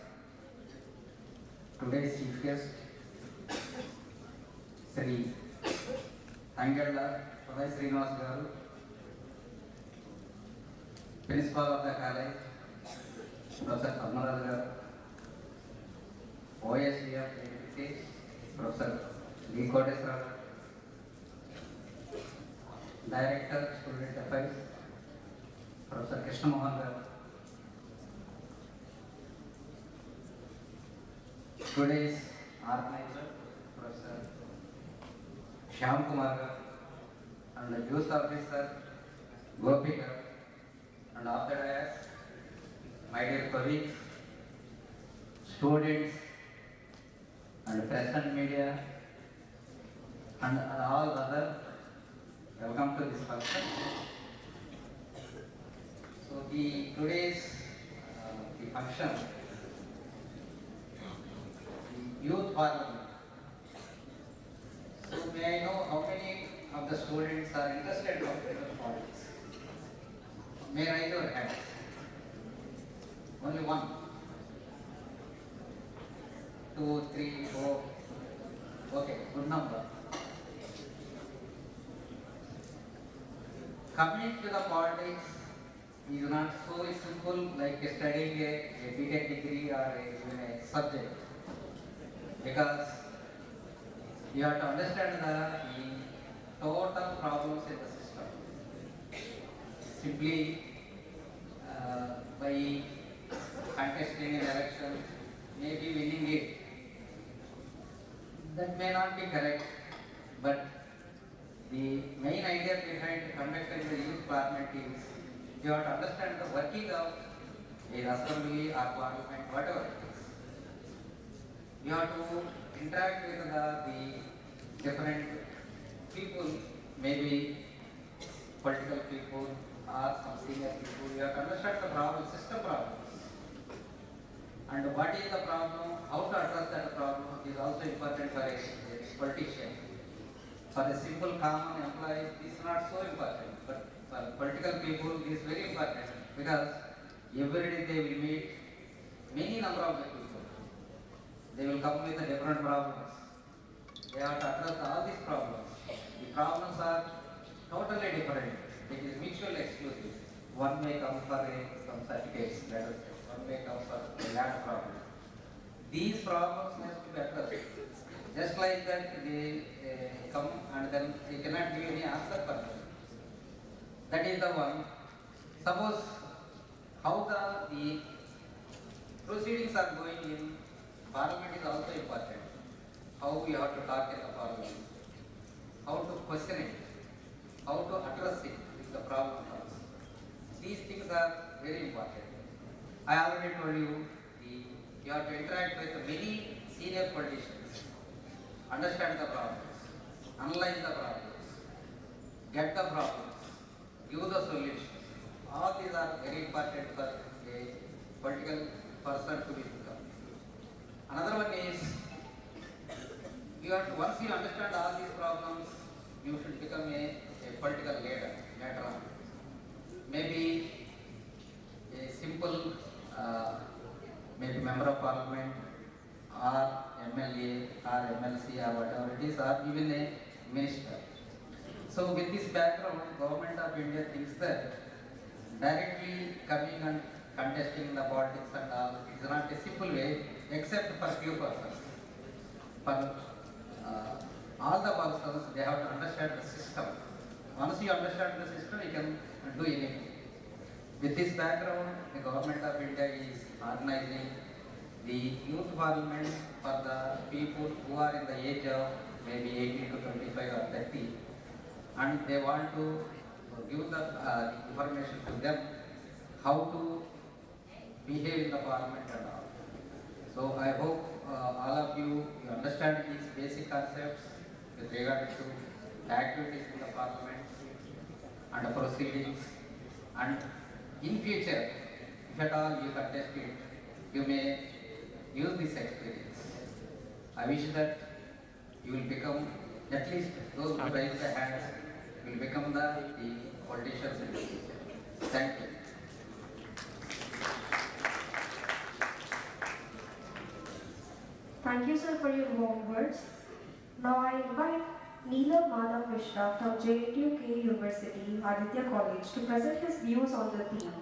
Today's chief guest, Sri Angela Srinivas Garu, Principal of the college, Professor Padmaraj Garu, OSD of Dignitaries, Professor D. Kodeswara, Director, Student Affairs, Professor Krishna Mohan Garu, today's organizer, Professor Shyam Kumar Garu, and the youth officer Gopika, and after that, my dear colleagues, students, and press and media, and all other, welcome to this function. So today's the function, the youth parliament. So may I know how many of the students are interested in politics? May I raise your hands? Only one. 2, 3, 4. Okay, good number. Coming to the politics is not so simple like studying a BTech degree or even a subject, because you have to understand the total problems in the system. Simply by contesting an election, maybe winning it, that may not be correct, but the main idea behind conducting the youth parliament is you have to understand the working of a assembly or parliament, whatever it is. You have to interact with the different people, maybe political people or some senior people. You have to understand the problem, system problems. And what is the problem, how to address that problem is also important for a politician. For the simple common employee, this is not so important, but for political people, it is very important, because every day they will meet many number of people. They will come with different problems. They have to address all these problems. The problems are totally different. It is mutually exclusive. One may come for some certificates, let us say. One may come for a land problem. These problems must be addressed. Just like that, they come and then they cannot give any answer for them. That is the one. Suppose how the proceedings are going in parliament is also important. How we have to talk in the parliament, how to question it, how to address it if the problem comes. These things are very important. I already told you, you have to interact with many senior politicians, understand the problems, analyze the problems, get the problems, give the solutions. All these are very important for a political person to become. Another one is, once you understand all these problems, you should become a political leader later on. Maybe a simple maybe member of parliament or MLA or MLC or whatever it is, or even a minister. So with this background, Government of India thinks that directly coming and contesting the politics and all is not a simple way, except for few persons. For all the persons, they have to understand the system. Once you understand the system, you can do anything. With this background, the Government of India is organizing the youth parliament for the people who are in the age of maybe 18 to 25 or 30, and they want to give the information to them how to behave in the parliament and all. So I hope all of you understand these basic concepts with regard to activities in the parliament and the proceedings, and in future, if at all you contest it, you may use this experience. I wish that you will become, at least those who raise their hands, will become the politicians in the future. Thank you. Thank you, sir, for your warm words. Now I invite Neelam Madhav Mishra from JNTU University, Aditya College, to present his views on the theme.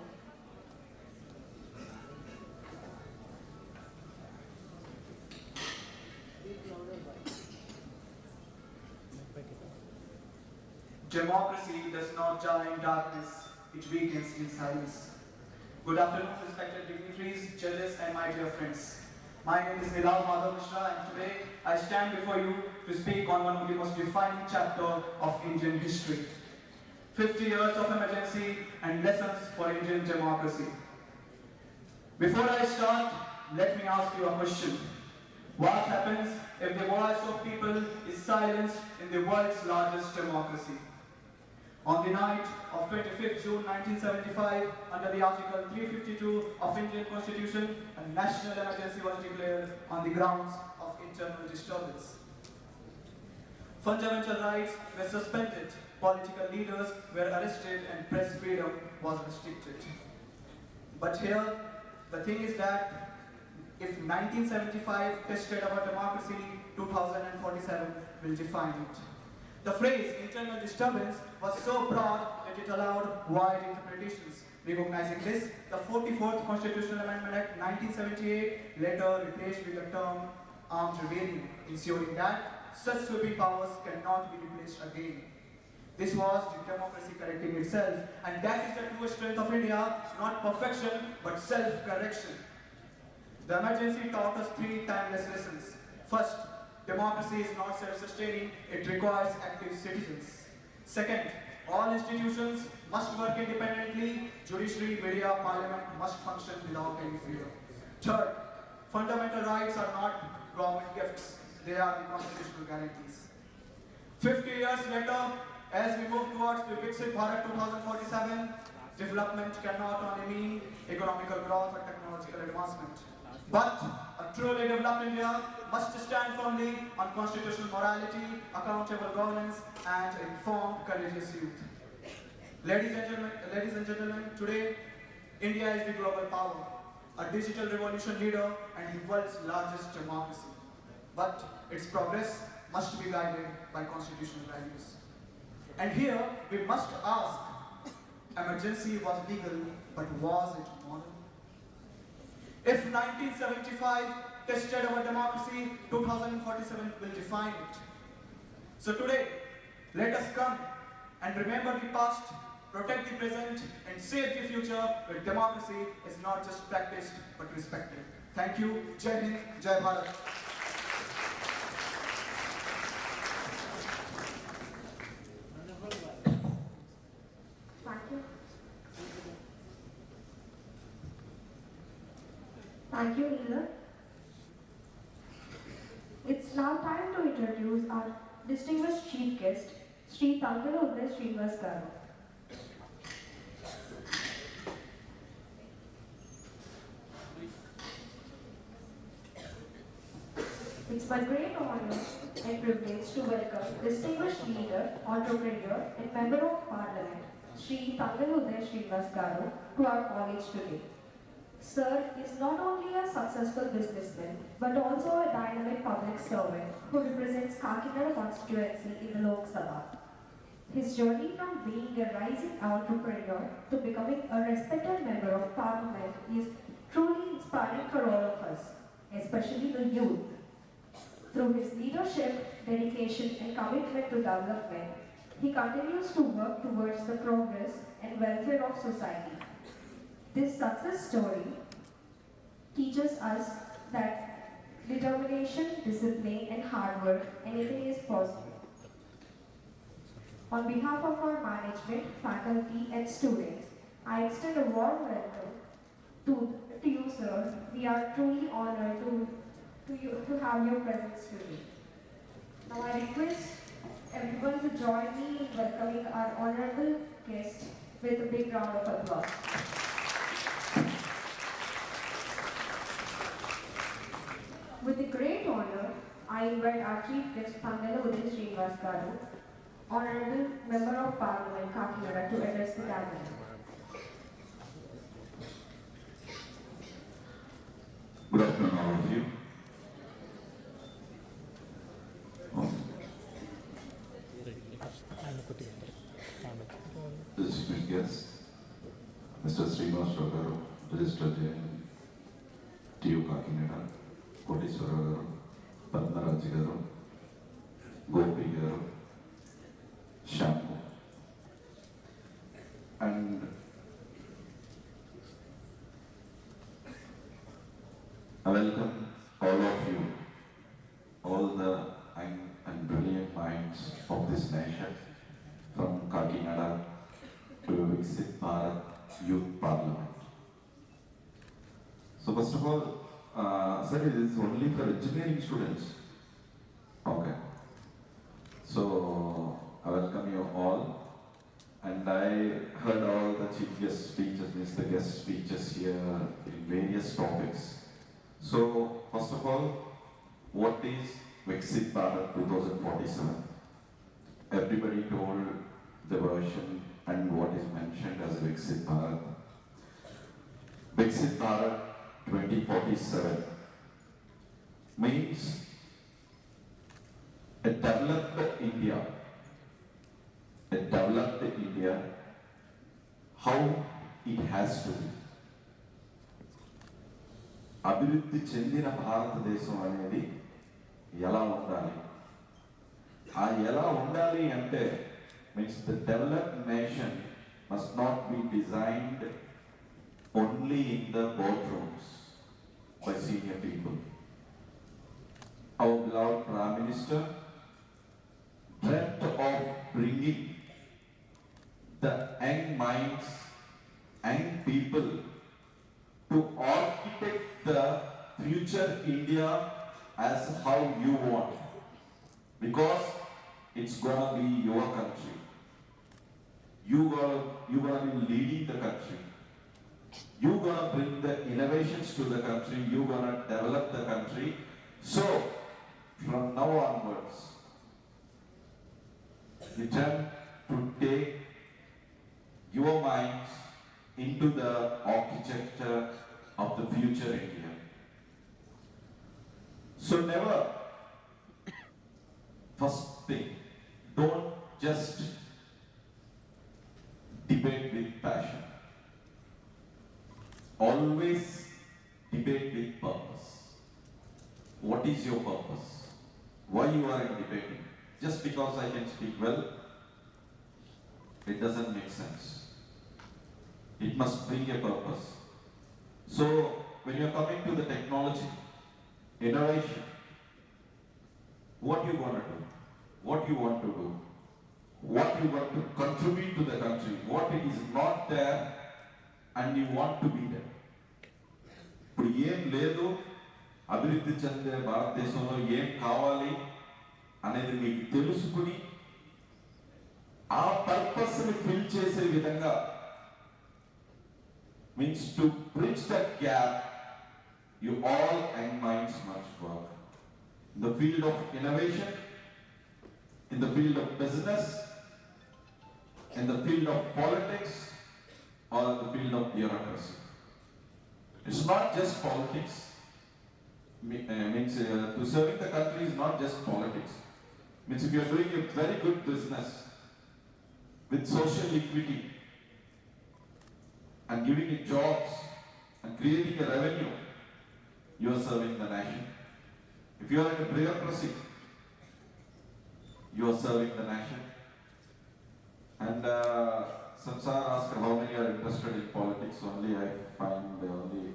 Democracy does not die in darkness, it weakens in silence. Good afternoon, respected dignitaries, judges, and my dear friends. My name is Neelam Madhav Mishra, and today I stand before you to speak on one of the most defining chapters of Indian history, 50 years of emergency and lessons for Indian democracy. Before I start, let me ask you a question. What happens if the voice of people is silenced in the world's largest democracy? On the night of 25th June 1975, under the Article 352 of Indian Constitution, a national emergency was declared on the grounds of internal disturbance. Fundamental rights were suspended, political leaders were arrested, and press freedom was restricted. But here, the thing is that if 1975 tested our democracy, 2047 will define it. The phrase internal disturbance was so broad that it allowed wide interpretations. Recognizing this, the 44th Constitutional Amendment Act 1978 later replaced with the term armed rebellion, ensuring that such sweeping powers cannot be replaced again. This was the democracy correcting itself, and that is the true strength of India, not perfection, but self-correction. The emergency taught us three timeless lessons. First, democracy is not self-sustaining, it requires active citizens. Second, all institutions must work independently, judiciary, media, parliament must function without any fear. Third, fundamental rights are not government gifts, they are the constitutional guarantees. 50 years later, as we move towards the vikasith Bharat 2047, development cannot only mean economical growth or technological advancement. But a truly developed India must stand firmly on constitutional morality, accountable governance, and informed, courageous youth. Ladies and gentlemen, today, India is the global power, a digital revolution leader, and the world's largest democracy. But its progress must be guided by constitutional values. And here, we must ask, emergency was legal, but was it moral? If 1975 tested our democracy, 2047 will define it. So today, let us come and remember the past, protect the present, and save the future where democracy is not just practiced but respected. Thank you. Jai Hind, Jai Bharat. Thank you. Thank you, Neela. It's now time to introduce our distinguished chief guest, Sri Tangalu Srinivas Garu. It's my great honor and privilege to welcome distinguished leader, entrepreneur, and member of parliament, Sri Tangalu Srinivas Garu, to our college today. Sir is not only a successful businessman, but also a dynamic public servant who represents Kakinada constituency in the Lok Sabha. His journey from being a rising entrepreneur to becoming a respected member of parliament is truly inspiring for all of us, especially the youth. Through his leadership, dedication, and commitment to development, he continues to work towards the progress and welfare of society. This success story teaches us that determination, discipline, and hard work, anything is possible. On behalf of our management, faculty, and students, I extend a warm welcome to you, sir. We are truly honored to have your presence today. Now I request everyone to join me in welcoming our honorable guest with a big round of applause. With a great honor, I invite our Chief Guest, Tangalu Srinivas Garu, Honorable Member of Parliament, Kakinada, to address the gathering. Good afternoon, all of you. Distinguished guest, Mr. Srinivas Garu, Registrar General, TU Kakinada, Koteswara Garu, Padmaraj Garu, Gopi Garu, Shyam, and I welcome all of you, all the young and brilliant minds of this nation, from Kakinada Bharat Youth Parliament. So first of all, sir, it is only for engineering students. Okay. So I welcome you all. And I heard all the chief guest speeches, means the guest speeches here in various topics. So first of all, what is Vikasith Bharat 2047? Everybody told the version and what is mentioned as Vikasith Bharat. Vikasith Bharat 2047 means a developed India. A developed India, how it has to be. అభివృద్ధి చెందిన భారతదేశం అనేది ఎలా ఉండాలి? ఆ ఎలా ఉండాలి అంటే means the developed nation must not be designed only in the boardrooms by senior people. Our beloved Prime Minister dreamt of bringing the young minds, young people to architect the future India as how you want. Because it's gonna be your country. You're gonna be leading the country. You're gonna bring the innovations to the country. You're gonna develop the country. So, from now onwards, you tend to take your minds into the architecture of the future India. So never, first thing, don't just debate with passion. Always debate with purpose. What is your purpose? Why you are debating? Just because I can speak well, it doesn't make sense. It must bring a purpose. So, when you're coming to the technology, innovation, what you want to do, what you want to do, what you want to contribute to the country, what it is not there, and you want to be there. ఇప్పుడు ఏం లేదు, అభివృద్ధి చెందే భారతదేశంలో ఏం కావాలి అనేది మీకు తెలుసుకుని ఆ పర్పస్ ని ఫిల్ చేసే విధంగా means to bridge that gap, you all young minds must work. In the field of innovation, in the field of business, in the field of politics, or in the field of bureaucracy. It's not just politics. To serving the country is not just politics. Means if you are doing a very good business with social equity and giving it jobs and creating a revenue, you are serving the nation. If you are in a bureaucracy, you are serving the nation. And Samsar asked how many are interested in politics. Only I find only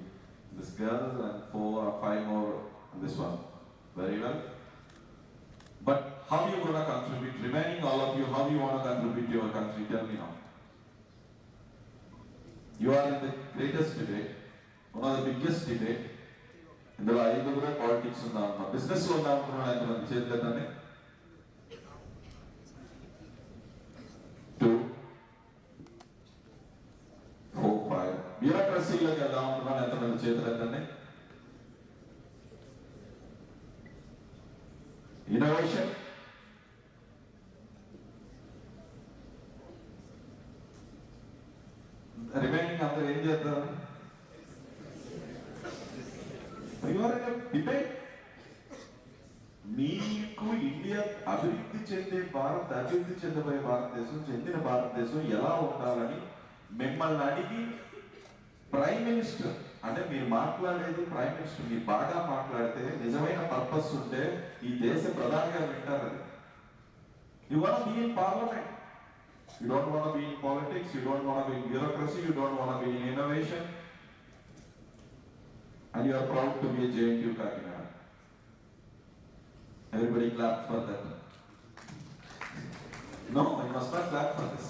this girl and 4 or 5 more on this one. Very well. But how you gonna contribute? Remaining all of you, how you wanna contribute to your country? Tell me now. You are in the greatest debate, one of the biggest debate. ఇందులో 5 కూడా politics ఉన్నా business లో ఉన్నా అనుకున్నాను ఎంతమంది చేతులనే 2 4 5 బ్యూరోక్రసీలోకి వెళ్దాం అనుకున్నాను ఎంతమంది చేతులనే ఇన్నోవేషన్ రిమైనింగ్ అందరూ ఏం చేస్తారు డిబేట్ మీకు ఇండియా అభివృద్ధి చెందే అభివృద్ధి చెందబోయే భారతదేశం చెందిన భారతదేశం ఎలా ఉండాలని మిమ్మల్ని అడిగి ప్రైమ్ మినిస్టర్ అంటే మీరు మాట్లాడేది ప్రైమ్ మినిస్టర్ మీరు బాగా మాట్లాడితే నిజమైన పర్పస్ ఉంటే ఈ దేశ ప్రధాని గారు వింటారు you want be in parliament you don't want be in politics you don't want be in bureaucracy you don't want be in innovation and you are proud to be a JNU Kakinada. Everybody clap for that. No, you must not clap for this.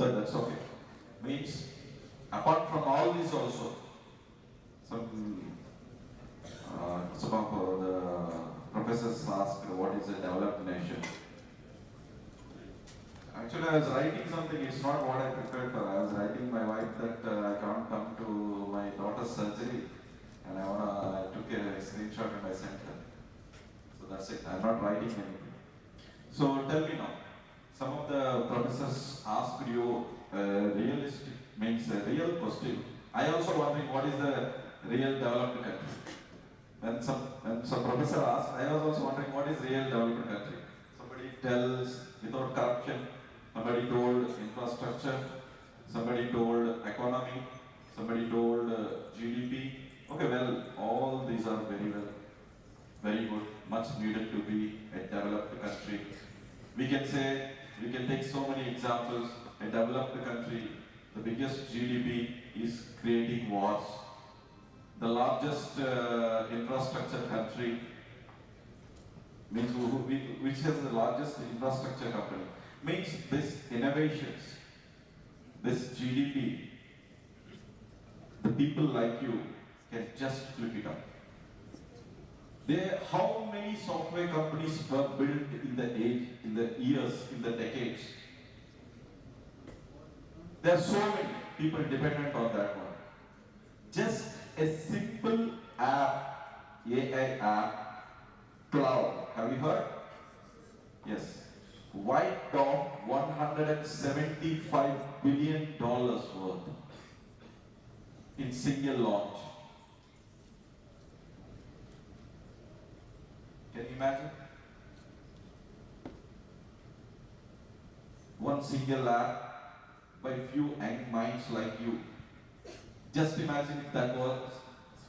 So that's okay. Means, apart from all this also, some of the professors asked what is a developed nation. Actually, I was writing something, it's not what I prepared for. I was writing my wife that I can't come to my daughter's surgery, and I took a screenshot and I sent her. So that's it, I'm not writing anything. So tell me now, some of the professors asked you realistic, means a real question. I also wondering what is the real developed country. When some professor asked, I was also wondering what is real developed country. Somebody tells without corruption, somebody told infrastructure, somebody told economy, somebody told GDP. Okay, well, all these are very good, much needed to be a developed country. We can take so many examples. A developed country, the biggest GDP is creating wars. The largest infrastructure country, means which has the largest infrastructure company, means this innovations, this GDP, the people like you can just flip it up. How many software companies were built in the years, in the decades? There are so many people dependent on that one. Just a simple app, AI app, cloud. Have you heard? Yes. Wiped off $175 billion worth in single launch. Can you imagine? One single app by few young minds like you. Just imagine if that was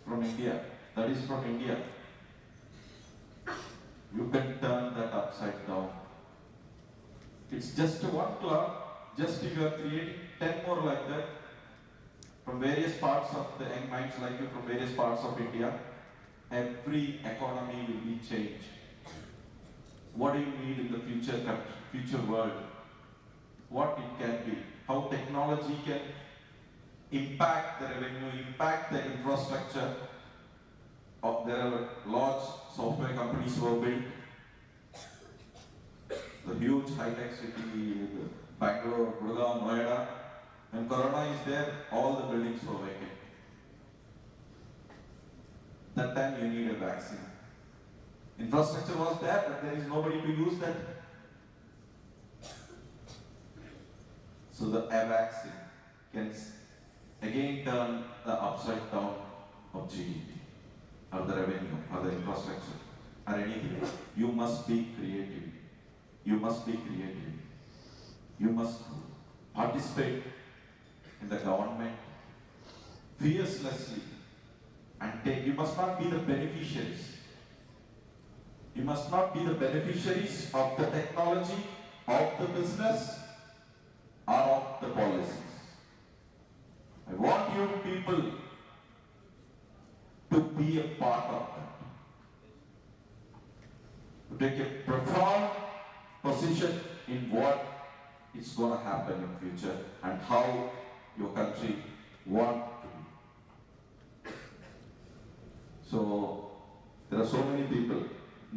from India. That is from India. You can turn that upside down. It's just one cloud. Just if you are creating 10 more like that from various parts of the young minds like you, from various parts of India, every economy will be changed. What do you need in the future world? What it can be? How technology can impact the revenue, impact the infrastructure. There are large software companies who are built. The huge high-tech city, Bangalore, Gurgaon, Noida. When Corona is there, all the buildings were vacant. That time you need a vaccine. Infrastructure was there, but there is nobody to use that. So a vaccine can again turn the upside down of GDP, or the revenue, or the infrastructure, or anything. You must be creative. You must be creative. You must participate in the government fiercely and take. You must not be the beneficiaries. You must not be the beneficiaries of the technology, of the business, or of the policies. I want you people to be a part of that. To take a profound position in what is going to happen in future and how your country wants to be. So, there are so many people.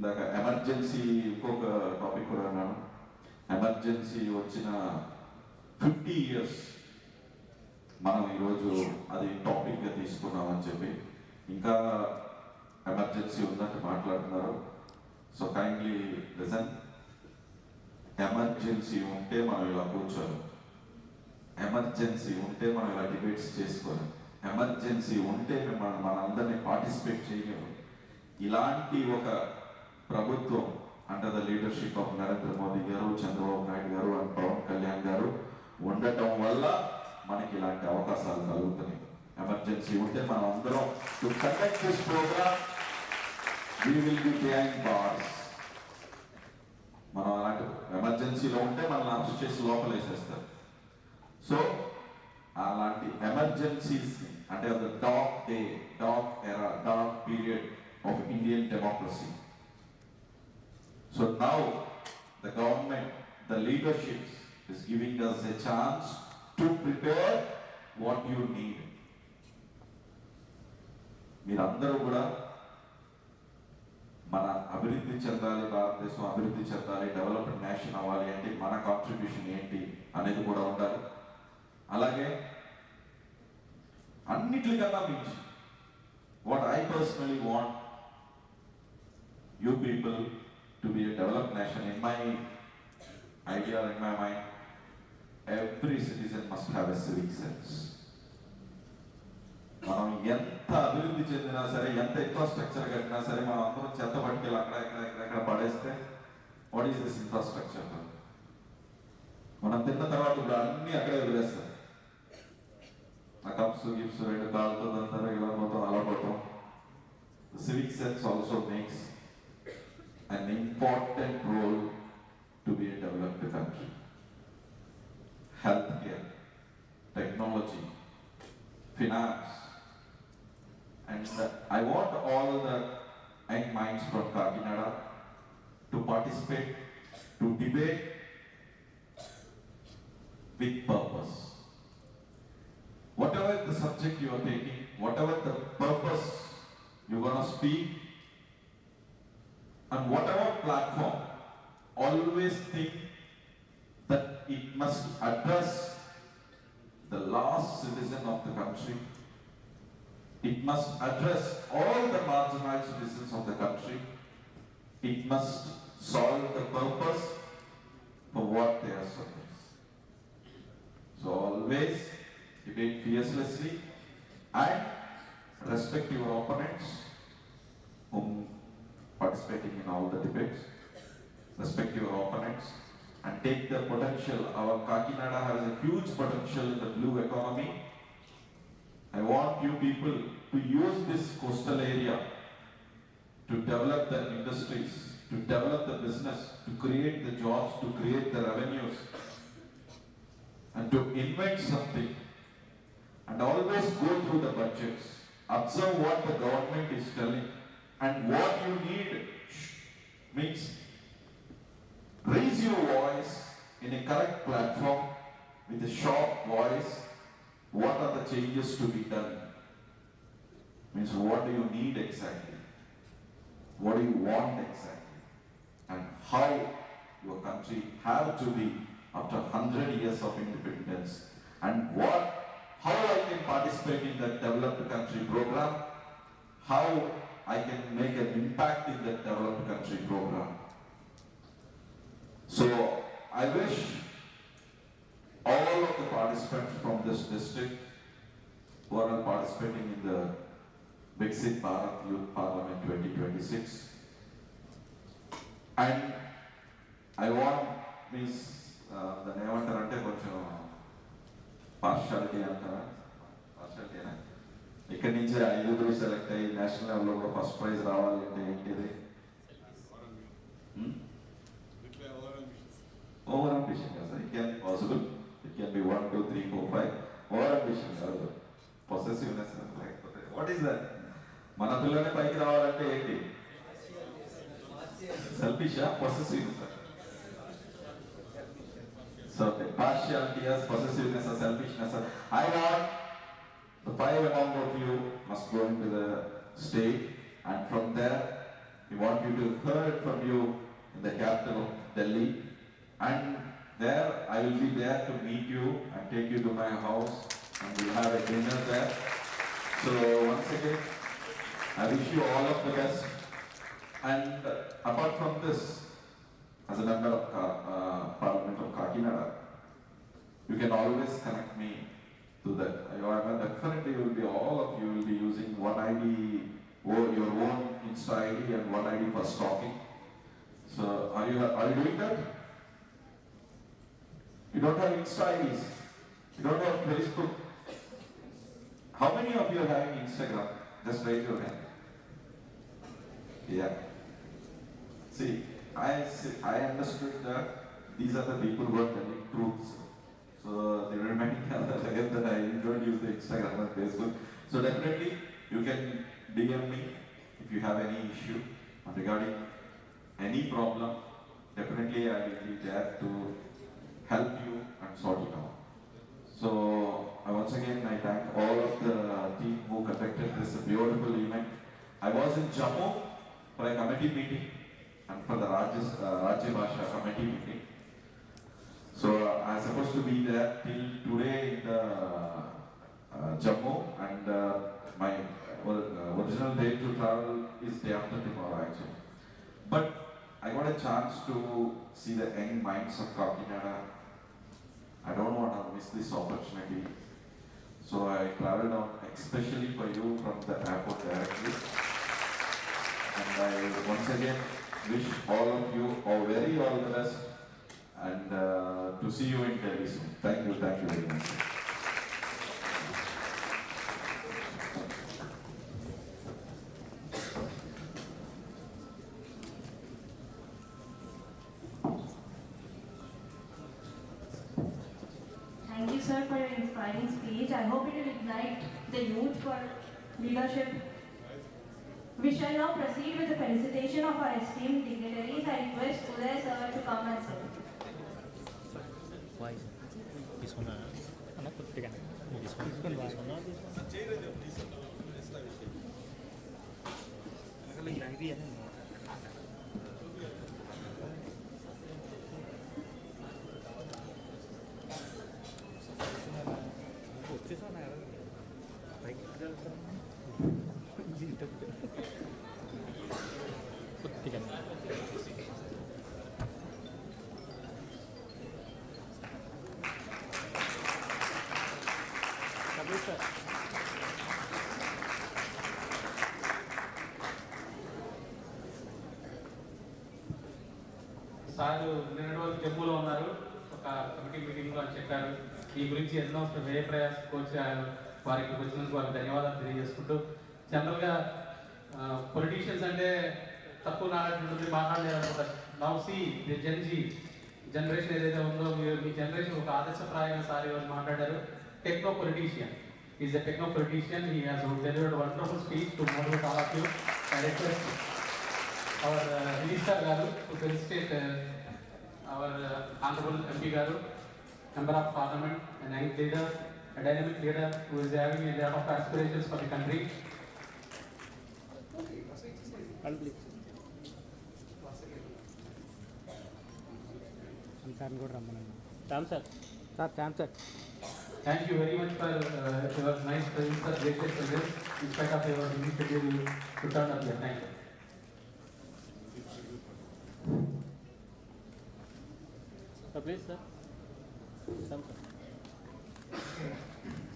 The emergency topic emergency vachina 50 years మనం ఈరోజు అది టాపిక్గా తీసుకున్నామని చెప్పి ఇంకా emergency ఉందంటే మాట్లాడుతున్నారు. So kindly listen. Emergency ఉంటే మనం ఇలా కూర్చోరు. ఎమర్జెన్సీ ఉంటే మనం ఇలా డిబేట్స్ చేసుకోరు. ఎమర్జెన్సీ ఉంటే మనందరినీ పార్టిసిపేట్ చేయలేము. ఇలాంటి ఒక ప్రభుత్వం under the leadership of Narendra Modi గారు, చంద్రబాబు నాయుడు గారు అండ్ పవన్ కళ్యాణ్ గారు ఉండటం వల్ల మనకి ఇలాంటి అవకాశాలు కలుగుతున్నాయి. ఎమర్జెన్సీ ఉంటే మనం అందరం to conduct this programme we will be behind bars. మనం అలాంటి ఎమర్జెన్సీలో ఉంటే మనల్ని అరెస్ట్ చేసి లోపల వేసేస్తారు. సో అలాంటి ఎమర్జెన్సీస్ అంటే డార్క్ డే, డార్క్ ఎరా, dark period of Indian democracy. So now the government, the leadership is giving us a chance to prepare what you need. మీరందరూ కూడా మన అభివృద్ధి చెందాలి, భారతదేశం అభివృద్ధి చెందాలి, డెవలప్డ్ నేషన్ అవ్వాలి అంటే మన కాంట్రిబ్యూషన్ ఏంటి అనేది కూడా ఉండాలి. అలాగే అన్నిటికన్నా మించి what I personally want you people to be a developed nation. In my idea, in my mind, every citizen must have a civic sense. మనం ఎంత అభివృద్ధి చెందినా సరే, ఎంత ఇన్ఫ్రాస్ట్రక్చర్ కట్టినా సరే, మనం అందరం చెత్త పట్టుకెళ్ళి అక్కడ పడేస్తే వాట్ ఈస్ దిస్ ఇన్ఫ్రాస్ట్రక్చర్? మనం తిన్న తర్వాత ఇప్పుడు అన్ని అక్కడే వదిలేస్తాం. ఆ కప్స్ గిప్స్ రెండు కాళ్ళతో అంటారు, ఇలా పోతాం, అలా పోతాం. The civic sense also makes an important role to be a developed country. Healthcare, technology, finance, and I want all the young minds from Kakinada to participate, to debate with purpose. Whatever the subject you are taking, whatever the purpose you're going to speak, on whatever platform, always think that it must address the last citizen of the country. It must address all the marginalized citizens of the country. It must solve the purpose for what they are serving. So always debate fearlessly and respect your opponents whom participating in all the debates. Respect your opponents and take the potential. Our Kakinada has a huge potential in the blue economy. I want you people to use this coastal area to develop the industries, to develop the business, to create the jobs, to create the revenues, and to invent something. And always go through the budgets, observe what the government is telling, and what you need means raise your voice in a correct platform with a sharp voice. What are the changes to be done? Means what do you need exactly? What do you want exactly? And how your country have to be after 100 years of independence, and how I can participate in that developed country program, how I can make an impact in that developed country program. So I wish all of the participants from this district who are participating in the Vikasith Bharath Youth Parliament 2026, and I want దాన్ని ఏమంటారంటే కొంచెం partiality అంటారా, పార్షాలిటీనా, ఇక్కడి నుంచి 5 select అయ్యి national లెవెల్లో కూడా first prize రావాలి అంటే ఏంటిది? ఓవర్ అంబిషన్ కదా sir. It can be possible, it can be 1, 2, 3, 4, 5. Over ambition కాదు, పొసెసివ్నెస్. లేకపోతే వాట్ ఈస్ దట్? మన పిల్లనే పైకి రావాలంటే ఏంటి? సెల్ఫిషా, possessive? So partiality as possessiveness or selfishness. I want the 5 among of you must go into the state, and from there we want you to hear it from you in the capital Delhi, and there I will be there to meet you and take you to my house, and we'll have a dinner there. So once again I wish you all of the best, and apart from this, as a member of Parliament of Kakinada, you can always connect me to that. Definitely all of you will be using one ID, your own Insta ID and one ID for stalking. So are you doing that? You don't have Insta IDs? You don't have Facebook? How many of you are having Instagram? Just raise your hand. Yeah. See, I understood that these are the people who are telling truths. So they were reminding again that I don't use the Instagram and Facebook. So definitely you can DM me if you have any issue regarding any problem. Definitely I will be there to help you and sort it out. So once again I thank all of the team who conducted this beautiful event. I was in Jammu for a committee meeting and for the Rajya Bhasha committee meeting. So I was supposed to be there till today in the Jammu, and my original date to travel is day after tomorrow actually. But I got a chance to see the young minds of Kakinada. I don't want to miss this opportunity. So I traveled down especially for you from the airport directly. And I once again wish all of you all the best, and to see you in Delhi soon. Thank you very much. Thank you, sir, for your inspiring speech. I hope it will ignite the youth for leadership. We shall now proceed with the felicitation of our esteemed dignitaries. I request Uday sir to come and sit. Why? This one, I'm put together. This one, sir నిన్నటి రోజు జమ్మూలో ఉన్నారు, ఒక committee మీటింగ్లో అని చెప్పారు. ఈ గురించి ఎన్నో వ్యయ ప్రయాసం కోర్చారు. వారికి వచ్చినందుకు వారికి ధన్యవాదాలు తెలియజేసుకుంటూ, జనరల్గా పొలిటీషియన్స్ అంటే తక్కువ నాలెడ్జ్ ఉంటుంది, మాట్లాడలేరు. నౌ సీ ది జనరేషన్ ఏదైతే ఉందో, మీ జనరేషన్ ఒక ఆదర్శప్రాయమైన సార్ ఎవరు మాట్లాడారు. Techno politician is a techno politician. He has delivered wonderful speech to motivate all of you. I request our Minister Garu to felicitate our Honorable MP Garu, Member of Parliament, an young leader, a dynamic leader who is having a lot of aspirations for the country. Thank you very much for your nice presence, sir. Gracious presence, in spite of your busy schedule, to turn up here. Thank you. Please, sir.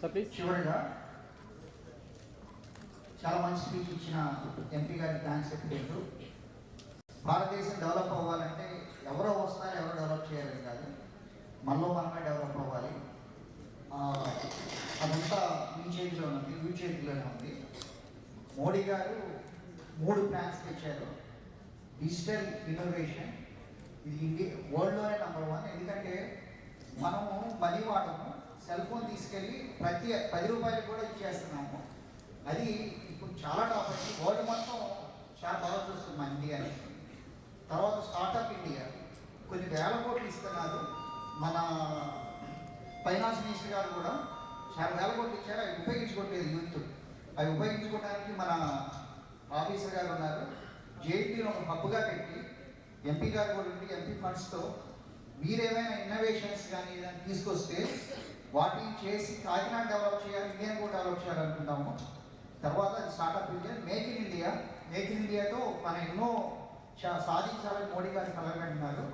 Sir, please. చివరిగా చాలా మంచి speech ఇచ్చిన MP గారికి thanks చెప్పుకుంటూ, భారతదేశం develop అవ్వాలంటే ఎవరో వస్తారు, ఎవరో డెవలప్ చేయాలని కాదు, మనలో మనమే డెవలప్ అవ్వాలి. అదంతా మీ చేతిలోనే ఉంది, మీ చేతిలోనే ఉంది. మోడీ గారు 3 ప్లాన్స్ తెచ్చారు. డిజిటల్ ఇన్నోవేషన్, ఇది వరల్డ్లోనే #1. ఎందుకంటే మనము మనీ వాడము, సెల్ ఫోన్ తీసుకెళ్ళి ప్రతి 10 రూపాయలు కూడా ఇచ్చేస్తున్నాము. అది ఇప్పుడు చాలా టాపిక్, వరల్డ్ మొత్తం చాలా బాగా చూస్తుంది మన ఇండియాని. తర్వాత స్టార్టప్ ఇండియా కొన్ని వేల కోట్లు ఇస్తున్నారు. మన ఫైనాన్స్ మినిస్టర్ గారు కూడా చాలా వేల కోట్లు ఇచ్చారు, అవి ఉపయోగించుకోవట్లేదు యూత్. అవి ఉపయోగించుకోవడానికి మన ఆఫీసర్ గారు ఉన్నారు. జేఎన్టీని ఒక హబ్గా పెట్టి, ఎంపీ గారు కూడా ఉండి ఎంపీ ఫండ్స్తో మీరేమైనా ఇన్నోవేషన్స్ కానీ ఏదైనా తీసుకొస్తే వాటిని చేసి కాకినాడ డెవలప్ చేయాలి, ఇండియాని కూడా డెవలప్ చేయాలనుకుంటాము. తర్వాత startup India, make in India. Make in ఇండియాతో మనం ఎన్నో సాధించాలని మోడీ గారు కలగంటున్నారు.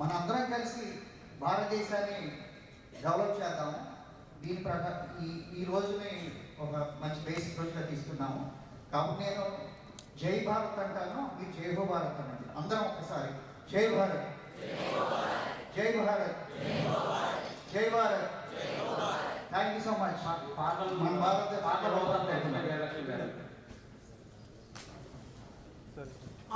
మన అందరం కలిసి భారతదేశాన్ని డెవలప్ చేద్దాము. దీని ప్రకారం ఈ రోజుని ఒక మంచి బేసిక్ రోజుగా తీసుకున్నాము. కాబట్టి నేను జై భారత్ అంటాను, మీరు జై హో భారత్ అనండి. అందరం ఒకసారి జై భారత్, జై భారత్, జై Bharat. Thank you so much. మన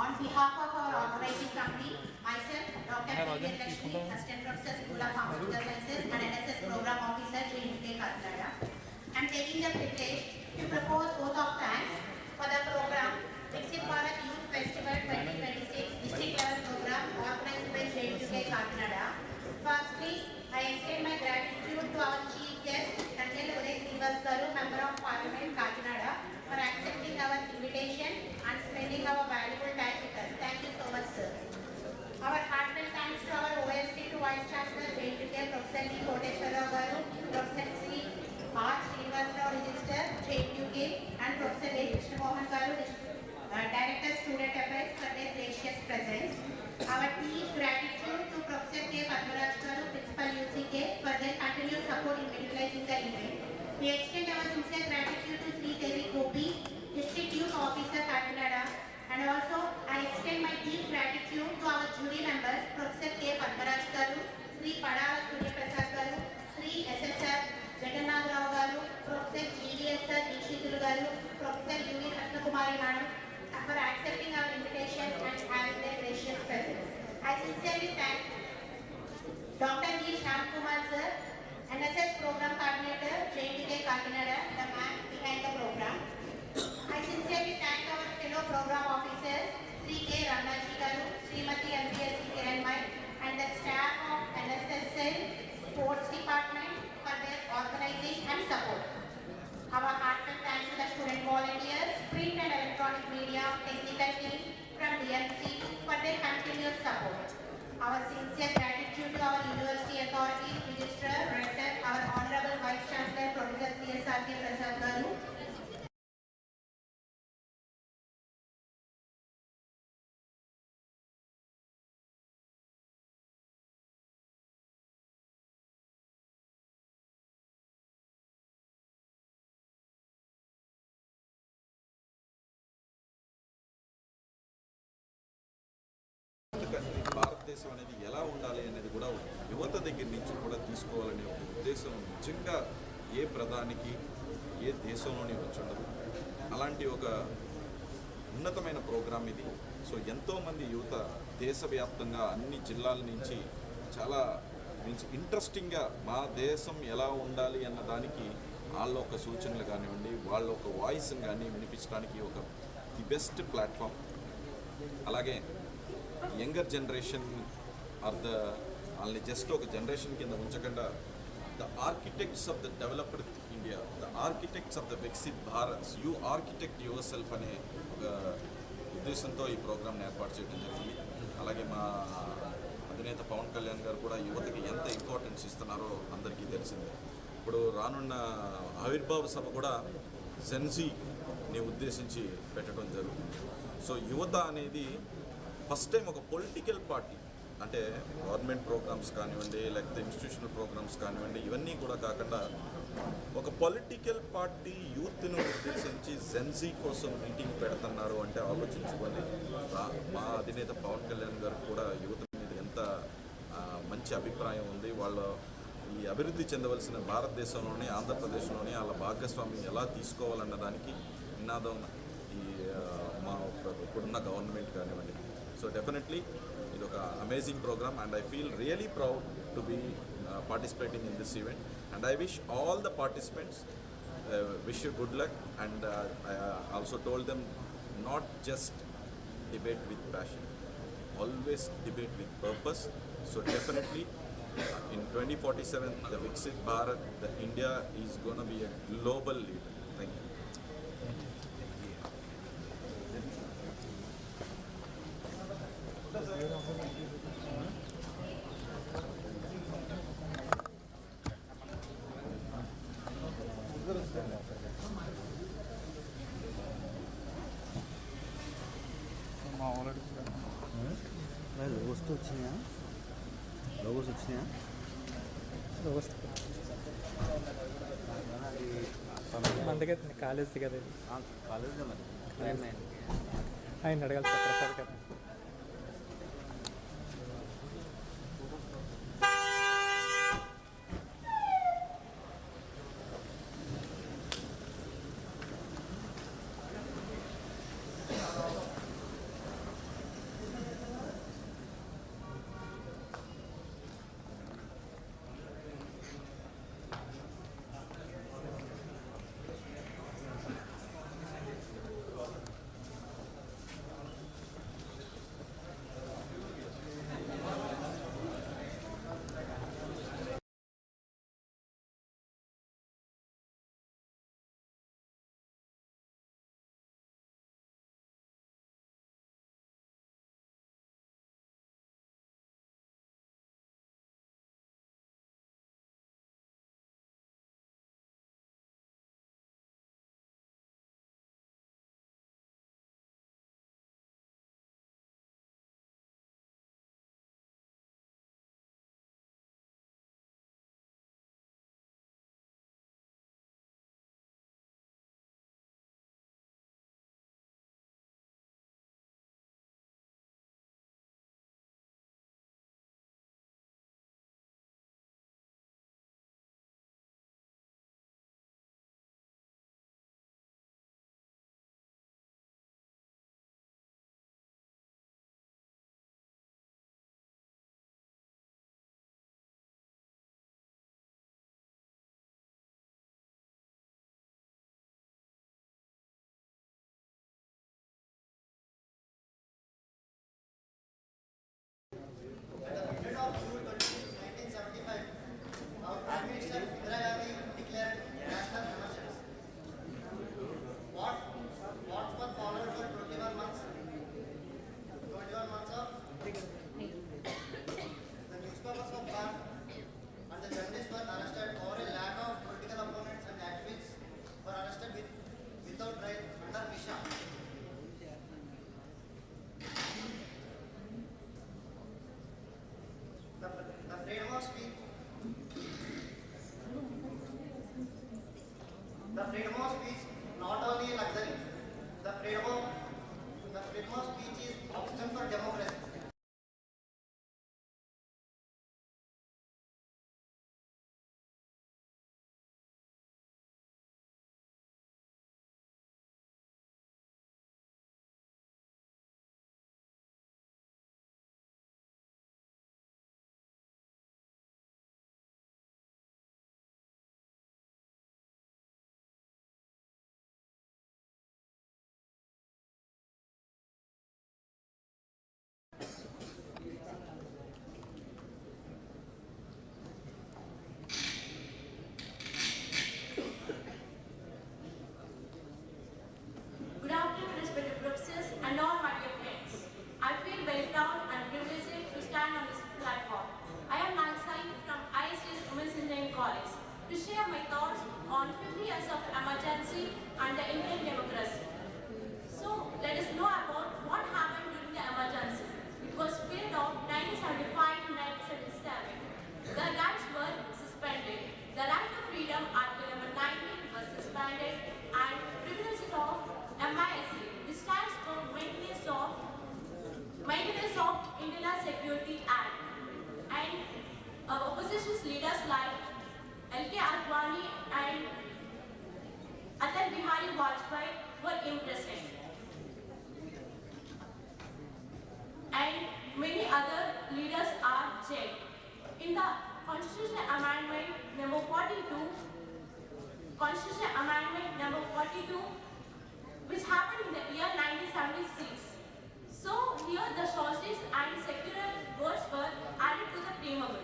On behalf of our organizing committee, myself, Dr. P. Lakshmi, Assistant Professor, School of Pharmaceutical Sciences and NSS Program Officer, JNK Kakinada, I'm taking the privilege to propose vote of thanks for the program Vikasith Bharat Youth Festival 2026 district level program organized by JNK Kakinada. Firstly, I extend my gratitude to our Chief Guest, Mohan Garu, Director Student Affairs, for their gracious presence. Our deep gratitude to Professor K. Padmaraj Garu, Principal UCK, for their continued support in utilizing the event. We extend our sincere gratitude to Sri Terry Gopi, District Youth Officer, Kakinada, and also I extend my deep gratitude to our jury members, Professor K. Padmaraj Garu, Sri Padala Surya Prasad Garu, Sri SSR Jagannath Rao Garu, Professor GVSR Dikshitulu Garu, Professor U.V. Ratnakumari Madam, for accepting our invitation and having their gracious presence. I sincerely thank Dr. G. Shyam Kumar sir, NSS Program Coordinator, JNDK Kakinada, the man behind the program. I sincerely thank our fellow program officers, Sri K. Ramaji Garu, Srimati MPSC Kiranmai, and the staff of NSSL Sports Department for their organizing and support. Our heartfelt thanks to the student volunteers, print and electronic media, technical team from DMC for their continued support. Our sincere gratitude to our university authorities, Registrar, Rector, our Honorable Vice Chancellor, Professor C.S.R.K. Prasad Garu, భారతదేశం అనేది ఎలా ఉండాలి అనేది కూడా యువత దగ్గర నుంచి కూడా తీసుకోవాలనే ఒక ఉద్దేశం నిజంగా ఏ ప్రధానికి ఏ దేశంలోని వచ్చి ఉండదు. అలాంటి ఒక ఉన్నతమైన ప్రోగ్రాం ఇది. సో ఎంతోమంది యువత దేశవ్యాప్తంగా అన్ని జిల్లాల నుంచి చాలా ఇంట్రెస్టింగ్గా మా దేశం ఎలా ఉండాలి అన్న దానికి వాళ్ళ ఒక సూచనలు కానివ్వండి, వాళ్ళ ఒక వాయిస్ని కానీ వినిపించడానికి ఒక ది బెస్ట్ ప్లాట్ఫామ్. అలాగే యంగర్ జనరేషన్ వాళ్ళని జస్ట్ ఒక జనరేషన్ కింద ఉంచకుండా the architects of the developed India, the architects of the Viksit Bharat, you architect yourself అనే ఒక ఉద్దేశంతో ఈ ప్రోగ్రామ్ని ఏర్పాటు చేయడం జరిగింది. అలాగే మా అధినేత పవన్ కళ్యాణ్ గారు కూడా యువతకి ఎంత ఇంపార్టెన్స్ ఇస్తున్నారో అందరికీ తెలిసిందే. ఇప్పుడు రానున్న ఆవిర్భావ సభ కూడా జెన్జీని ఉద్దేశించి పెట్టడం జరుగుతుంది. సో యువత అనేది ఫస్ట్ టైం ఒక పొలిటికల్ పార్టీ, అంటే గవర్నమెంట్ ప్రోగ్రామ్స్ కానివ్వండి, లేకపోతే ఇన్స్టిట్యూషనల్ ప్రోగ్రామ్స్ కానివ్వండి, ఇవన్నీ కూడా కాకుండా ఒక పొలిటికల్ పార్టీ యూత్ను ఉద్దేశించి జెన్జీ కోసం మీటింగ్ పెడుతున్నారు అంటే ఆలోచించుకోండి. మా అధినేత పవన్ కళ్యాణ్ గారు కూడా యువత మీద ఎంత మంచి అభిప్రాయం ఉంది. వాళ్ళ ఈ అభివృద్ధి చెందవలసిన భారతదేశంలోనే, ఆంధ్రప్రదేశ్లోనే వాళ్ళ భాగస్వామ్యం ఎలా తీసుకోవాలన్న దానికి నినాదం ఈ మా ఇప్పుడున్న గవర్నమెంట్ కానివ్వండి. So definitely it is an amazing program and I feel really proud to be participating in this event, and I wish all the participants wish you good luck, and I also told them not just debate with passion, always debate with purpose. So definitely in 2047 the Viksit Bharat, the India is going to be a global leader. Thank you. Logos వచ్చినాయా? Logos వచ్చినాయా? Logos మన దగ్గర college కదా, కాలేజీలో మరి ఆయన అడగాలి sir, Prasad కదా. The freedom of speech not only a luxury. The freedom of speech is oxygen for democracy. Good afternoon, respected professors and all my dear friends. I feel very proud and privileged to stand on this platform. I am Nagsai from ISS Women's Engineering College to share my thoughts on 50 years of emergency and the Indian democracy. So, let us know about what happened during the emergency. It was period of 1975 to 1977. The rights were suspended. The right to freedom, Article number 19, was suspended, and privilege of MISC, which stands for Maintenance of Internal Security Act, and opposition leaders like L.K. Advani and Atal Bihari Vajpayee were imprisoned, and many other leaders are jailed. In the Constitutional Amendment number 42, which happened in the year 1976. So here the socialist and secular words were added to the preamble.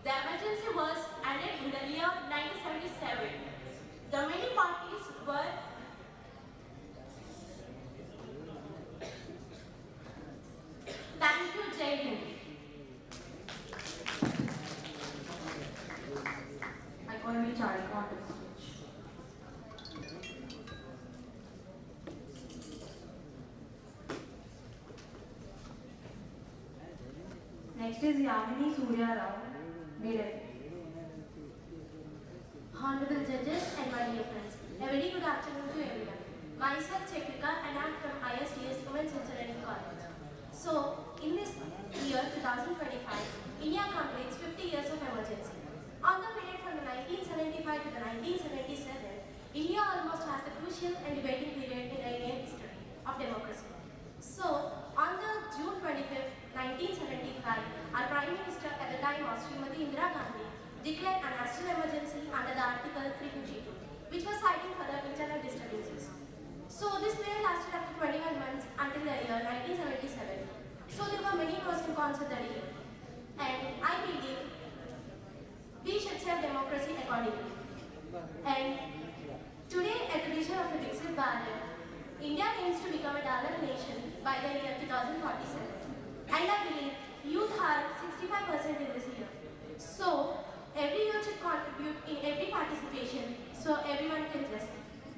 The emergency was ended in the year 1977. The many parties were thank you, Jai Hind. I call me Charlie on the stage. Next is Yamini Surya Rao, Maiden. Honorable judges and my dear friends, a very good afternoon to everyone. Myself Chekrika and I am from ISTS Women's Engineering College. So, in this year 2025, India completes 50 years of emergency. On the period from the 1975 to the 1977, India almost has the crucial and debating period in Indian history of democracy. So, on the June 25th, 1975, our Prime Minister at the time was Srimati Indira Gandhi declared a national emergency under the Article 352, which was citing for the internal disturbances. So this period lasted up to 21 months until the year 1977. So there were many pros and cons of the year. And I believe we should serve democracy accordingly. And today, at the vision of the Vikasith Bharat, India aims to become a developed nation by the year 2047. And I believe youth are 65% in this year. So every youth should contribute in every participation so everyone can just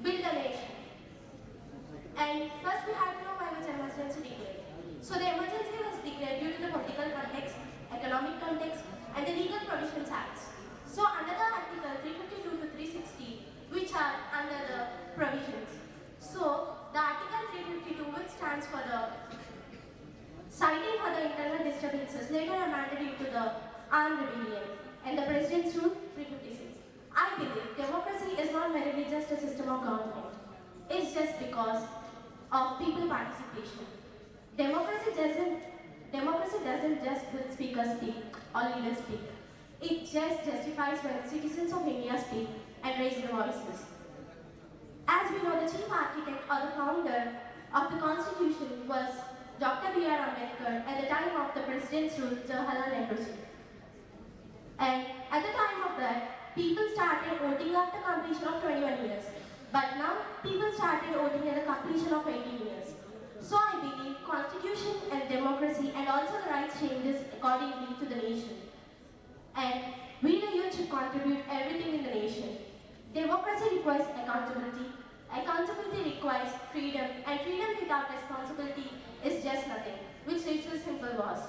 build a nation. And first we have to know why was emergency declared. So the emergency was declared due to the political context, economic context, and the legal provisions acts. So under the Article 352 to 360, which are under the provisions. So the Article 352, which stands for the citing for the internal disturbances, later amended into the armed rebellion, and the President's Rule 356. I believe democracy is not merely just a system of government. It's just because of people participation. Democracy doesn't just when speakers speak or leaders speak. It just justifies when citizens of India speak and raise their voices. As we know, the chief architect or the founder of the Constitution was Dr. B.R. Ambedkar at the time of the President's Rule, Jawaharlal Nehru. And at the time of that, people started voting after completion of 21 years. But now, people started voting at the completion of 18 years. So I believe Constitution and democracy and also the rights changes accordingly to the nation. And we the youth should contribute everything in the nation. Democracy requires accountability. Accountability requires freedom, and freedom without responsibility is just nothing, which leads to simple wars.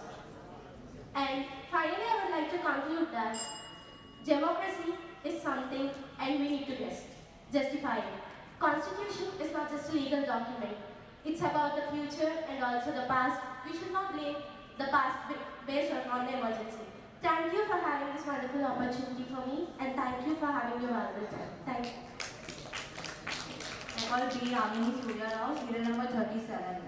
And finally, I would like to conclude that democracy is something and we need to test. justifying. Constitution is not just a legal document. It's about the future and also the past. We should not blame the past based on the emergency. Thank you for having this wonderful opportunity for me, and thank you for having your valuable time. Thank you. I call B. Ramini Surya Rao, serial number 37.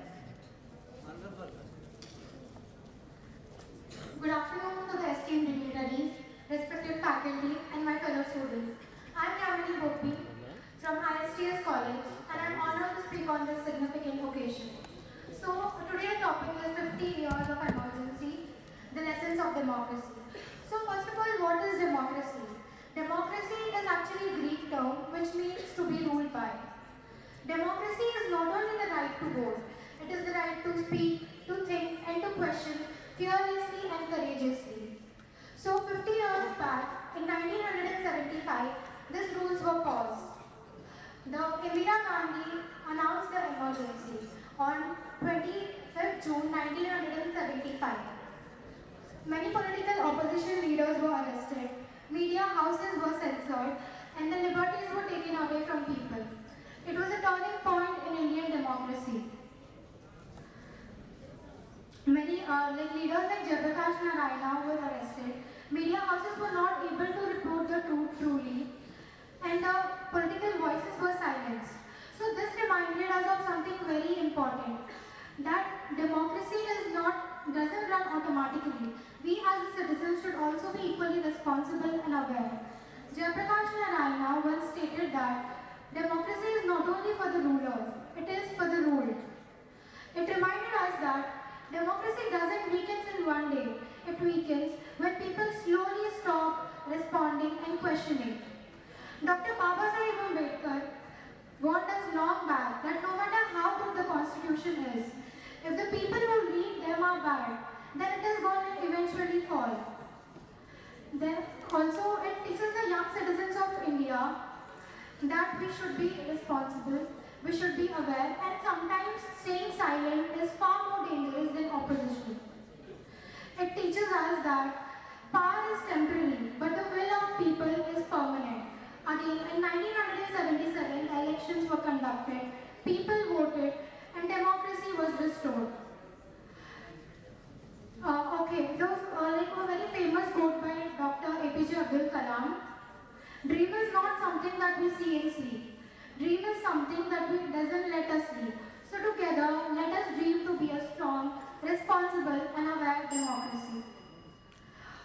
Good afternoon to the esteemed dignitaries, respected faculty, and my fellow students. I am Yamini Gopi from ISTS College, and I am honored to speak on this significant occasion. So, today's topic is 50 years of emergency, the lessons of democracy. So, first of all, what is democracy? Democracy is actually a Greek term which means to be ruled by. Democracy is not only the right to vote, it is the right to speak, to think, and to question fearlessly and courageously. So 50 years back, in 1975, these rules were paused. The Indira Gandhi announced the emergency on 25th June 1975. Many political opposition leaders were arrested, media houses were censored, and the liberties were taken away from people. It was a turning point in Indian democracy. Many leaders like Jayaprakash Narayana were arrested. Media houses were not able to report the truth truly, and the political voices were silenced. So this reminded us of something very important, that democracy doesn't run automatically. We as citizens should also be equally responsible and aware. Jayaprakash Narayana once stated that democracy is not only for the rulers, it is for the ruled. It reminded us that democracy doesn't weaken in one day. It weakens when people slowly stop responding and questioning. Dr. Babasaheb Ambedkar warned us long back that no matter how good the constitution is, if the people who read them are bad, then it is going to eventually fall. Then also it teaches the young citizens of India that we should be responsible, we should be aware, and sometimes staying silent is far more dangerous than opposition. It teaches us that power is temporary, but the will of people is permanent. Again, in 1977, elections were conducted, people voted, and democracy was restored. There was a very famous quote by Dr. APJ Abdul Kalam. Dream is not something that we see in sleep. Dream is something that doesn't let us sleep. So together, let us dream to be a strong, responsible, and aware democracy.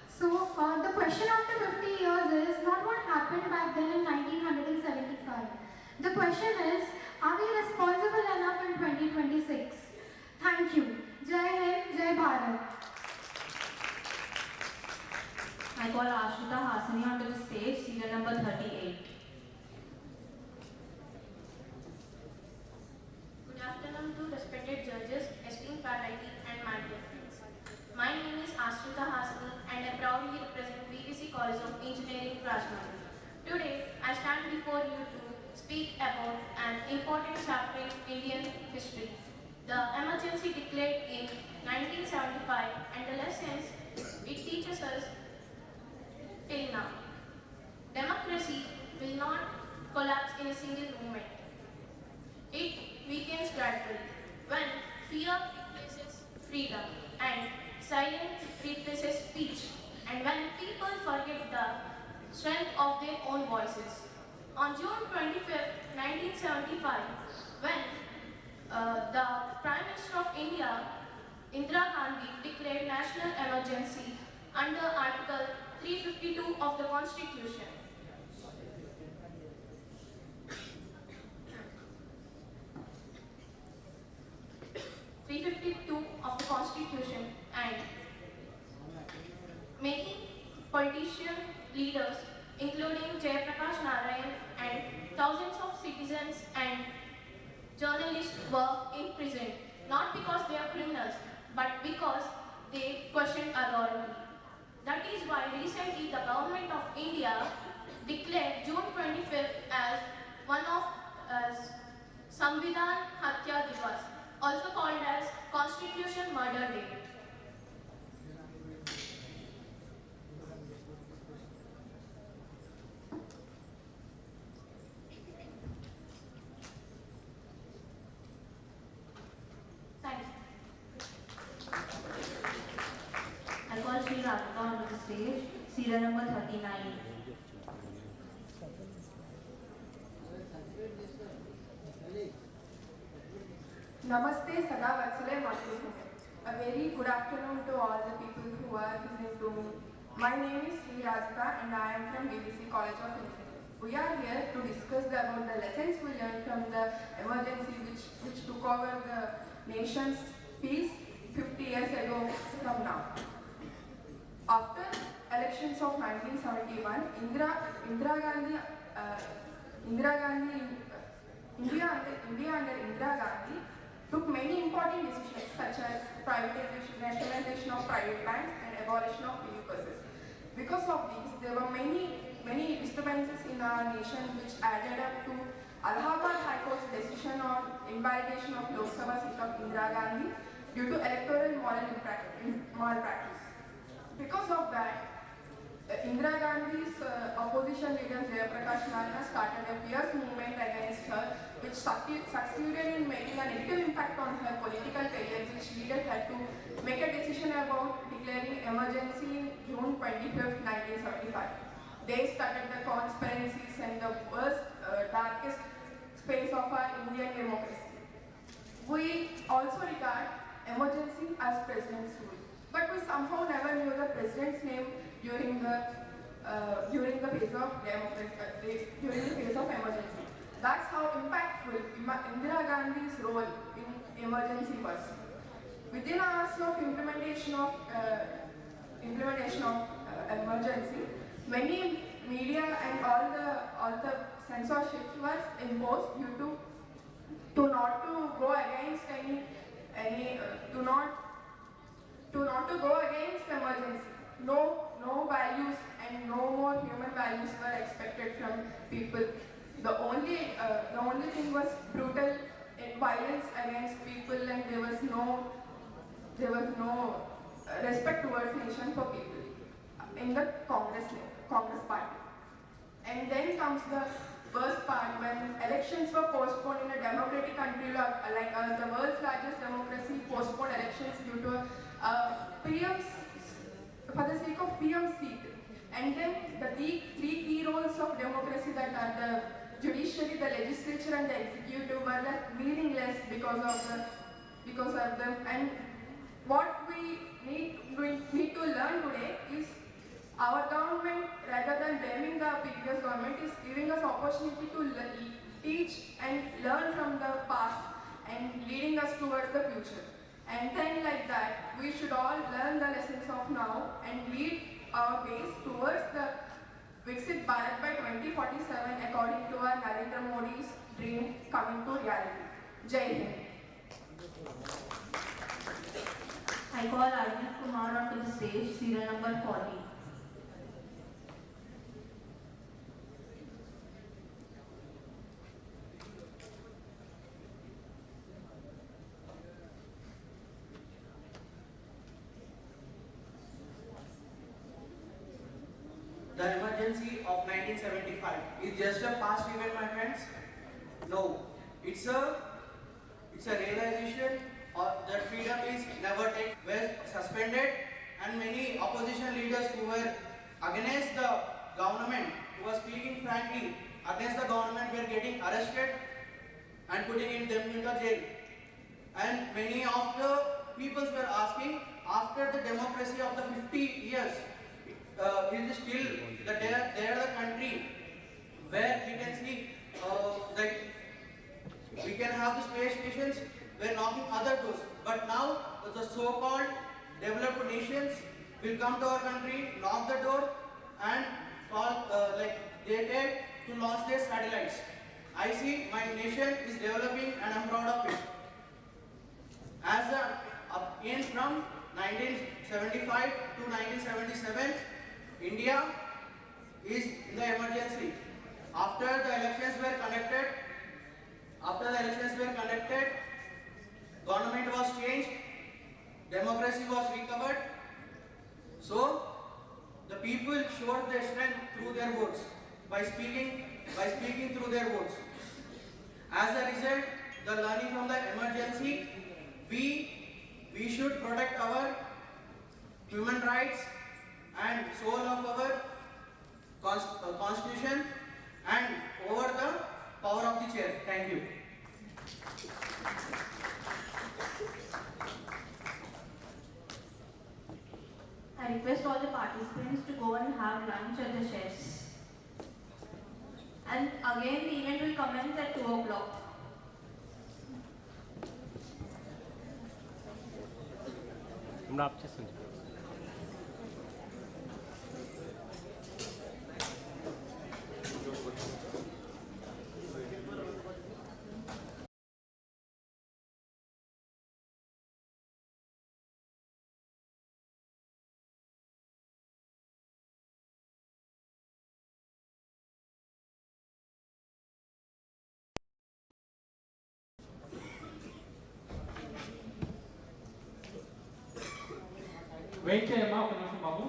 So the question after 50 years is not what happened back then in 1975. The question is, are we responsible enough in 2026? Thank you. Jai Hind, Jai Bharat. I call Ashrita Hasani onto the stage, serial number 38. Good afternoon to respected judges, esteemed faculty, and my dear friends. My name is Ashrita Hasani, and I proudly represent BBC College of Engineering, Rajmahal. Today, I stand before you to speak about an important chapter in Indian history. The emergency declared in 1975 and the lessons it teaches us till now. Democracy will not collapse in a single moment. It weakens gradually when fear replaces freedom and silence replaces speech, and when people forget the strength of their own voices. On June 25th, 1975, when the Prime Minister of India, Indira Gandhi, declared national emergency under Article 352 of the Constitution. Of the Constitution, and making politician leaders, including Jayaprakash Narayan, and thousands of citizens and journalists were imprisoned, not because they are criminals, but because they questioned authority. That is why recently the government of India declared June 25th as one of Samvidhan Hatya Divas, also called as Constitution Murder Day. serial number 39. Namaste Sada Vatsale Matrusume. A very good afternoon to all the people who are listening to me. My name is Sri Rajita and I am from BBC College of Engineering. We are here to discuss about the lessons we learned from the emergency which took over the nation's peace 50 years ago from now. After elections of 1971, Indira Gandhi India under Indira Gandhi took many important decisions such as privatization, nationalization of private banks and abolition of bureaucracies. Because of these, there were many disturbances in our nation which added up to Allahabad High Court's decision on invalidation of Lok Sabha seat of Indira Gandhi due to electoral malpractice. Because of that, Indira Gandhi's opposition leader Jayaprakash Narayan started a fierce movement against her, which succeeded in making a negative impact on her political career, which led her to make a decision about declaring emergency in June 25, 1975. They started the conspiracies and the worst, darkest space of our Indian democracy. We also regard emergency as president's rule, but we somehow never knew the president's name during the phase of democracy, during the phase of emergency. That's how impactful Indira Gandhi's role in emergency was. Within hours of implementation of emergency, many media and all the censorship was imposed due to not to go against emergency. No values and no more human values were expected from people. The only thing was brutal violence against people, and there was no respect towards nation for people in the Congress party. And then comes the worst part, when elections were postponed in a democratic country like the world's largest democracy, postponed elections due to for the sake of PM seat. And then the three key roles of democracy, that are the judiciary, the legislature and the executive, were left meaningless because of them. And what we need to learn today is our government, rather than blaming the previous government, is giving us opportunity to teach and learn from the past and leading us towards the future. And then like that, we should all learn the lessons of now and lead our ways towards the Vikasith Bharat by 2047 according to our Narendra Modi's dream coming to reality. Jai Hind. I call Arvind Kumar onto the stage, serial number 40. The emergency of 1975 is just a past event, my friends. No, it's a realization that freedom is never taken, were suspended, and many opposition leaders who were against the government, who were speaking frankly against the government, were getting arrested and putting them in the jail. And many of the peoples were asking, after the democracy of the 50 years, is it still that they are the country where we can see that we can have the space stations, we're knocking other doors. But now the so-called developed nations will come to our country, knock the door, and call they take to launch their satellites. I see my nation is developing and I'm proud of it. As in from 1975 to 1977, India is in the emergency. After the elections were conducted, government was changed, democracy was recovered. So the people showed their strength through their votes, by speaking through their votes. As a result, the learning from the emergency, we should protect our human rights, and soul of our constitution and over the power of the chair. Thank you. I request all the participants to go and have lunch at the chefs. And again, the event will commence at 2 o'clock. Wait చేయమ్మా ఒక నిమిషం బాబు.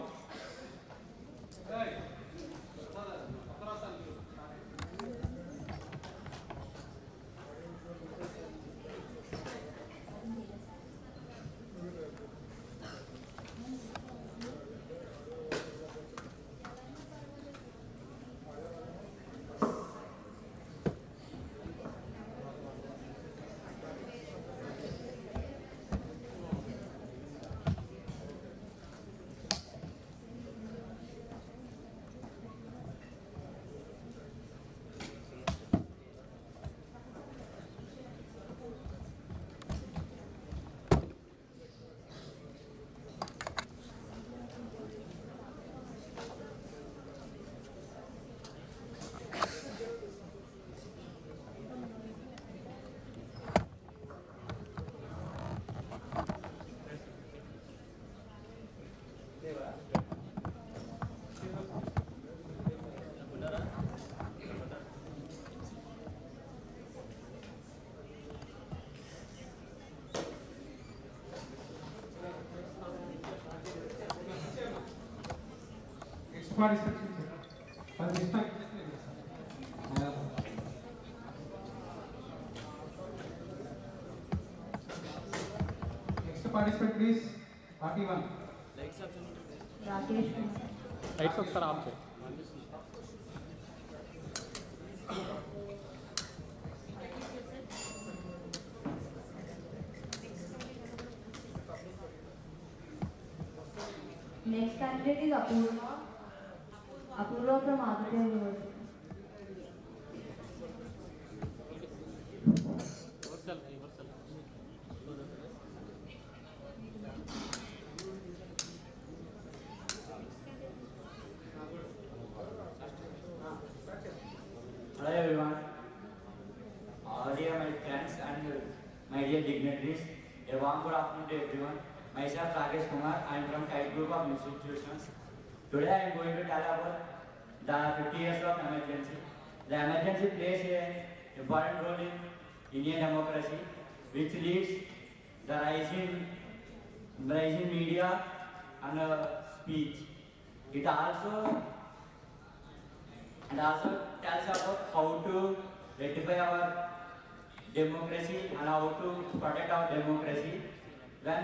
Next participant please, party 1. Rakesh. Lights ఒకసారి of చేయి. Next candidate is Apurva. Apurva from Aditya University. Hello everyone. Dear my friends and my dear dignitaries, a warm good afternoon to everyone. Myself Rakesh Kumar, I am from Kite Group of Institutions. Today I am going to tell about the 50 years of emergency. The emergency plays an important role in Indian democracy, which leads the rising media and speech. It also tells about how to rectify our democracy and how to protect our democracy. When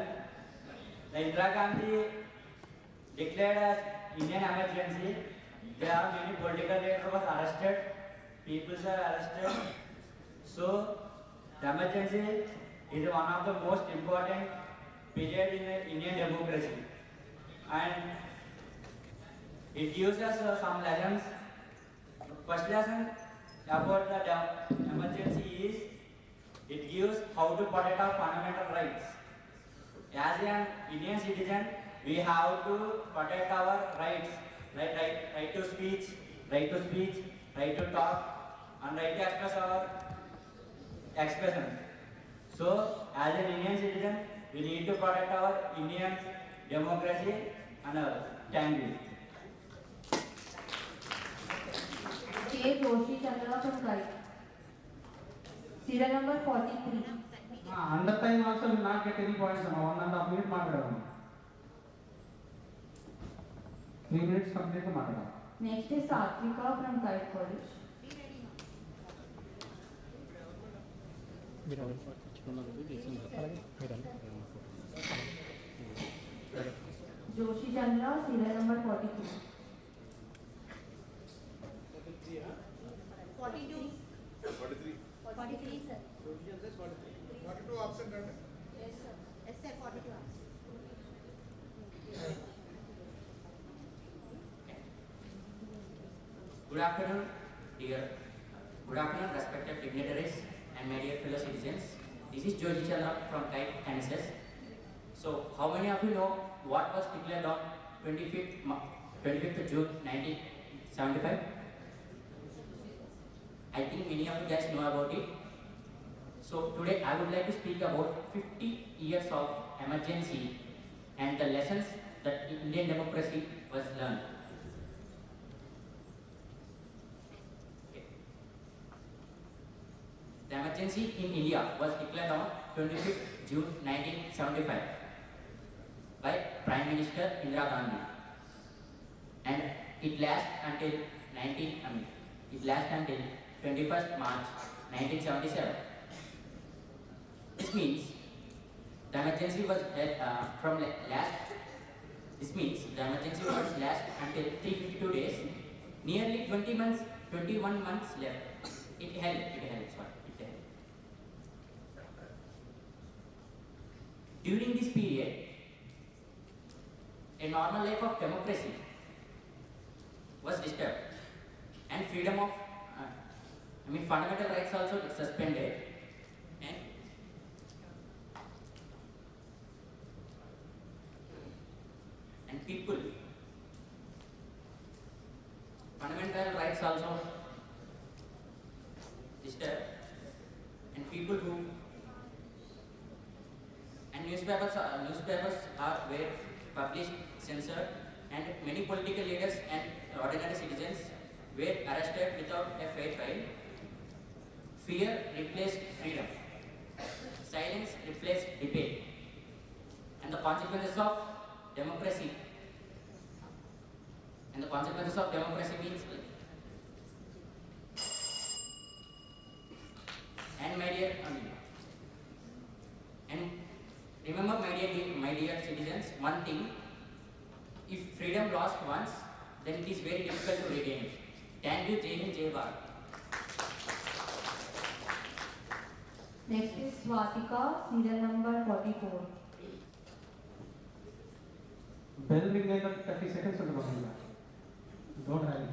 Indira Gandhi declared as Indian emergency, there are many political leaders who were arrested, people are arrested. So the emergency is one of the most important period in the Indian democracy, and it gives us some lessons. First lesson about the emergency is it gives how to protect our fundamental rights. As an Indian citizen, we have to protect our rights, right to speech, right to talk, and right to express our expression. So, as an Indian citizen, we need to protect our Indian democracy and thank you. K. Joshi Chandra from Kite. Serial number 43. Under time also will not get any points. 1.5 minutes maatladam. 3 minutes complete maatladam. Next is Satvika from Kite College. Joshi Chandra, serial number 42. 42. 43. 43, sir. 42 absent, right? Yes, sir. Yes, sir, 42 absent. Good afternoon, respected dignitaries and my dear fellow citizens. This is Joshi Chandra from Keynote, NSS. So, how many of you know what was declared on 25th June 1975? I think many of you guys know about it. So, today I would like to speak about 50 years of emergency and the lessons that Indian democracy was learned. The emergency in India was declared on 25th June 1975 by Prime Minister Indira Gandhi, and it lasted until 21st March 1977. This means the emergency was last until 352 days, nearly 21 months left. It held. During this period, a normal life of democracy was disturbed, and freedom of, fundamental rights also suspended, and people, fundamental rights also disturbed, and people who, and newspapers were published, censored, and many political leaders and ordinary citizens were arrested without a fair trial. Fear replaced freedom. Silence replaced debate. And the consequences of democracy. Means, and remember, my dear citizens, one thing: if freedom lost once, then it is very difficult to regain it. Thank you, Jai Hind, Jai Bharat. Next is Swatika, serial number 44. Bell ring అయిన 30 seconds ఉంటుంది. Don't hurry.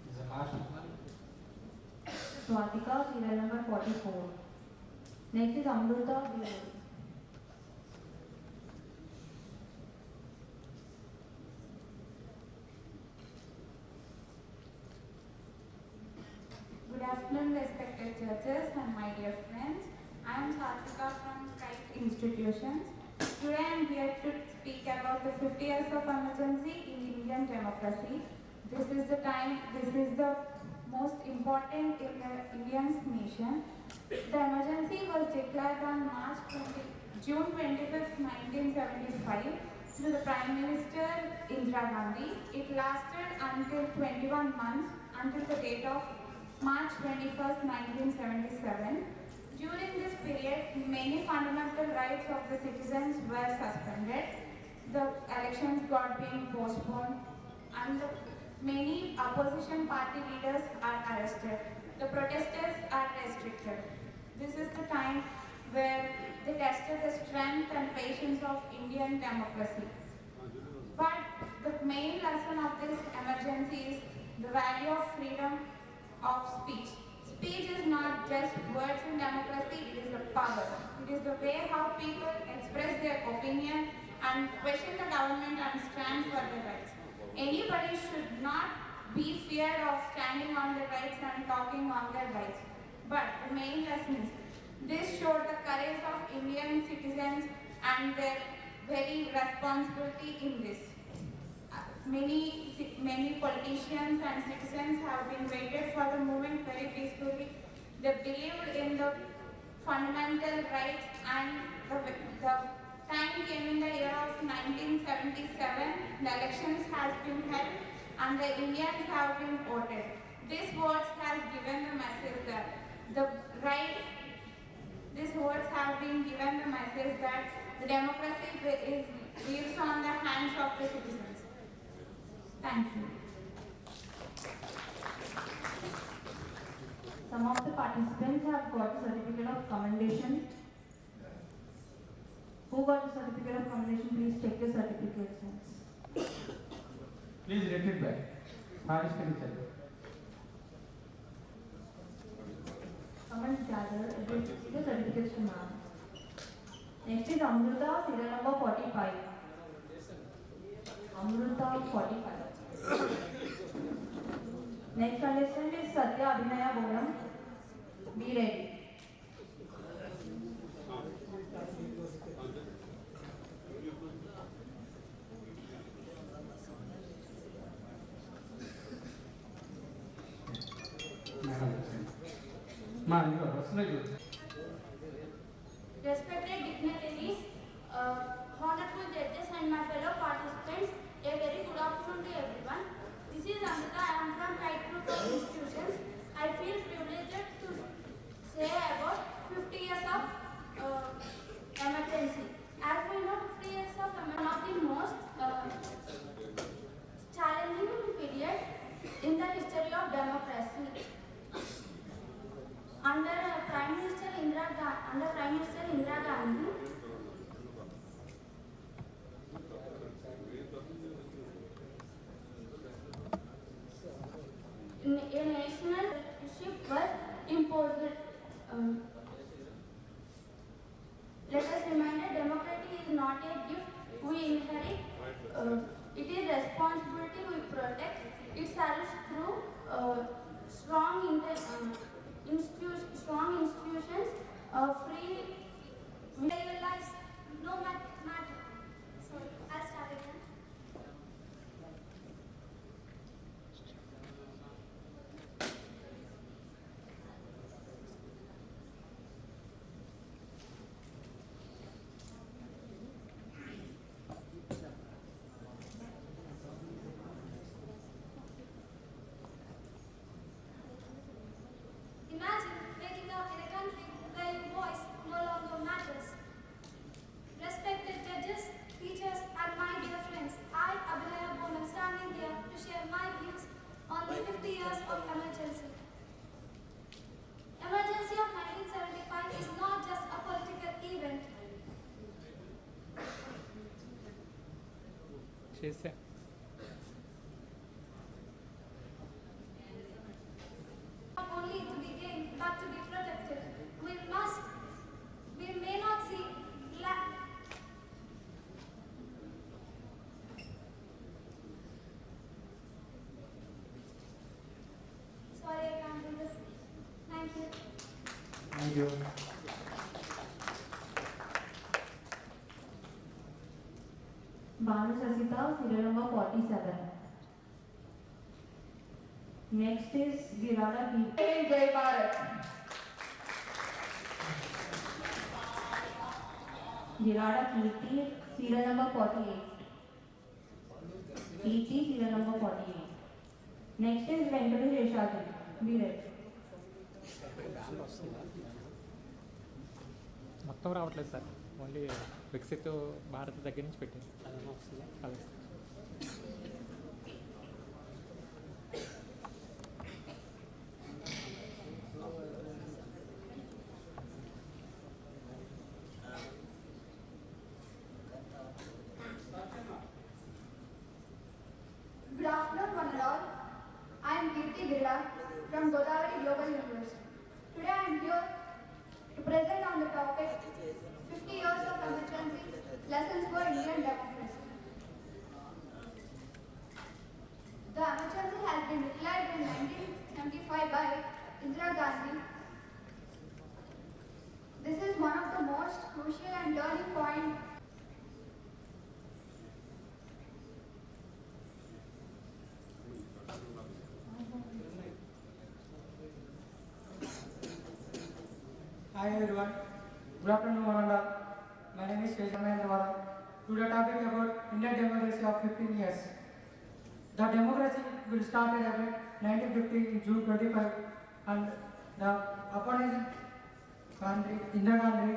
It's a harsh one. Swatika, serial number 44. Next is Amruta. Good afternoon, respected judges and my dear friends. I am Satvika from Keynote Institutions. Today I am here to speak about the 50 years of emergency in Indian democracy. This is the most important in the Indian nation. The emergency was declared on June 25th, 1975 through the Prime Minister Indira Gandhi. It lasted until 21 months, until the date of March 21st, 1977. During this period, many fundamental rights of the citizens were suspended. The elections got being postponed, and many opposition party leaders are arrested. The protesters are restricted. This is the time where they tested the strength and patience of Indian democracy. But the main lesson of this emergency is the value of freedom of speech. Speech is not just words in democracy, it is the power. It is the way how people express their opinion and question the government and stand for their rights. Anybody should not be feared of standing on their rights and talking on their rights. But the main lesson is, this showed the courage of Indian citizens and their very responsibility in this. Many politicians and citizens have been waited for the movement very peacefully. They believed in the fundamental rights, and the time came in the year of 1977. The elections has been held and the Indians have been voted. These votes has given the message that these votes have been given the message that the democracy is lives on the hands of the citizens. Thank you. Some of the participants have got the certificate of commendation. Who got the certificate of commendation? Please take the certificates. Please read it back. Participants. Come and gather the certificates to ma'am. Next is Amruta, serial number 45. Amruta 45. Next contestant is Satya Abhinaya Bonam. Be ready. Respected dignitaries, honorable judges and my fellow participants, a very good afternoon to everyone. This is Amrita. I am from Kite Group of Institutions. I feel privileged to say about 50 years of emergency. As we know, 50 years of emergency is one of the most challenging period in the history of democracy. Under Prime Minister Indira Gandhi, a national ship was imposed. Let us remember, democracy is not a gift we inherit. It is responsibility we protect. It serves through strong institutions, free Your lives no matter. Sorry, I'll start again. Imagine waking up in a country where your voice no longer matters. Respected judges, teachers, and my dear friends, I, Abhinaya Bonam, standing here to share my views on the 50 years of emergency. Emergency of 1975 is not just a political event. She's Not only to be gained, but to be protected. We may not see Sorry, I can't do this. Thank you. Thank you. Banu Sasita, serial number 47. Next is Girada Kirti. Jai Bharat. Girada Kirti, serial number 48. Kirti, serial number 48. Next is Venkatesh Yeshadi. Be ready. మొత్తం రావట్లేదు sir, only Viksit Bharat దగ్గర నుంచి పెట్టింది అదేమో వస్తుంది. అదే Good afternoon, one and all. I am Kirti Girla from Godavari Global University. Today I am here to present on the topic 50 years of emergency, lessons for Indian democracy. The emergency has been declared in 1975 by Indira Gandhi. This is one of the most crucial and turning point. Hi everyone. Good afternoon, one and all. My name is Sheshamendra. Today topic about Indian democracy of 15 years. The democracy will start at about 1950 in June 25, and the opponent Indira Gandhi,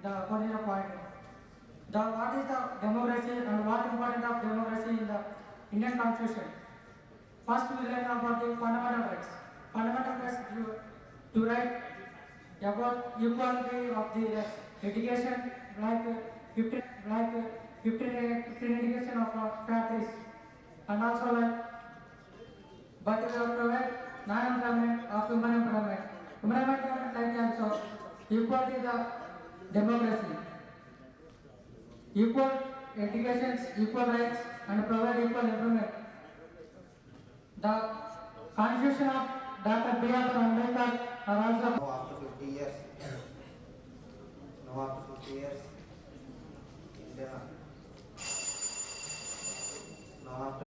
the opponent appointed. what is the democracy and what important of democracy in the Indian Constitution. First, we learn about the fundamental rights. Fundamental rights to write about equality of the education, like 15 education of factories, and also but we have provide non-employment of human employment. Human employment like also equality the democracy. Equal education, equal rights, and provide equal employment. The Constitution of Dr. B.R. Ambedkar are also. Now after 50 years. Now after 50 years. Now after.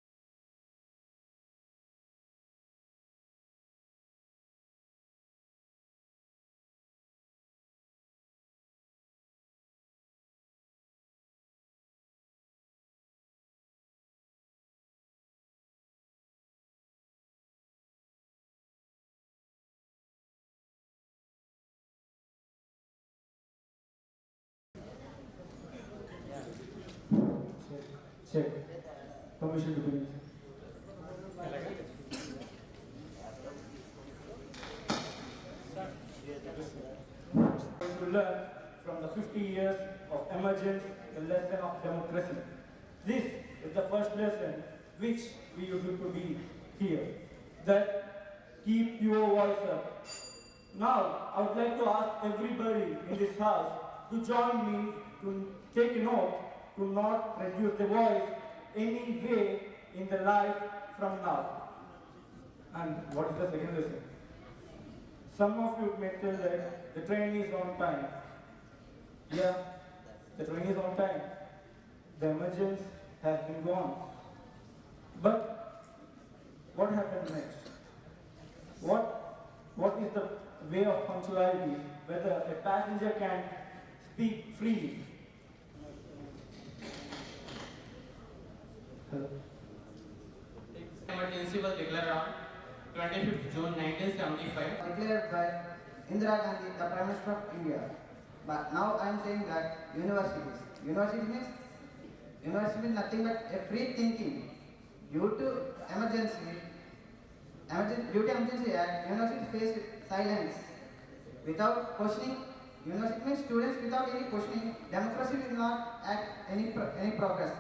Check. Permission to begin. To learn from the 50 years of emergence the lesson of democracy. This is the first lesson which we used to be here. That keep your voice up. Now I would like to ask everybody in this house to join me to take a note to not reduce the voice any way in the life from now. And what is the second lesson? Some of you may tell that the train is on time. Yeah, the train is on time. The emergency has been gone. But what happened next? What is the way of punctuality whether a passenger can speak freely? Emergency was declared on 25th June 1975. Declared by Indira Gandhi, the Prime Minister of India. But now I am saying that universities. University means nothing but a free thinking. Due to emergency act, university face silence without questioning. University means students without any questioning. Democracy will not act any progress.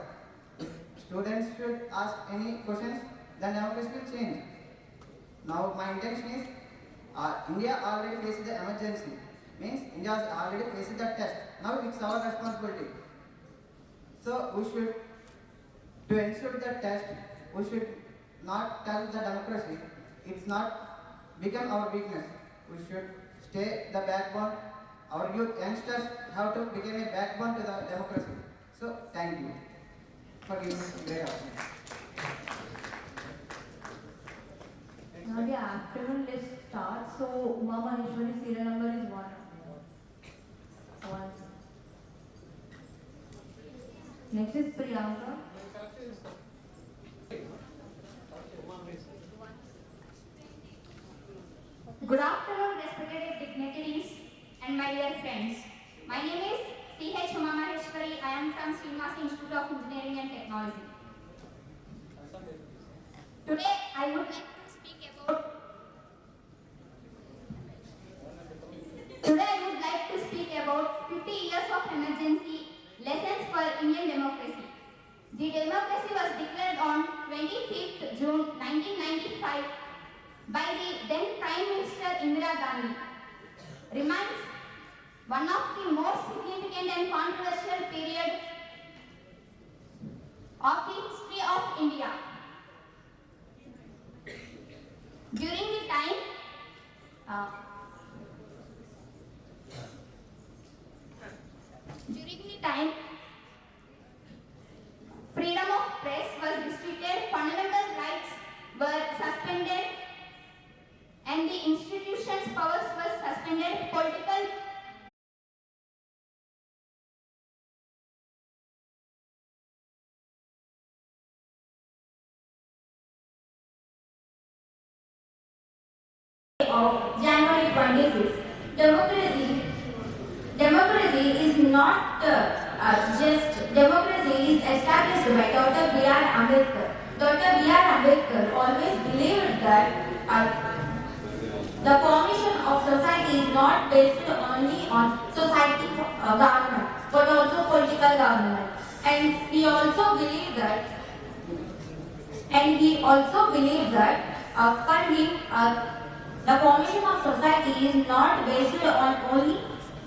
If students should ask any questions, then democracy will change. Now my intention is, India already faced the emergency. Means India has already faced the test. Now it's our responsibility. So we should, to ensure the test, we should not tell the democracy. It's not become our weakness. We should stay the backbone. Our youth youngsters have to become a backbone to the democracy. So thank you for giving us a great opportunity. Now the afternoon list starts. So Uma Maheshwari serial number is 1. Next is Priyanka. Good afternoon, respected dignitaries and my dear friends. My name is C.H. Uma Maheshwari. I am from Srinivasa Institute of Engineering and Technology. Today, I would like to speak about 50 years of emergency, lessons for Indian democracy. The democracy was declared on 25th June 1995 by the then Prime Minister Indira Gandhi. Remains one of the most significant and controversial period of the history of India. During the time, freedom of press was restricted, fundamental rights were suspended, and the institution's powers were suspended. Political of January 26. Democracy is not just democracy is established by Dr. B.R. Ambedkar. Dr. B.R. Ambedkar always believed that the formation of society is not based only on society government, but also political government. And he also believed that the formation of society is not based on only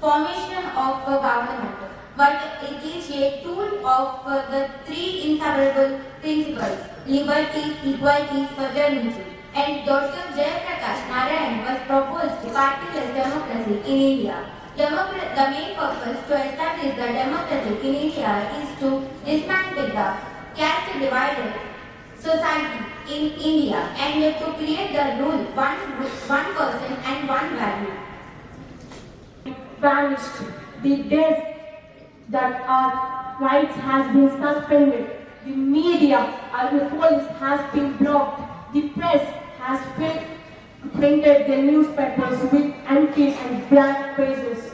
formation of government, but it is a tool of the three inseparable principles: liberty, equality, fraternity. And Dr. Jayaprakash Narayan was proposed party-less democracy in India. The main purpose to establish the democracy in India is to dismantle the caste-divided society in India and to create the rule one person and one value. Vanished. The days that our rights has been suspended. The media and the police has been blocked. The press has printed the newspapers with empty and blank pages.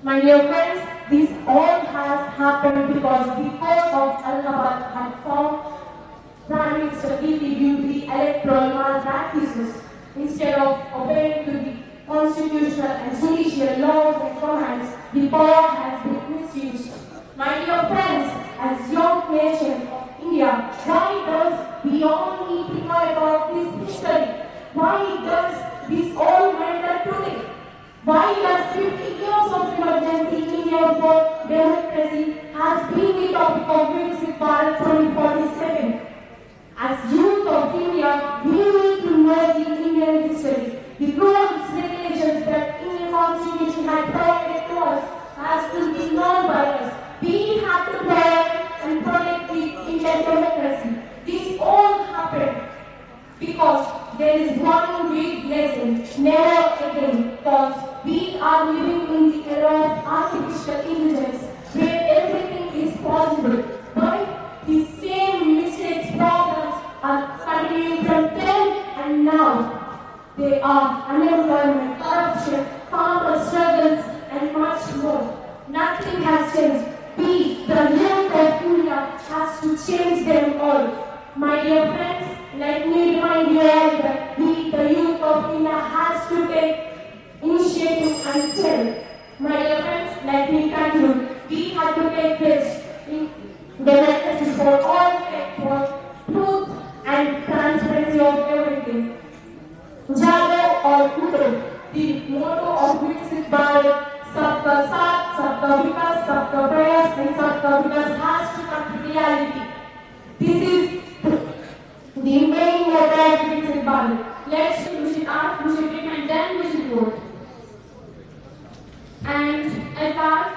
My dear friends, this all has happened because the court of Allahabad had found Prime Minister guilty due to the electoral malpractices. Instead of obeying to the constitutional and judicial laws and commands, the power has been misused. My dear friends, as young nation of India, why does we all need to know about this history? Why does this all matter today? Why does 50 years of emergency in India for democracy has been the topic of Vikasith Bharath 2047? As youth of India, we need to know the Indian history. The rules, regulations that Indian Constitution had provided to us has to be known by us. We have to provide and protect the Indian democracy. This all happened because there is one big lesson: never again. Because we are living in the era of artificial intelligence, where everything is possible. But the same mistakes, problems are continuing from then and now. They are unemployment, corruption, farmer struggles, and much more. Nothing has changed. We, the youth of India, has to change them all. My dear friends, let me remind you all that we, the youth of India, has to take initiative and tell. My dear friends, let me conclude. We have to take this in democracy for all, for truth and transparency of everything. Jago or Uto, the motto of Vikasith Bharath, Sabka Saath, Sabka Vikas, Sabka Prayas, and Sabka Vikas has to come to reality. This is the main motto of Vikasith Bharath. We should ask, we should think, and then we should vote. And at last,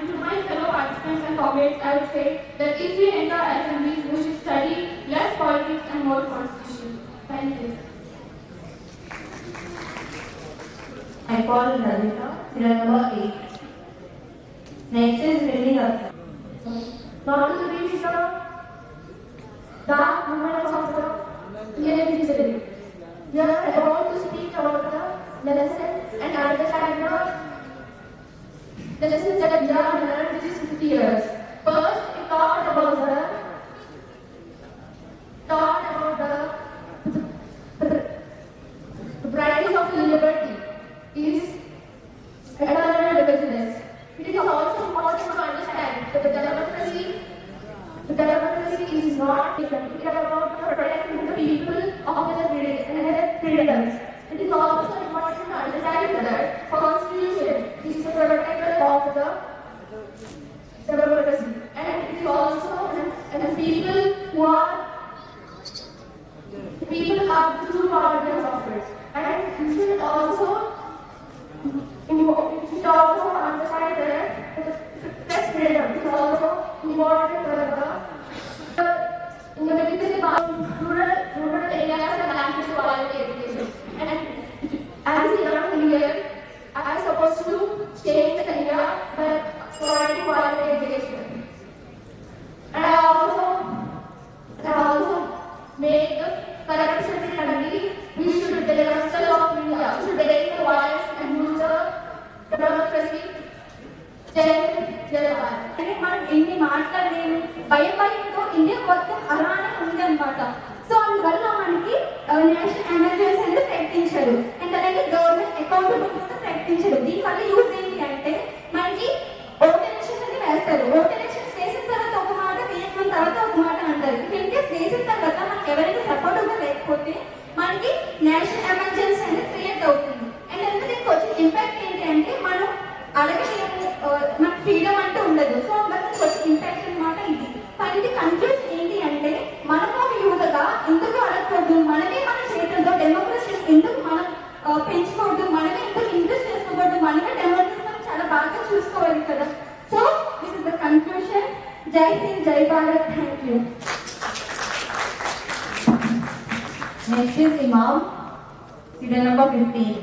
to my fellow participants and comrades, I would say that if we enter assemblies, we should study less politics and more constitution. Thank you. I call Lalita, serial number 8. Next is Lily Ratan. Not to the minister, the movement of the Indian history. We are about to speak about the lesson and understand the lessons that we have learned these 50 years. First, it taught about the price of liberty is eternal vigilance. It is also important to understand that the democracy is not about protecting the people of their freedoms. It is also important to understand that Constitution is the protector of the democracy, and it is also and people have the true guardians of it, and you should also understand that press freedom is also important for in the Vikasith rural areas and language quality education. And as a young Indian, I am supposed to change the India by providing quality education. And I also make the corruption in the country మనం ఎన్ని మాట్లాడలేము భయంతో India మొత్తం అలానే ఉంది అనమాట. So అందువల్ల మనకి national emergency అనేది ప్రకటించారు అండ్ అలాగే గవర్నమెంట్ అకౌంటబిలిటీ కూడా ప్రకటించారు. దీనివల్ల యూజ్ ఏంటి అంటే మనకి ఓట్ ఎలక్షన్స్ అని వేస్తారు. ఓట్ ఎలక్షన్స్ వేసిన తర్వాత ఒక మాట, వేసిన తర్వాత ఒక మాట అంటారు. ఇన్ కేస్ వేసిన తర్వాత మనకి ఎవరైనా సపోర్టివ్గా లేకపోతే మనకి నేషనల్ ఎమర్జెన్సీ అనేది క్రియేట్ అవుతుంది. అండ్ అందుకే దీనికి వచ్చిన ఇంపాక్ట్ ఏంటి అంటే మనం అడగలేము, మన ఫ్రీడమ్ అంటే ఉండదు. సో అందువల్ల వచ్చిన ఇంపాక్ట్ అనమాట ఇది. కానీ కన్క్లూజన్ ఏంటి అంటే మనము ఒక యువతగా ఎందుకు అడగకూడదు, మనమే మన చేతులతో డెమోక్రసీ ఎందుకు మనం పెంచుకోవద్దు, మనమే ఎందుకు ఇంట్రెస్ట్ చేసుకోకూడదు, మనమే డెమోక్రసీ చాలా బాగా చూసుకోవాలి కదా. So this is the conclusion. జై హింద్, జై Bharat. Thank you. Next is Imam, serial number 15.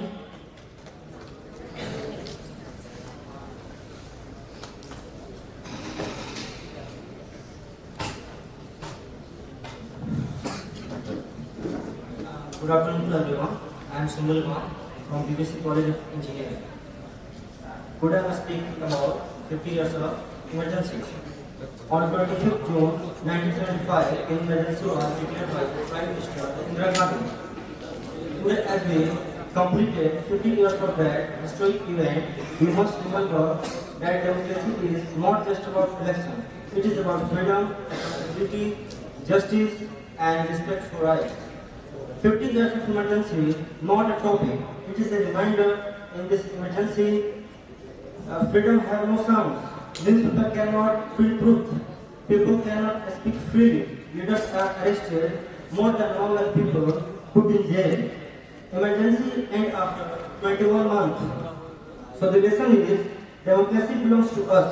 Good afternoon to everyone. I am Sunil Kumar from BBC College of Engineering. Today I am speaking about 50 years of emergency. On 25th June 1975, emergency was declared by the Prime Minister Indira Gandhi. Today, as we completed 50 years of that historic event, we must remember that democracy is not just about election. It is about freedom, accountability, justice, and respect for rights. 50 years of emergency is not a topic. It is a reminder in this emergency. Freedom has no sounds. Newspapers cannot feel truth. People cannot speak freely. Leaders are arrested. More than normal people put in jail. Emergency end after 21 months. So the lesson is democracy belongs to us.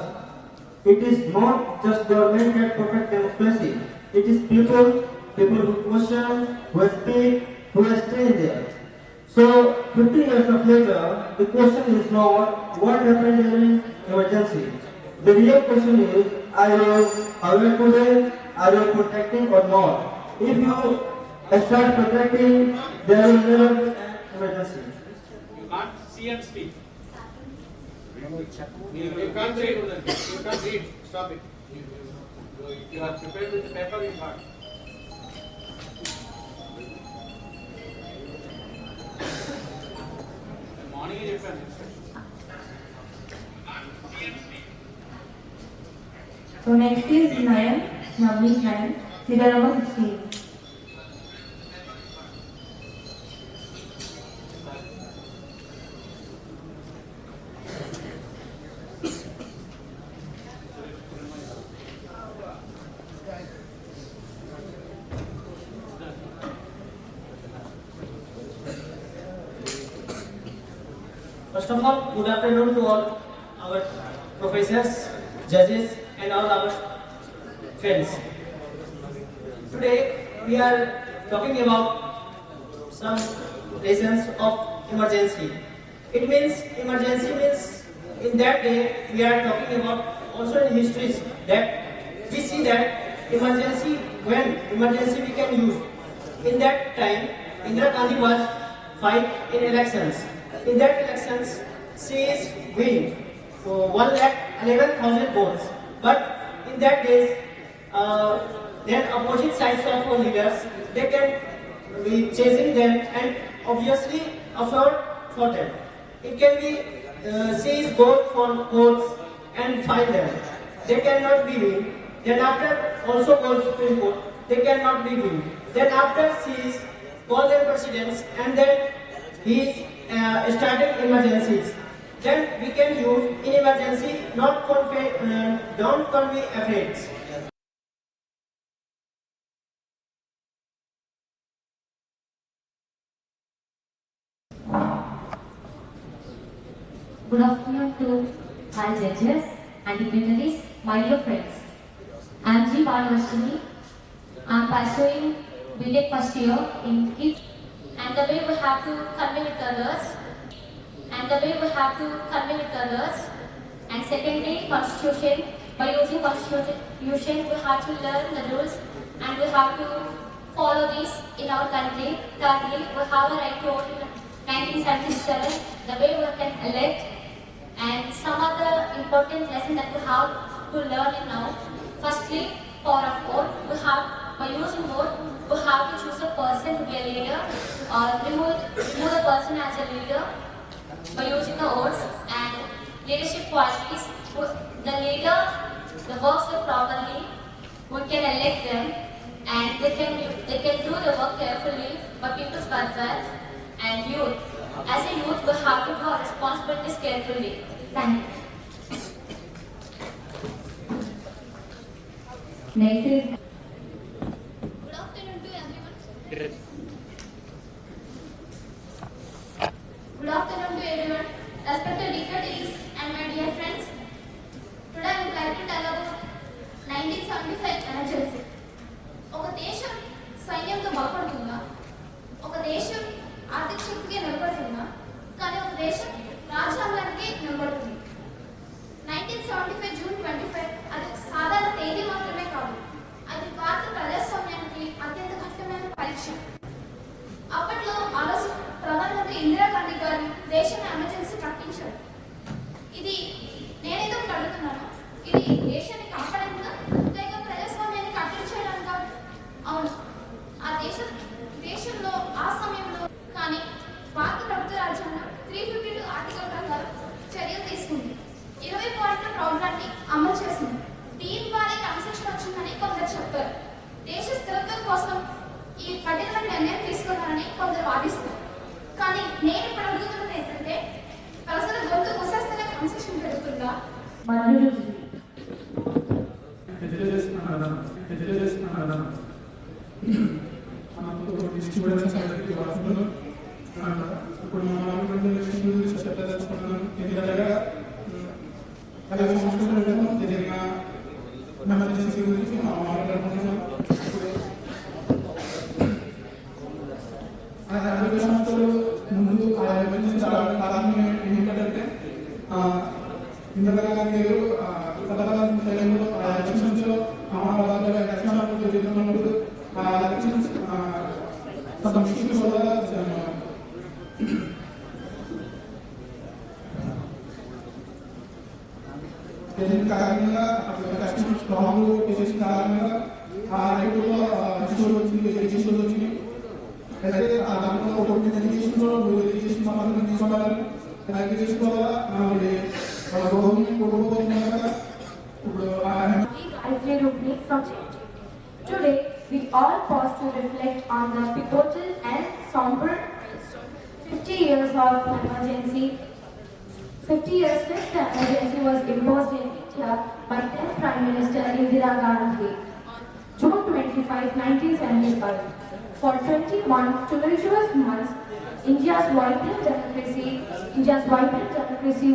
It is not just government that protect democracy. It is people who question, who speak, who stay there. So 50 years of later, the question is not what happened during emergency. The real question is, are you aware today? Are you protecting or not? If you start protecting, there will never be an emergency. You can't see and speak. You can't read. You can't read. Stop it. If you are prepared with the paper, you can't. Morning is different. So next is Nayan, Navneet Nayan, serial number 16. First of all, good afternoon to all our professors, judges, and all our friends. Today we are talking about some reasons of emergency. It means emergency means in that day we are talking about also in histories that we see that emergency, when emergency we can use. In that time Indira Gandhi was fight in elections. In that elections she is winning 1,11,000 votes. But in that days, then opposite sides of leaders, they can be chasing them and obviously afford for them. It can be seize gold for courts and fine them. They cannot be win. Then after also go to Supreme Court, they cannot be win. Then after seize, call them presidents and then he started emergencies. Then we can use in emergency, don't convey afraid. Good afternoon to my judges and dignitaries, my dear friends. I am G. Balashini. I am pursuing BTech first year in it, and the way we have to convey with others, and secondly, constitution. By using constitution, we have to learn the rules and we have to follow this in our country. Thirdly, we have a right to vote in 1977, the way we can elect, and some other important lesson that we have to learn it now. Firstly, power of vote. By using vote, we have to choose a person to be a leader or remove the person as a leader by using the votes. And leadership qualities. The leader works properly, we can elect them, and they can do the work carefully for people's welfare. And youth. As a youth, we have to do our responsibilities carefully. Thank you. Next is Good afternoon to everyone. Good afternoon to everyone, respected dignitaries and my dear friends. Today I would like to tell about 1975 emergency. ఒక దేశం సైన్యంతో బలపడుతుందా? ఒక దేశం ఆర్థిక శక్తికి నిలబడుతుందా? కానీ ఒక దేశం రాజ్యాంగానికి నిలబడుతుంది. 1975 జూన్ 25 అది సాధారణ తేదీ మాత్రమే కాదు, అది భారత ప్రజాస్వామ్యానికి అత్యంత కష్టమైన పరీక్ష. అప్పట్లో ఆలోచి ప్రధానమంత్రి ఇందిరాగాంధీ గారు దేశాన్ని ఎమర్జెన్సీ ప్రకటించారు. ఇది నేనేదో అడుగుతున్నాను, ఇది దేశాన్ని కాపాడేందుకు లేక ప్రజాస్వామ్యాన్ని కట్టడి చేయడానికి? అవును, ఆ దేశంలో ఆ సమయంలో కానీ భారత ప్రభుత్వ రాజ్యాంగం 352 ఆర్టికల్ ప్రకారం చర్యలు తీసుకుంది. 20 పాయింట్ల ప్రోగ్రాన్ని అమలు చేసింది. దీని ద్వారా క్రమశిక్షణ వచ్చిందని కొందరు చెప్పారు. దేశ స్థిరత్వం కోసం ఈ కఠినమైన నిర్ణయం తీసుకున్నారని కొందరు వాదిస్తారు. కానీ నేను ఇప్పుడు అడుగుతున్నది ఏంటంటే, ప్రజల గొంతు కొసేస్తేనే క్రమశిక్షణ పెరుగుతుందా? ఇప్పుడు మా నాన్నగారు గురించి చెప్పదలుచుకున్నాను. ఎందుకంటే అలాగే సంవత్సరాల జరిగిన ఎమర్జెన్సీ గురించి మా మాట్లాడుకుంటున్నాం. ఇప్పుడు 50 సంవత్సరాలు ముందు ఆ ఎమర్జెన్సీ రావడం కారణం ఏంటంటే ఇందిరాగాంధీ గారు టైంలో ఆ ఎలక్షన్స్లో అహ్మదాబాద్లో ఎలక్షన్ జరుగుతున్నప్పుడు ఆ ఎలక్షన్స్ కొంత మిషన్స్ వల్ల దీని కారణంగా ఎలక్షన్ స్ట్రాంగ్ చేసిన కారణంగా ఆ రైతుల్లో ఇష్యూలు వచ్చింది, ఇష్యూలు వచ్చింది. అయితే ఆ దాంట్లో కొన్ని ఎడ్యుకేషన్లో ఎడ్యుకేషన్ సంబంధం తీసుకోవాలి. ఎడ్యుకేషన్ వల్ల గవర్నమెంట్ కొట్టుకుపోతుంది కదా. ఇప్పుడు Today, we all pause to reflect on the pivotal and somber 50 years of emergency. 50 years since the emergency was imposed in India by then Prime Minister Indira Gandhi on June 25, 1975. For 21 tumultuous months, India's vibrant democracy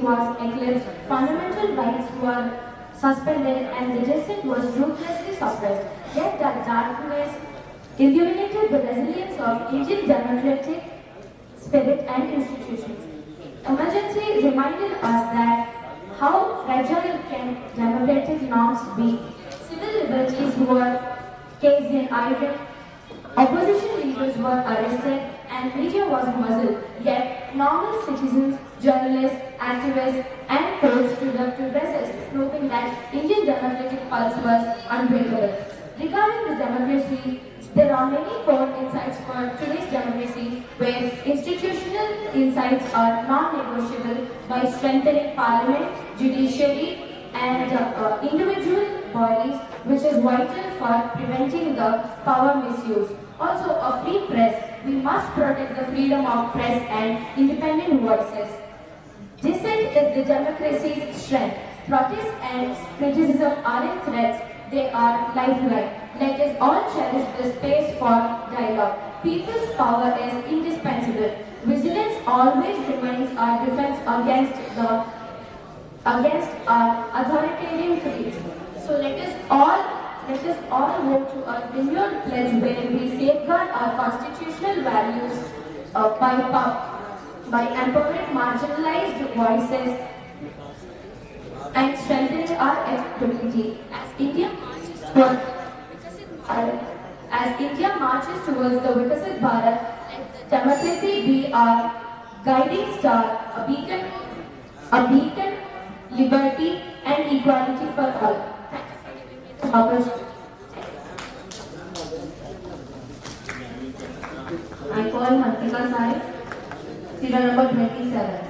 was eclipsed, fundamental rights were suspended, and the dissent was ruthlessly suppressed. Yet that darkness illuminated the resilience of Indian democratic spirit and institutions. Emergency reminded us that how fragile can democratic norms be. Civil liberties were cased in iron, opposition leaders were arrested, and media was muzzled. Yet normal citizens, journalists, activists, and courts stood up to resist, proving that Indian democratic pulse was unbreakable. Regarding the democracy, there are many core insights for today's democracy, where institutional insights are non-negotiable by strengthening parliament, judiciary, and individual bodies, which is vital for preventing the power misuse. Also, a free press. We must protect the freedom of press and independent voices. Dissent is the democracy's strength. Protest and criticism aren't threats, they are lifeline. Let us all cherish the space for dialogue. People's power is indispensable. Vigilance always remains our defense against our authoritarian creeds. So let us all vote to a renewed pledge where we safeguard our constitutional values by empowering marginalized voices and strengthening our ability. As India marches towards the Vikasith Bharath, let democracy be our guiding star, a beacon, liberty and equality for all. Opportunity. I call Hantika Sai, serial number 27.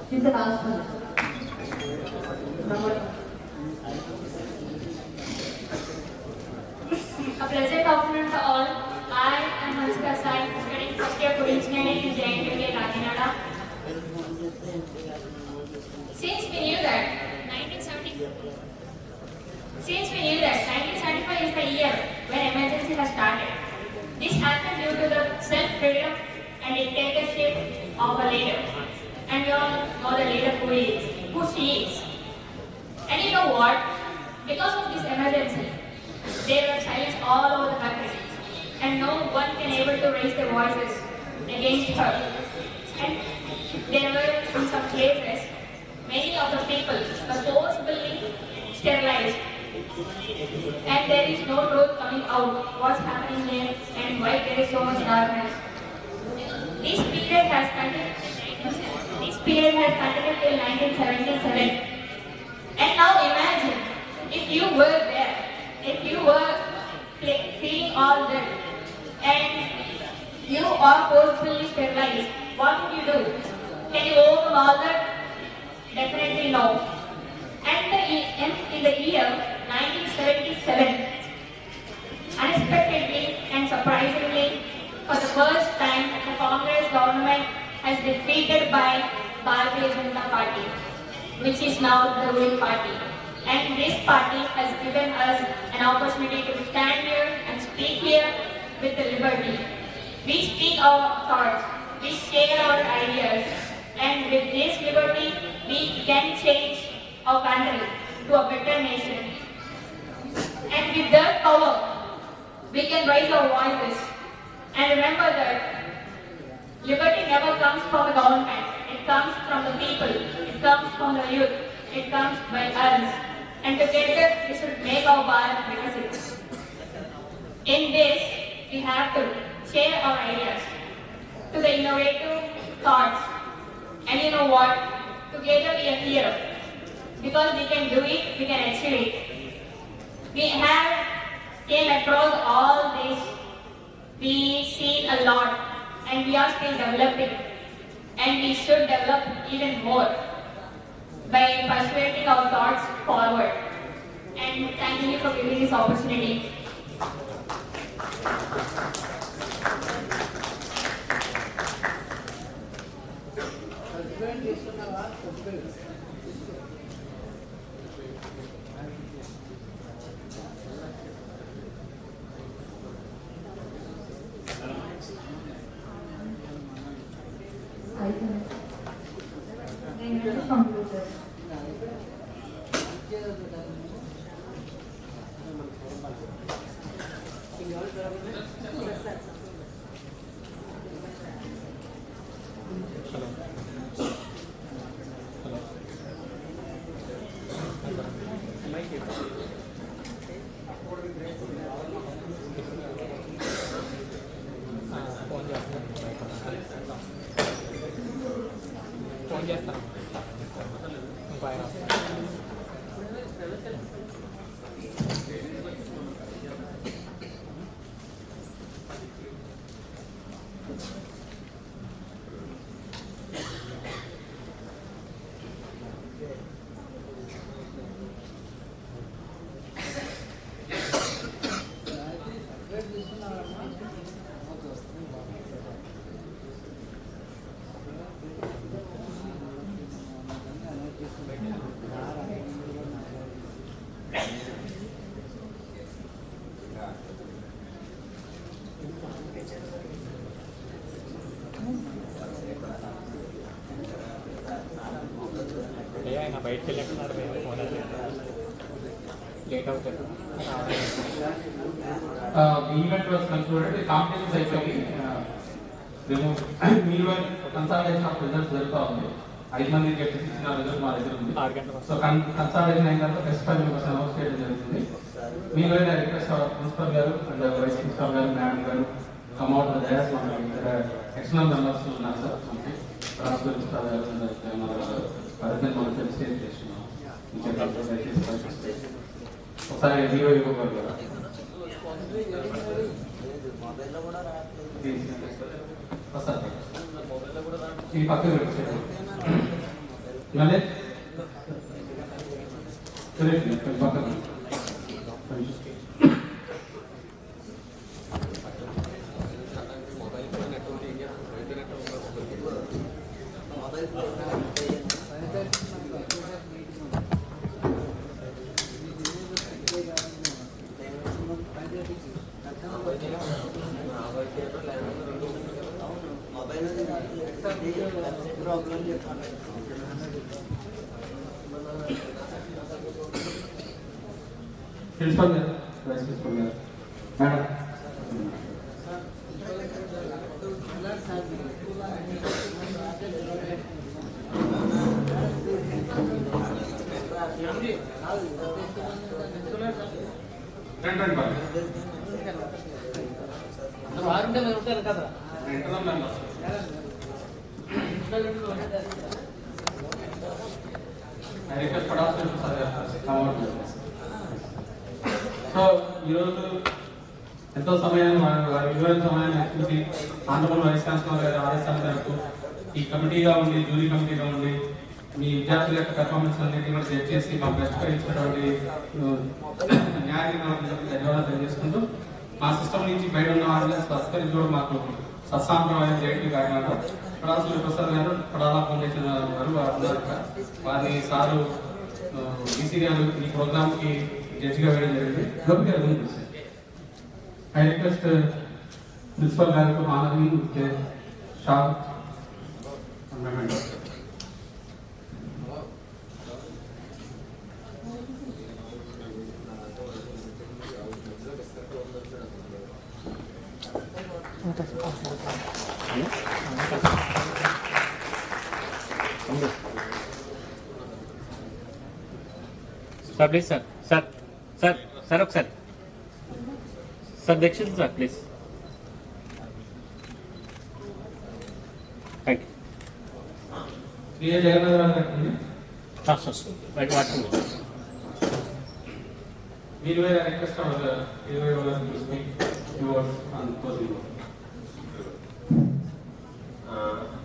She's the last one. A pleasant afternoon to all. I am Hantika Sai, studying first year civil engineering in JNTU, Kakinada. Since we knew that 1975 is the year when emergency has started, this happened due to the self-freedom and dictatorship of a leader. And we all know the leader who she is. And you know what? Because of this emergency, there were silence all over the country, and no one can able to raise their voices against her. And there were in some places, many of the people were forcibly sterilized, and there is no truth coming out what's happening there and why there is so much darkness. This period has continued till 1977. And now imagine, if you were there, if you were feeling all that, and you are forcibly sterilized, what would you do? Can you overcome all that? Definitely no. And in the year 1977, unexpectedly and surprisingly, for the first time, the Congress government has defeated by Bharatiya Janata Party, which is now the ruling party. And this party has given us an opportunity to stand here and speak here with the liberty. We speak our thoughts, we share our ideas, and with this liberty, we can change our country to a better nation. And with that power, we can raise our voices. And remember that liberty never comes from the government, it comes from the people, it comes from the youth, it comes by us. And together we should make our bharath vikasith. In this, we have to share our ideas to the innovative thoughts. And you know what? Together we are here. Because we can do it, we can achieve it. We have came across all this. We see a lot, and we are still developing. And we should develop even more by persuading our thoughts forward. And thank you for giving this opportunity. బయటకు వెళ్ళినట్టున్నారు మేము phone late అవుతుంది. The event was concluded, the competition అయిపోయి meanwhile consultation of results జరుగుతూ ఉంది. 5 మంది గెలిచి ఇచ్చిన result మా దగ్గర ఉంది. సో కన్సల్టేషన్ అయిన తర్వాత బెస్ట్ 5 మెంబర్స్ అనౌన్స్ చేయడం జరుగుతుంది. మీన్వైల్ రిక్వెస్ట్ ప్రిన్సిపల్ గారు అండ్ వైస్ ప్రిన్సిపల్ గారు, మేడం గారు కమ్ అవుట్ ద డయాస్. మన ఎక్స్టర్నల్ మెంబర్స్ ఉన్నారు సార్, మనకి ప్రిన్సిపల్ గారు వారిద్దరు మనం ఫెలిసిటేట్ చేస్తున్నాం. ఒకసారి హీరో ఇవ్వగలరు కదా ఈ పక్కన పెట్టారు పక్కన ప్రిన్సిపల్ గారు, వైస్ ప్రిన్సిపల్ గారు, మేడం సో ఈరోజు ఎంతో సమయాన్ని వారి విలువైన సమయాన్ని వెచ్చించి ఆంధ్రప్రదేశ్ వైస్ ఛాన్సలర్ గారి ఆదేశాల మేరకు ఈ కమిటీగా ఉండి జూరీ కమిటీగా ఉండి మీ విద్యార్థుల యొక్క పెర్ఫార్మెన్స్ అన్నింటినీ కూడా చెక్ చేసి మా బెస్ట్గా ఇచ్చినటువంటి న్యాయాధికారులకు ధన్యవాదాలు తెలియజేసుకుంటూ మా సిస్టమ్ నుంచి బయట ఉన్న వాళ్ళని సంస్కరించుకోవడం మాకు సత్సాంప్రదాయం చేయడం కారణంగా కళాశాల ప్రసాద్ గారు కళాలా ఫౌండేషన్ గారు వారిని సారు బీసీ గారు ఈ ప్రోగ్రామ్ కి జడ్జిగా వేయడం జరిగింది. గోపి గారు ఐ రిక్వెస్ట్ ప్రిన్సిపల్ గారికి మానవి షాప్ sir please sir sir sir sir ఒకసారి సార్ దక్షిణ సార్ ప్లీజ్. Thank you. మీరు request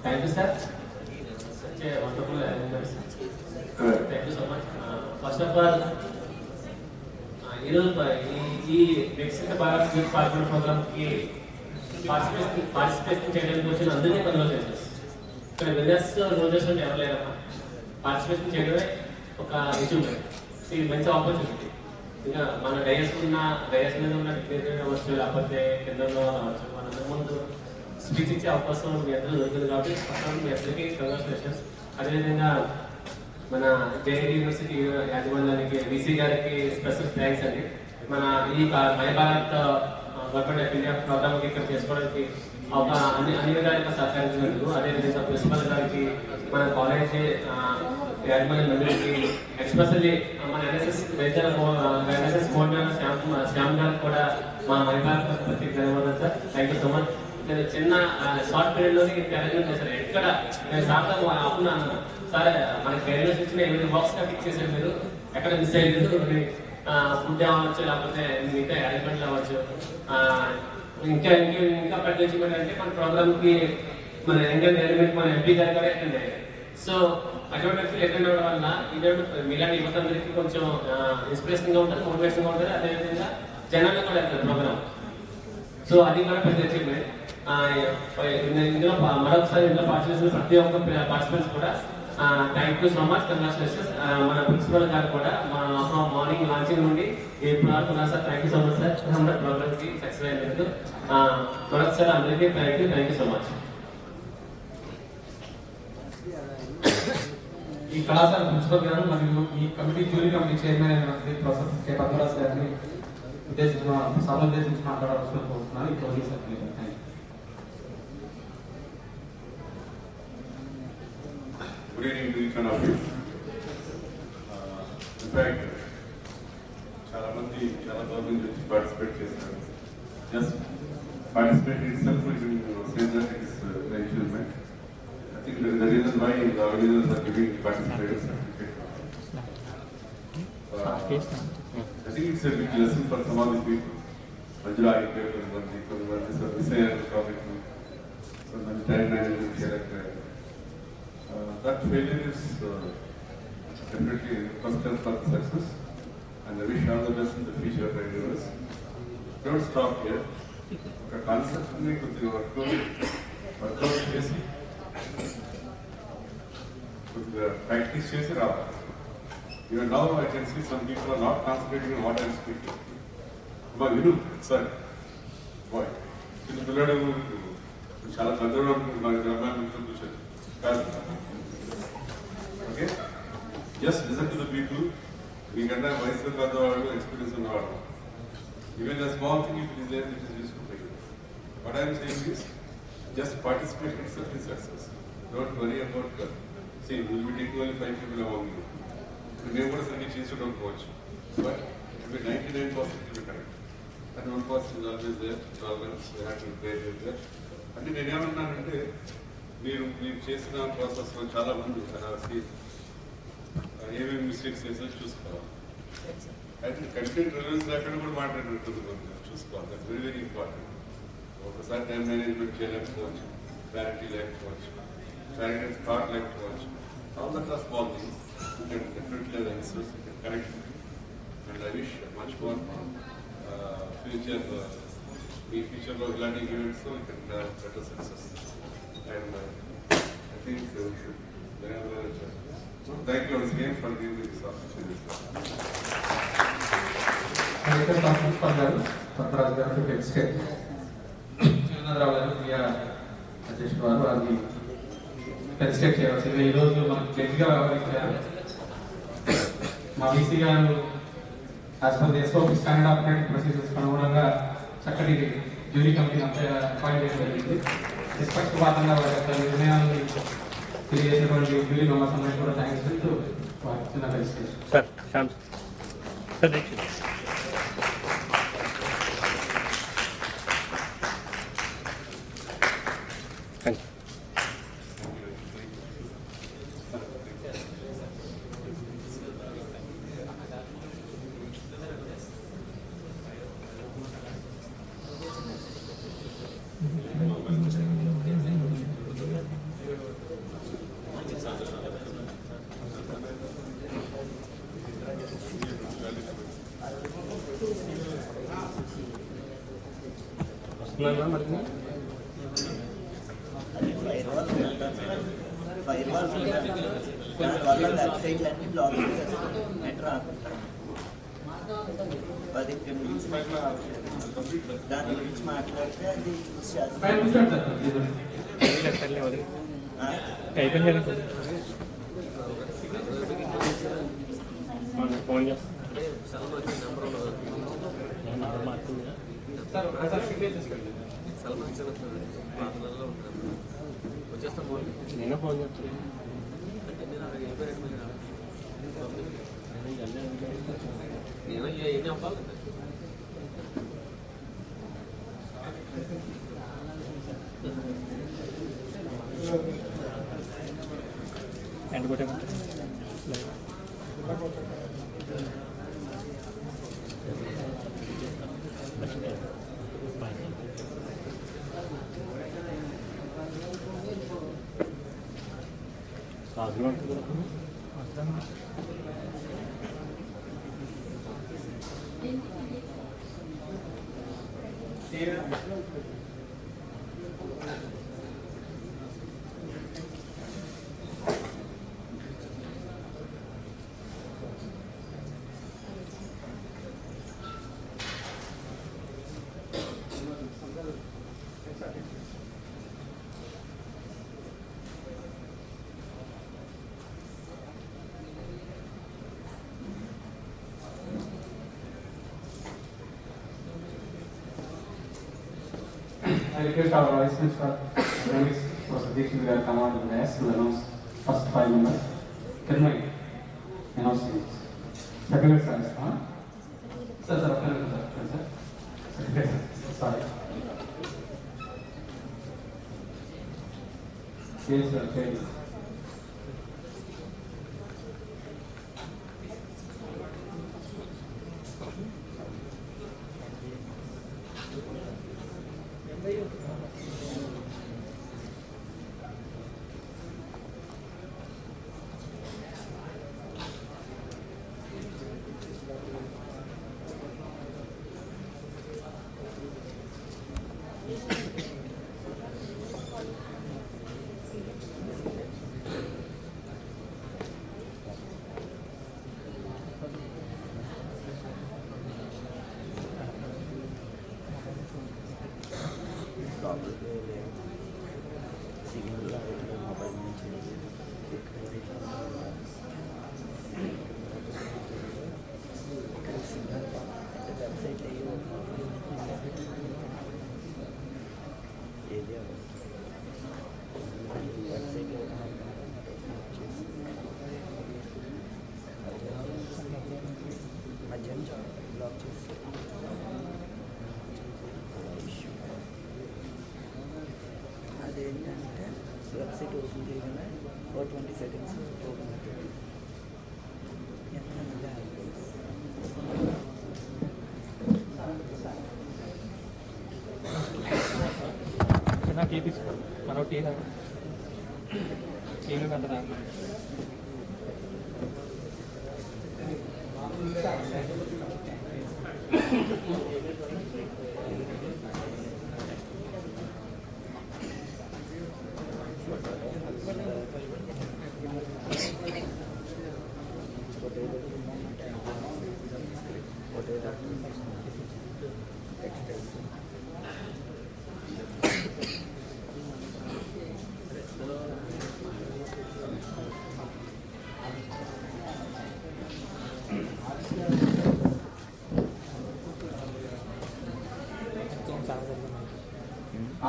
thank you sir. Wonderful thank you so much. First of all ఈరోజు ఈ వికసిత భారత్ యూత్ పార్లమెంట్ ప్రోగ్రామ్కి పార్టిసిపేషన్ చేయడానికి వచ్చిన అందరినీ కంగ్రాచులేషన్స్. ఇక్కడ విన్నర్స్ లూజర్స్ అంటే ఎవరు లేరమ్మా. పార్టిసిపేషన్ చేయడమే ఒక అచీవ్మెంట్. ఇది మంచి ఆపర్చునిటీ. ఇంకా మన డయస్ మీద ఉన్న డిగ్నిటరీ అవ్వచ్చు, లేకపోతే కింద అవ్వచ్చు, మన ముందు స్పీచ్ ఇచ్చే అవకాశం మీ అందరూ దొరికింది కాబట్టి ఫస్ట్ మీ అందరికీ కంగ్రాచులేషన్స్. అదేవిధంగా మన జేఎన్టీ యూనివర్సిటీ యాజమాన్యానికి వీసీ గారికి స్పెషల్ థ్యాంక్స్ అండి. మన ఈ my Bharat government of India ప్రోగ్రామ్కి ఇక్కడ చేసుకోవడానికి అన్ని విధాలుగా సహకరించినందుకు, అదేవిధంగా ప్రిన్సిపల్ గారికి, మన కాలేజ్ యాజమాన్య మండలికి, ఎస్పెషల్లీ మన ఎన్ఎస్ఎస్ కోఆర్డినేటర్ శ్యామ్ గారికి కూడా మా మై భారత్ ప్రత్యేక ధన్యవాదాలు sir. Thank you so much. నేను చిన్న షార్ట్ పీరియడ్లోనే అరేంజ్మెంట్ చేశాను. ఎక్కడ నేను సార్తో అనుకున్నాను, సరే మనకి గైడ్లైన్స్ ఇచ్చిన 8 బాక్స్ టిక్ చేశారు మీరు, ఎక్కడ మిస్ అయ్యేది ఫుడ్ అవ్వచ్చు, లేకపోతే మిగతా అరేంజ్మెంట్లు అవ్వచ్చు. ఇంకా పెద్ద అచీవ్మెంట్ అంటే మన ప్రోగ్రామ్కి మన ఎంగేజ్ ఎలిమెంట్ మన ఎంపీ గారు కూడా అటెండ్ అయ్యారు. సో అటువంటి వ్యక్తులు అటెండ్ అవ్వడం వల్ల ఇటువంటి మీలాంటి యువత అందరికీ కొంచెం ఇన్స్పిరేషన్గా ఉంటుంది, మోటివేషన్గా ఉంటుంది. అదేవిధంగా జనాల్లో కూడా వెళ్తారు ప్రోగ్రామ్. సో అది కూడా పెద్ద అచీవ్మెంట్. ఇందులో మరొకసారి ఇందులో పార్టిసిపేషన్ ప్రతి ఒక్క పార్టిసిపెంట్స్ కూడా thank you so much, congratulations. మన ప్రిన్సిపల్ గారు కూడా మార్నింగ్ లాంచింగ్ నుండి ఇప్పుడు వరకు ఉన్నారు sir. Thank you so much sir. మన ప్రోగ్రామ్కి సక్సెస్ అయినందుకు మరొకసారి అందరికీ థ్యాంక్ యూ సో మచ్. ఈ కళాశాల ప్రిన్సిపల్ గారు మరియు ఈ committee jury committee chairman professor K Padmaraju గారిని సభ ఉద్దేశించి మాట్లాడాల్సిన కోరుతున్నాను. ఈ closing certificate. Thank you. Good evening to each one of you. In fact, చాలా మంది చాలా దూరం నుంచి పార్టిసిపేట్ చేశారు. Just participate itself will say that it is an achievement. I think that is the reason why organizers are giving participators certificate. I think it's a big lesson for some of the people. Manjula, some time management character. That failure is definitely first step for the success. And I wish all the best in the future endeavors. Don't stop here. ఒక కాన్సెప్ట్ని కొద్దిగా work out చేసి కొద్దిగా practice చేసి రావాలి. Even now I can see some people are not concentrating on what I am speaking. మా విను sir bye చిన్న పిల్లడు చాలా పెద్దవాడు నాకు గ్రామాన్ని కూర్చొని కాదు. Okay just listen to the people. మీకన్నా వయసులో పెద్దవాడు ఎక్స్పీరియన్స్ ఉన్నవాడు. Even a small thing if it is there, it is useful for you. What I am saying is, just participate itself is success. Don't worry about that. See, we will be taking only 5 people among you. The neighbors and change to don't watch. But it will be 99% to be correct. And 1% is always there, tolerance, we have to play with that. And in any other మీరు చేసిన ప్రాసెస్లో చాలా మంది ఏమేమి mistakes చేసో చూసుకోవాలి. అయితే content release లేకుండా కూడా మాట్లాడుతుంది చూసుకోవాలి. That's very very important. ఒకసారి టైం మేనేజ్మెంట్ చేయలేకపోవచ్చు, క్లారిటీ లేకపోవచ్చు, క్లారిటీ థాట్ లేకపోవచ్చు. All that are small things. You can definitely answers, you can correct. And I wish much more future. ఈ ఫ్యూచర్లో ఇలాంటి events you can have better success. And I think thank you once again for giving me this opportunity. అధ్యక్షుడు వారు వారిని felicitate చేయవలసింది. ఈరోజు మనకు జడ్జిగా వ్యవహరించారు మా వీసీ గారు. As per the SOP standard operating procedures అనుగుణంగా చక్కటి జ్యూరీ కమిటీని అపాయింట్ చేయడం జరిగింది. నిష్పక్షపాతంగా వారి యొక్క నిర్ణయాన్ని తెలియజేసేటువంటి జ్యూరీ మెంబర్స్ అందరికీ కూడా థ్యాంక్స్ చెప్తూ వారికి చిన్న ఫెలిసిటేషన్. సార్ శ్యామ్ సార్ దానివల్ల వెబ్సైట్లన్నీ బ్లాక్ చేసేస్తాను. నెట్ రాకుండా 10 నిమిషాలు దాని గురించి మాట్లాడితే అది యూజ్ నేను ఫోన్ చేస్తాను. నేను ఏం అవ్వాలి అండ్ కూడా I request our Vice Minister, Professor Dignitary, come on to the desk to announce first 5 members. Can I announce names? Secretary Sir, Sir, Secretary Sir, sorry. Yes, sir, అదేంటంటే website open చేయగానే ఓ 20 seconds open అవుతుంది. చిన్న tea తీసుకో, మరో tea టీలు కంటదా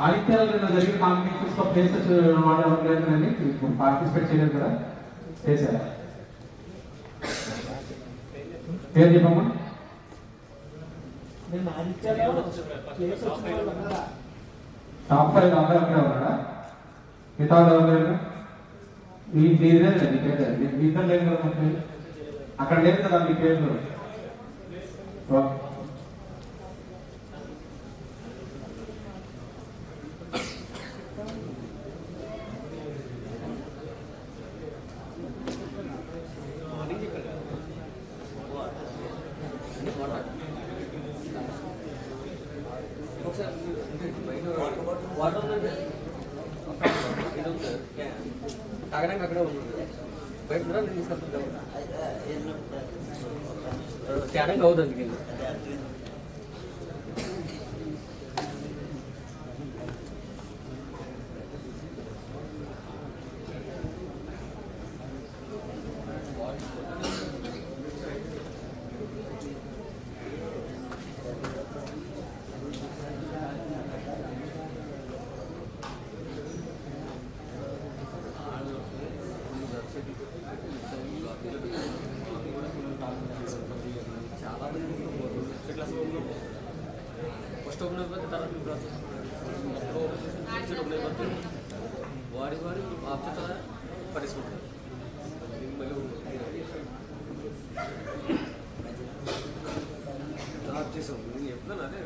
ఆదిత్యాలు నిన్న జరిగిన competitions లో ప్లేసెస్ వాడలేదండి, పార్టిసిపేట్ చేయలేదు కదా, చేశారా? పేరు చెప్పమ్మా. టాప్ 5 అందరూ అక్కడే ఉన్నాడా? మిగతా ఎవరు లేరు? ఇద్దరు లేదు కదా అక్కడ లేదు కదా మీ పేర్లు. ఓకే. తాగడానికి అక్కడే ఉంది, బయట నేను తీసుకెళ్తాను తేడానికి అవుతుంది అందుకే. ఫస్ట్ ఓపెన్ అయిపోతే తర్వాత ఓపెన్ అయిపోతే వాడి ఆబ్జెక్ట్ పట్టించుకుంటారు. మళ్ళీ ఆఫ్ చేసాం, నేను చెప్తున్నాను అదే.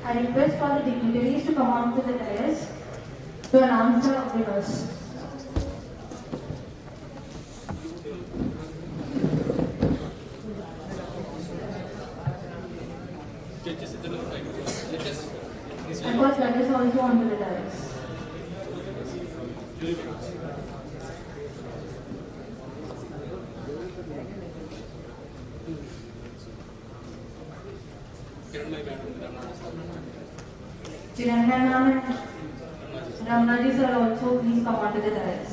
I request all the dignitaries to come on to the dais to announce the winners. I call judges also onto the dais. Chiranjan ma'am and Ramnaji sir also please come onto the dais.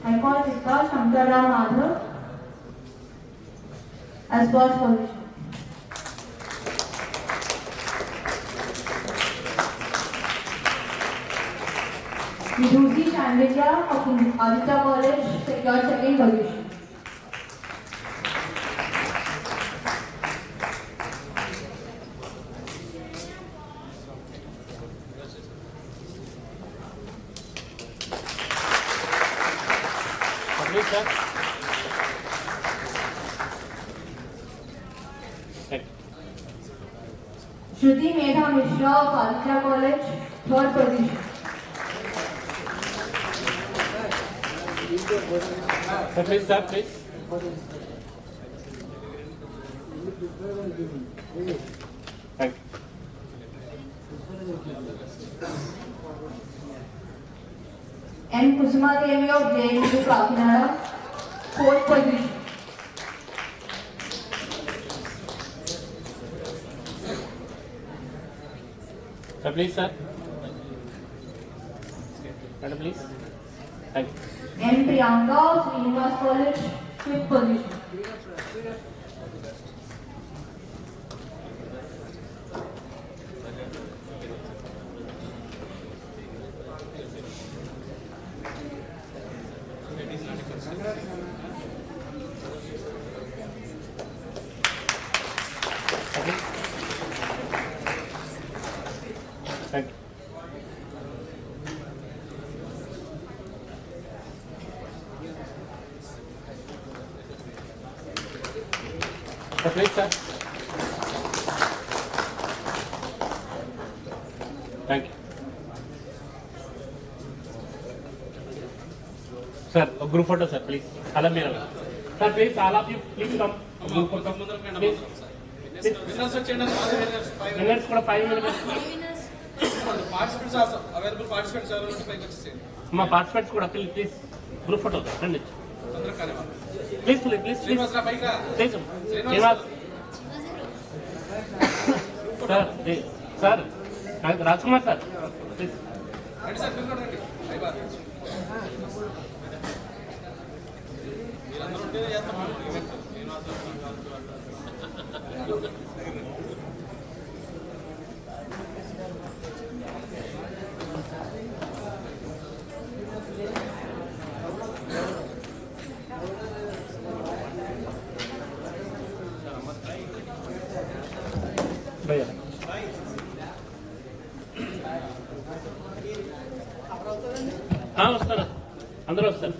I call Vikash Madhav as first position. Vidushi Chandeliya of Aditya College secured second position. Shruti Medha Mishra of Aditya College, third position. Please, sir, please. Thank you. And Kusuma Devi of JNU Kakinada, fourth position. Sir, please, sir. Madam, please. Thank you. And Priyanka of Srinivas College, fifth position. Thank you. Please, sir. Thank you. Sir, a group photo, sir, please. Sir, please, all of you, please come. A group photo. Please. Winners for 5 minutes. Participants also, available participants are available. Participants could appeal, please. Group photo. Send it. Please, please, please. Please, Srinivas. Sir, sir, Rajkumar, sir. Please. వస్తారా అందరూ వస్తారు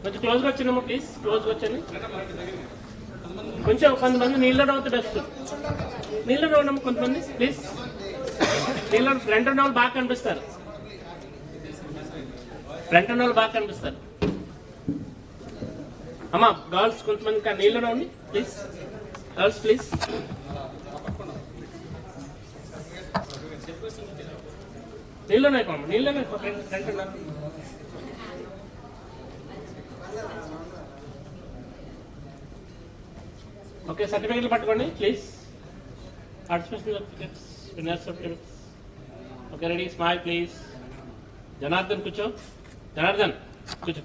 కొంచెం క్లోజ్గా వచ్చినమ్మా please క్లోజ్గా వచ్చండి కొంచెం కొంతమంది నీళ్ళలో అవుతుంది బెస్ట్ నీళ్ళలో ఉండమ్మా కొంతమంది ప్లీజ్ నీళ్ళలో ఫ్రంట్ ఉన్న వాళ్ళు బాగా కనిపిస్తారు ఫ్రంట్ ఉన్న వాళ్ళు బాగా కనిపిస్తారు అమ్మా గర్ల్స్ కొంతమంది నీళ్ళలో ఉండి ప్లీజ్ గర్ల్స్ ప్లీజ్ నీళ్ళనే కొమ్మ నీళ్ళనే ఫ్రంట్ ఉన్నారు ఓకే సర్టిఫికెట్లు పట్టుకోండి please participation certificates winners certificates okay ready smile please Janardhan కూర్చో జనార్దన్ కూర్చో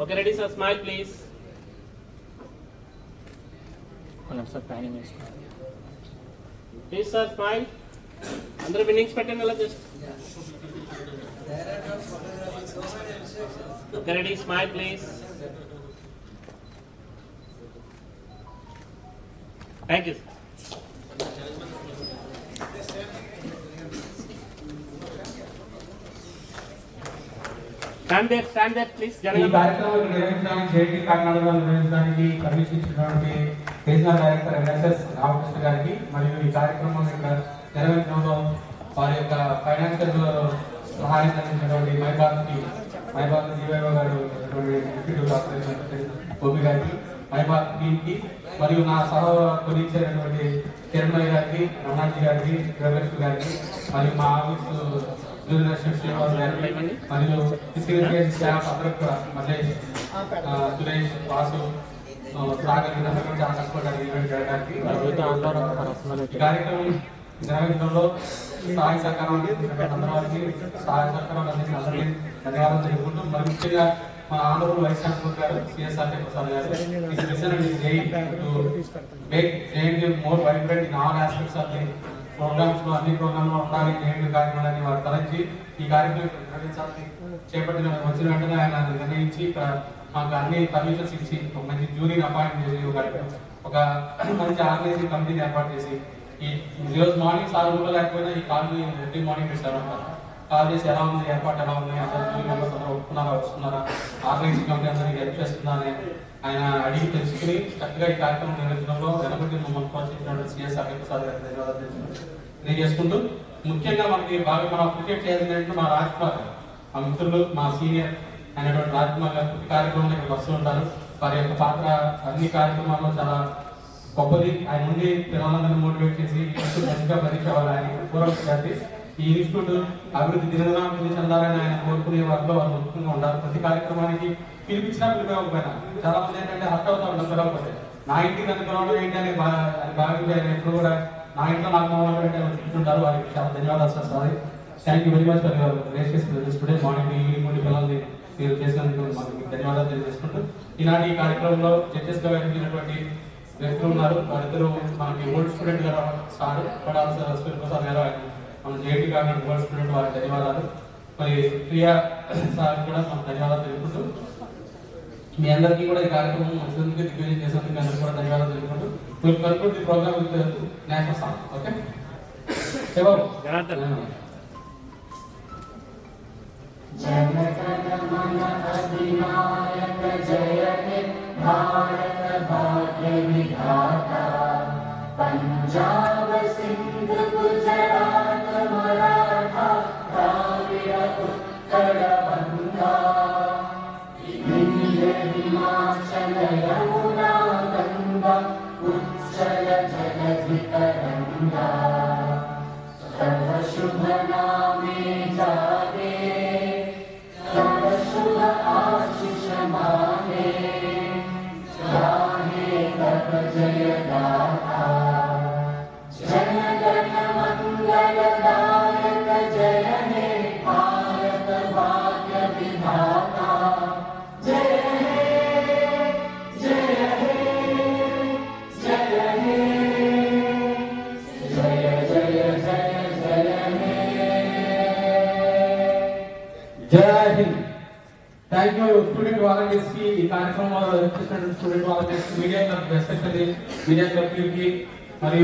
okay ready sir smile please please sir smile అందరూ విన్నింగ్స్ పెట్టండి అలా just okay ready smile please thank you Stand there, please. ఈ కార్యక్రమం నిర్వహించడానికి జేటీ కాకినాడలో నిర్వహించడానికి పర్మిషన్ ఇచ్చినటువంటి రీజనల్ డైరెక్టర్ ఎన్ఎస్ఎస్ రామకృష్ణ గారికి మరియు ఈ కార్యక్రమం ఇక్కడ నిర్వహించడంలో వారి యొక్క ఫైనాన్షియల్ సహాయం అందించినటువంటి మైబాద్ జీవైవ గారు ఇన్స్టిట్యూట్ ఆపరేషన్ గోపి గారికి మైబాద్ టీమ్కి మరియు నా సహ కొలీగ్స్ అయినటువంటి చైర్మన్ గారికి రమణాజీ గారికి రమేష్ గారికి మరియు మా ఆఫీసు శ్రీనివాస్ గారికి మరియు ఫిజికల్ స్టాఫ్ అందరూ కూడా మల్లేష్ సురేష్ వాసు సాగర్ వీళ్ళందరూ చాలా కష్టపడ్డారు ఈవెంట్ చేయడానికి ఈ కార్యక్రమం నిర్వహించడంలో సహాయ సహకారం అందరికి సహాయ సహకారం అందించిన అందరికీ ధన్యవాదాలు తెలుపుకుంటూ మరి ముఖ్యంగా మన ఆంధ్రప్రదేశ్ వైస్ ఛాన్సలర్ గారు సిఎస్ఆర్ ప్రసాద్ గారు more vibrant in all aspects of the programmes లో అన్ని ప్రోగ్రామ్ లో ఉండాలి జేఎన్యూ కార్యక్రమాలని వారు తలంచి ఈ కార్యక్రమం నిర్వహించాలని చేపట్టిన వచ్చిన వెంటనే ఆయన నిర్ణయించి మాకు అన్ని పర్మిషన్స్ ఇచ్చి ఒక మంచి జ్యూరీని అపాయింట్ చేసి ఒక మంచి ఆర్గనైజింగ్ కమిటీని ఏర్పాటు చేసి ఈ రోజు మార్నింగ్ సార్ లేకపోయినా ఈ కాల్ ఎవ్రీ మార్నింగ్ ఇస్తారు కాల్ చేసి ఎలా ఉంది ఏర్పాటు ఎలా ఉంది అందరూ జ్యూరీ మెంబర్స్ అందరూ ఒప్పుకున్నారా వస్తున్నారా ఆర్గనైజింగ్ కమిటీ అందరికీ హెల్ప్ చేస్తుందా అని ఆయన అడిగి తెలుసుకుని చక్కగా ఈ కార్యక్రమం నిర్వహించడంలో వెనబడి మమ్మల్ని ప్రోత్సహించినటువంటి సిఎస్ఆర్ ప్రసాద్ గారికి ధన్యవాదాలు తెలియజేసుకుంటూ ముఖ్యంగా మనకి బాగా మనం అప్రిషియేట్ చేయాల్సింది ఏంటంటే మా రాజ్కుమార్ గారు మా మిత్రులు మా సీనియర్ అయినటువంటి రాజ్కుమార్ గారు ప్రతి కార్యక్రమంలో ఇక్కడ వస్తూ ఉంటారు వారి యొక్క పాత్ర అన్ని కార్యక్రమాల్లో చాలా గొప్పది ఆయన నుండి పిల్లలందరినీ మోటివేట్ చేసి మంచిగా పరీక్ష అవ్వాలి ఆయన పూర్వ విద్యార్థి ఈ ఇన్స్టిట్యూట్ అభివృద్ధి దినదినాభివృద్ధి చెందాలని ఆయన కోరుకునే వారిలో వారు ముఖ్యంగా ఉండాలి ప్రతి కార్యక్రమానికి పిలిపించినా పిలిపోకపోయినా చాలా మంది ఏంటంటే హర్ట్ అవుతా ఉంటారు పిలవకపోతే నా ఇంటికి నన్ను పిలవడం ఏంటి అని భావించి ఆయన ఎప్పుడు కూడా నా ఇంట్లో నాకు ఏంటి అని చెప్తుంటారు వారికి చాలా ధన్యవాదాలు sir sorry thank you very much for your gracious today morning evening నుండి పిల్లల్ని మీరు చేసినందుకు మాకు ధన్యవాదాలు తెలియజేసుకుంటూ ఈనాటి ఈ కార్యక్రమంలో జడ్జెస్ గా వ్యక్తినటువంటి వ్యక్తులు ఉన్నారు వారిద్దరూ మనకి ఓల్డ్ స్టూడెంట్ గారు సార్ ప్రసాద్ గారు ఆయన మన జేటీ కాకినాడ ఓల్డ్ స్టూడెంట్ వారికి ధన్యవాదాలు మరి ప్రియా సార్ కూడా మనకు ధన్యవాదాలు తెలుపుకుంటూ మీ అందరికీ కూడా ఈ కార్యక్రమం మంచిగా దిగ్విజయం చేసేందుకు అందరికీ కూడా ధన్యవాదాలు తెలుపుకుంటూ మీరు కనుక్కుంటే ఈ ప్రోగ్రామ్ నేషనల్ సాంగ్ ఓకే जनगणमन अधिनायक जय हे भारत भाग्य विधाता पंजाब सिंध गुजरात मराठा द्राविड़ उत्कल बंगा विंध्य हिमाचल यमुना गंगा उच्चल जलधि तरंगा तव शुभ नामे जागे तव शुभ आशीष माने गाहे तव जय गाथा जन गण मंगल दायक जय हे भारत भाग्य विधाता जय हे जय हे जय हे जय जय जय जय Hind thank you student volunteers కి ఈ కార్యక్రమంలో వచ్చేసినటువంటి student volunteers media club especially media club కి